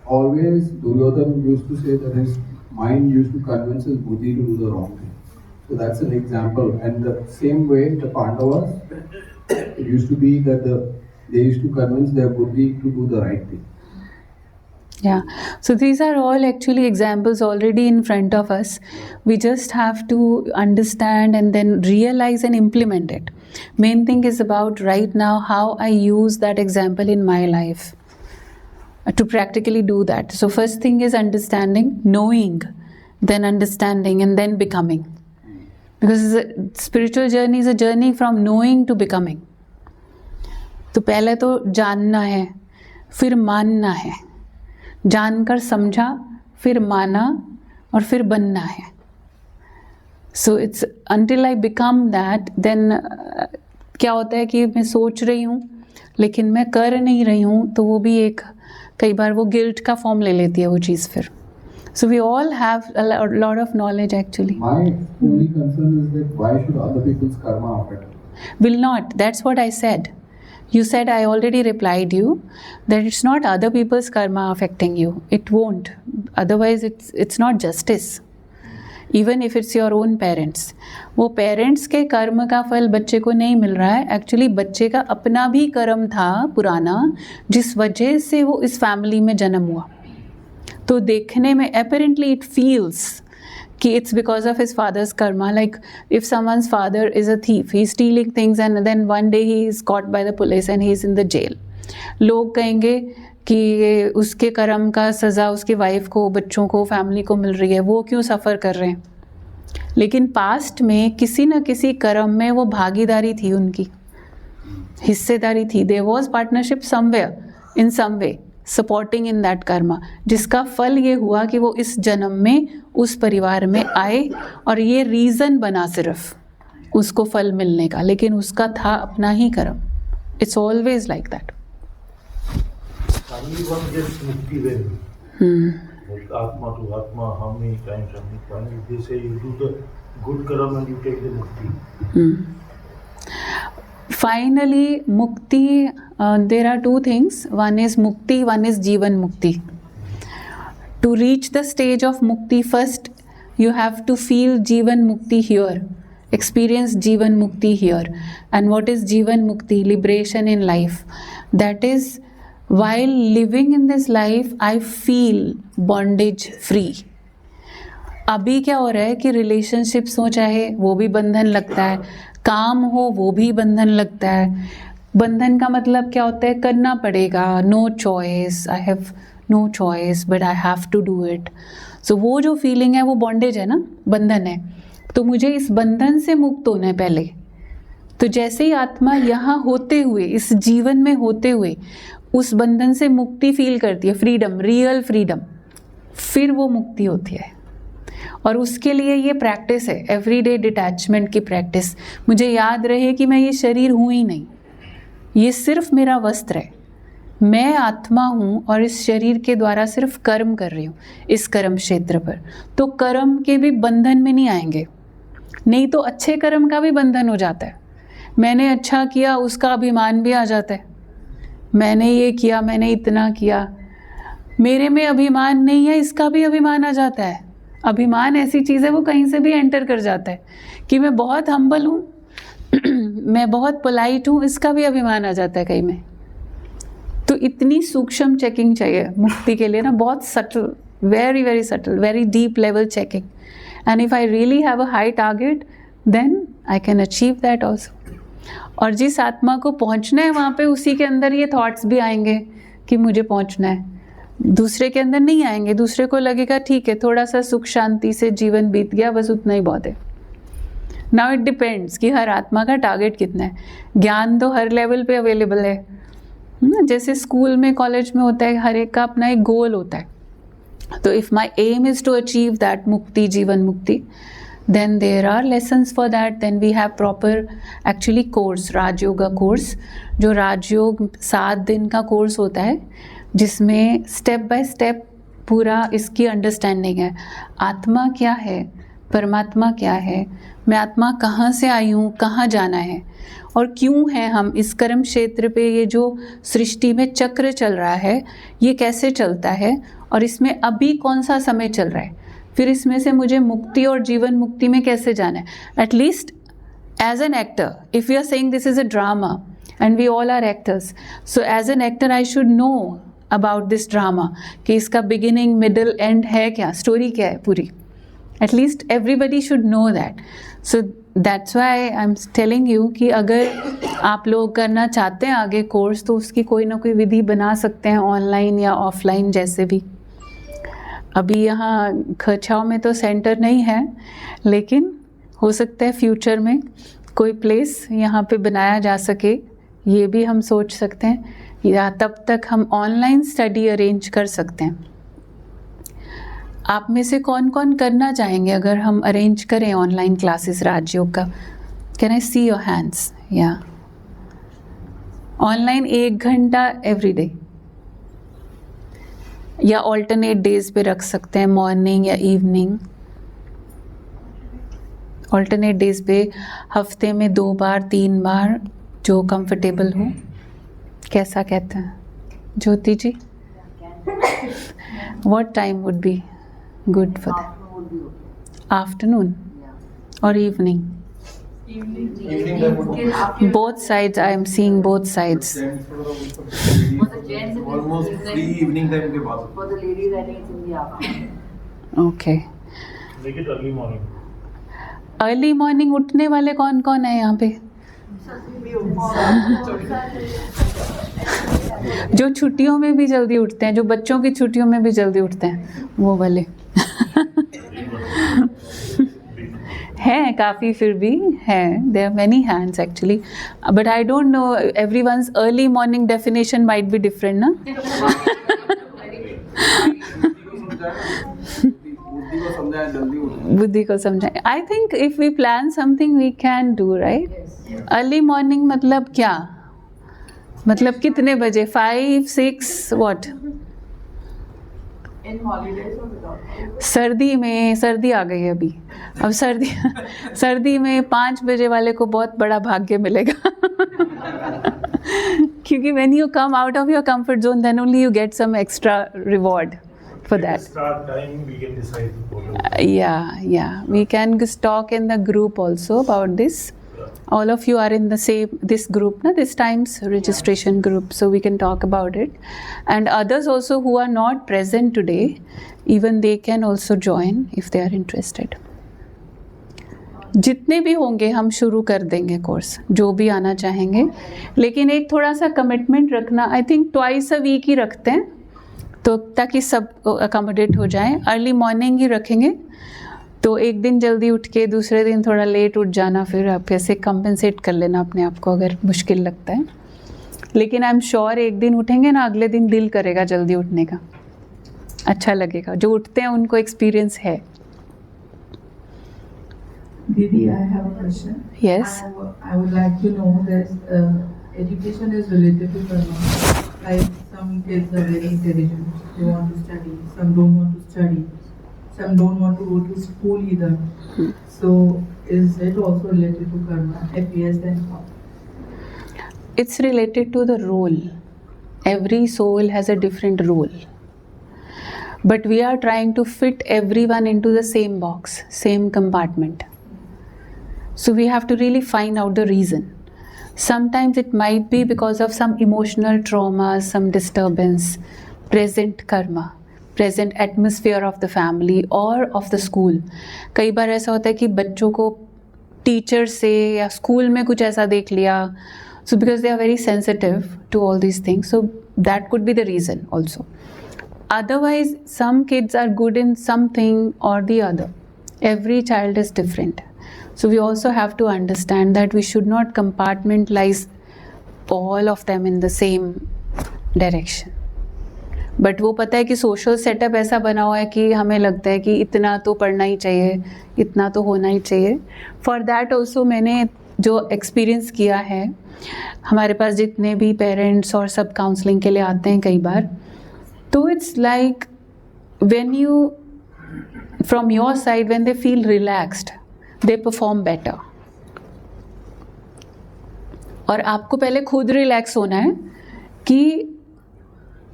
always Duryodhana used to say that his mind used to convince his buddhi to do the wrong thing. So that's an example. And the same way the Pandavas, it used to be that they used to convince their buddhi to do the right thing. Yeah, so these are all actually examples already in front of us. We just have to understand and then realize and implement it. Main thing is about right now how I use that example in my life to practically do that. So first thing is understanding, knowing, then understanding and then becoming. Because the spiritual journey is a journey from knowing to becoming. तो पहले तो जानना है, फिर मानना है, जानकर समझा, फिर माना और फिर बनना है. So it's until I become that, then क्या होता है कि मैं सोच रही हूँ लेकिन मैं कर नहीं रही हूँ, तो वो भी एक कई बार वो गिल्ट का फॉर्म ले लेती है वो चीज़ फिर. So we all have a lot of knowledge actually. My only concern is that why should other people's karma affect? Will not. That's what I said. You said, I already replied you that it's not other people's karma affecting you. It won't. Otherwise it's not justice. Even if it's your own parents. वो parents के कर्म का फल बच्चे को नहीं मिल रहा है. एक्चुअली बच्चे का अपना भी कर्म था पुराना, जिस वजह से वो इस फैमिली में जन्म हुआ. तो देखने में apparently it feels कि it's because of his father's karma. Like if someone's father is a thief, he's stealing things and then one day he is caught by the police and he's in the jail. लोग कहेंगे कि उसके कर्म का सज़ा उसकी wife को, बच्चों को, फैमिली को मिल रही है, वो क्यों सफ़र कर रहे हैं. लेकिन पास्ट में किसी न किसी कर्म में वो भागीदारी थी, उनकी हिस्सेदारी थी. There was partnership somewhere in some way supporting in that karma, जिसका फल ये हुआ कि वो इस जन्म में उस परिवार में आए और ये रीज़न बना सिर्फ उसको फल मिलने का, लेकिन उसका था अपना ही कर्म. It's always like that. Finally, one gets mukti when like atma to atma, how many times, finally they say you do the good karma and you take the mukti. Finally, mukti, there are two things. One is mukti, one is jivan mukti. To reach the stage of mukti, first you have to feel jivan mukti here. Experience jivan mukti here. And what is jivan mukti? Liberation in life. That is while living in this life I feel bondage free. अभी क्या हो रहा है कि relationships हो चाहे वो भी बंधन लगता है, काम हो वो भी बंधन लगता है. बंधन का मतलब क्या होता है? करना पड़ेगा, no choice, I have no choice but I have to do it. So वो जो फीलिंग है वो बॉन्डेज है ना, बंधन है. तो मुझे इस बंधन से मुक्त होना है पहले. तो जैसे ही आत्मा यहाँ होते हुए, इस जीवन में होते हुए उस बंधन से मुक्ति फील करती है, फ्रीडम, रियल फ्रीडम, फिर वो मुक्ति होती है. और उसके लिए ये प्रैक्टिस है, एवरीडे डिटैचमेंट की प्रैक्टिस. मुझे याद रहे कि मैं ये शरीर हूँ ही नहीं, ये सिर्फ मेरा वस्त्र है. मैं आत्मा हूँ और इस शरीर के द्वारा सिर्फ कर्म कर रही हूँ इस कर्म क्षेत्र पर. तो कर्म के भी बंधन में नहीं आएंगे, नहीं तो अच्छे कर्म का भी बंधन हो जाता है. मैंने अच्छा किया उसका अभिमान भी आ जाता है, मैंने ये किया, मैंने इतना किया. मेरे में अभिमान नहीं है, इसका भी अभिमान आ जाता है. अभिमान ऐसी चीज़ है वो कहीं से भी एंटर कर जाता है कि मैं बहुत हम्बल हूँ, मैं बहुत पोलाइट हूँ, इसका भी अभिमान आ जाता है कहीं में. तो इतनी सूक्ष्म चेकिंग चाहिए मुक्ति के लिए ना, बहुत subtle, very very subtle, very deep level checking. And if I really have a high target then I can achieve that also. और जिस आत्मा को पहुंचना है वहाँ पे उसी के अंदर ये थॉट्स भी आएंगे कि मुझे पहुंचना है. दूसरे के अंदर नहीं आएंगे. दूसरे को लगेगा ठीक है, थोड़ा सा सुख शांति से जीवन बीत गया, बस उतना ही बहुत है. नाउ इट डिपेंड्स कि हर आत्मा का टारगेट कितना है. ज्ञान तो हर लेवल पे अवेलेबल है. जैसे स्कूल में, कॉलेज में होता है, हर एक का अपना एक गोल होता है. तो if my aim is to achieve that mukti, जीवन मुक्ति, then there are lessons for that. Then we have proper actually course, Raj yoga course, जो राजयोग 7 दिन का कोर्स होता है, जिसमें स्टेप बाय स्टेप पूरा इसकी अंडरस्टैंडिंग है. आत्मा क्या है, परमात्मा क्या है, मैं आत्मा कहाँ से आई हूँ, कहाँ जाना है, और क्यों है हम इस कर्म क्षेत्र पे. ये जो सृष्टि में चक्र चल रहा है ये कैसे चलता है, और इसमें अभी कौन सा समय चल रहा है, फिर इसमें से मुझे मुक्ति और जीवन मुक्ति में कैसे जाना है. At least as an actor, if you are saying this is a drama and we all are actors, so as an actor I should know about this drama कि इसका बिगिनिंग, मिडल, एंड है क्या, स्टोरी क्या है पूरी. At least everybody should know that. So that's why I am telling you कि अगर आप लोग करना चाहते हैं आगे कोर्स, तो उसकी कोई ना कोई विधि बना सकते हैं, ऑनलाइन या ऑफलाइन जैसे भी. अभी यहाँ खचाव में तो सेंटर नहीं है, लेकिन हो सकता है फ्यूचर में कोई प्लेस यहाँ पे बनाया जा सके, ये भी हम सोच सकते हैं. या तब तक हम ऑनलाइन स्टडी अरेंज कर सकते हैं. आप में से कौन कौन करना चाहेंगे अगर हम अरेंज करें ऑनलाइन क्लासेस राजयोग का? Can I see your hands? या ऑनलाइन 1 घंटा एवरी डे, या ऑल्टरनेट डेज पे रख सकते हैं, मॉर्निंग या इवनिंग. ऑल्टरनेट डेज पे हफ्ते में 2 बार 3 बार, जो कंफर्टेबल हो. कैसा कहते हैं Jyoti ji? What time would be good for that? Afternoon और evening? Both sides, I am seeing both sides. Almost free evening time के बाद. For the ladies, I think it's in the afternoon. Okay. Make it early morning. Early morning उठने वाले कौन कौन है यहाँ पे? जो छुट्टियों में भी जल्दी उठते हैं, जो बच्चों की छुट्टियों में भी जल्दी उठते हैं, वो वाले हैं काफ़ी. फिर भी हैं, there are many hands actually, but I don't know everyone's early morning definition might be different ना. बुद्धि को समझाए. I think if we plan something we can do, right. Early morning मतलब क्या, मतलब कितने बजे? 5, 6 व्हाट? सर्दी में, सर्दी आ गई है अभी, अब सर्दी में 5 बजे वाले को बहुत बड़ा भाग्य मिलेगा. क्योंकि when you come out of your comfort zone, then only you get some extra reward for that. Start time we can decide. Yeah, we can talk in the group also about this. All of you are in the same this group, na, this time's registration group, so we can talk about it. And others also who are not present today, even they can also join if they are interested. जितने भी होंगे हम शुरू कर देंगे course, जो भी आना चाहेंगे, लेकिन एक थोड़ा सा कमिटमेंट रखना. I think twice a week ही रखते हैं, तो ताकि सब अकोमोडेट हो जाए. अर्ली मॉर्निंग ही रखेंगे, तो एक दिन जल्दी उठ के दूसरे दिन थोड़ा लेट उठ जाना, फिर आप कैसे कंपनसेट कर लेना अपने आप को अगर मुश्किल लगता है. लेकिन आई एम श्योर एक दिन उठेंगे ना, अगले दिन दिल करेगा जल्दी उठने का, अच्छा लगेगा. जो उठते हैं उनको एक्सपीरियंस है. Didi, I have a question. Yes. I would like to know that education is related to karma. Like some kids are very intelligent, they want to study. Some don't want to study. Some don't want to go to school either. So is it also related to karma? If yes, then how? It's related to the role. Every soul has a different role. But we are trying to fit everyone into the same box, same compartment. So we have to really find out the reason. Sometimes it might be because of some emotional trauma, some disturbance, present karma, present atmosphere of the family or of the school. कई बार ऐसा होता है कि बच्चों को teacher से या school में कुछ ऐसा देख लिया, so because they are very sensitive to all these things, so that could be the reason also. Otherwise, some kids are good in something or the other. Every child is different. So we also have to understand that we should not compartmentalize all of them in the same direction. But वो पता है कि social setup ऐसा बना हुआ है कि हमें लगता है कि इतना तो पढ़ना ही चाहिए, इतना तो होना ही चाहिए. फॉर दैट ऑल्सो मैंने जो एक्सपीरियंस किया है, हमारे पास जितने भी पेरेंट्स और सब काउंसलिंग के लिए आते हैं कई बार, तो it's like when you from your side when they feel relaxed, they perform better. और आपको पहले खुद रिलैक्स होना है कि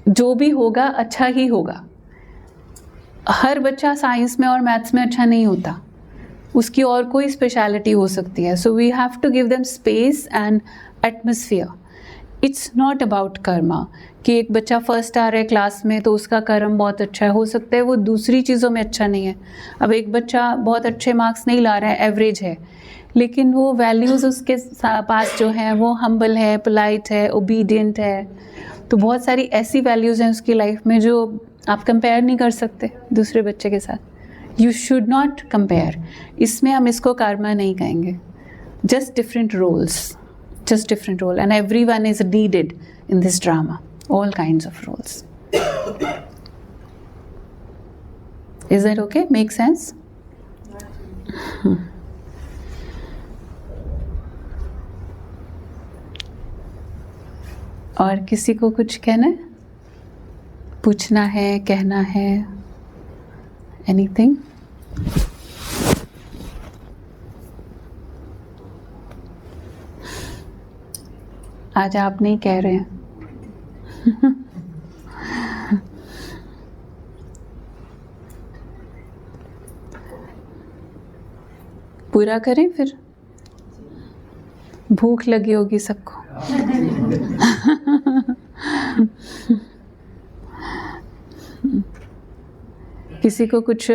जो भी होगा अच्छा ही होगा. हर बच्चा साइंस में और मैथ्स में अच्छा नहीं होता, उसकी और कोई स्पेशलिटी हो सकती है. So we have to give them space and atmosphere. It's not about karma कि एक बच्चा फर्स्ट आ रहा है क्लास में तो उसका कर्म बहुत अच्छा है, हो सकता है वो दूसरी चीज़ों में अच्छा नहीं है. अब एक बच्चा बहुत अच्छे मार्क्स नहीं ला रहा है, एवरेज है, लेकिन वो वैल्यूज़ उसके पास जो हैं वो हम्बल है, पोलाइट है, ओबीडियंट है. तो बहुत सारी ऐसी वैल्यूज़ हैं उसकी लाइफ में जो आप कंपेयर नहीं कर सकते दूसरे बच्चे के साथ. You should not compare. इसमें हम इसको कर्मा नहीं कहेंगे. Just different roles, just different role, and everyone is needed in this drama, all kinds of roles. Is that okay? Make sense? और किसी को कुछ कहना है, पूछना है, कहना है, anything? आज आप नहीं कह रहे हैं. पूरा करें फिर, भूख लगी होगी सबको. किसी को कुछ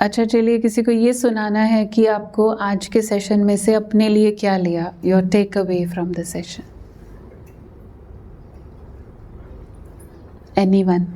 अच्छा, चलिए किसी को ये सुनाना है कि आपको आज के सेशन में से अपने लिए क्या लिया, your take away from the session. Anyone?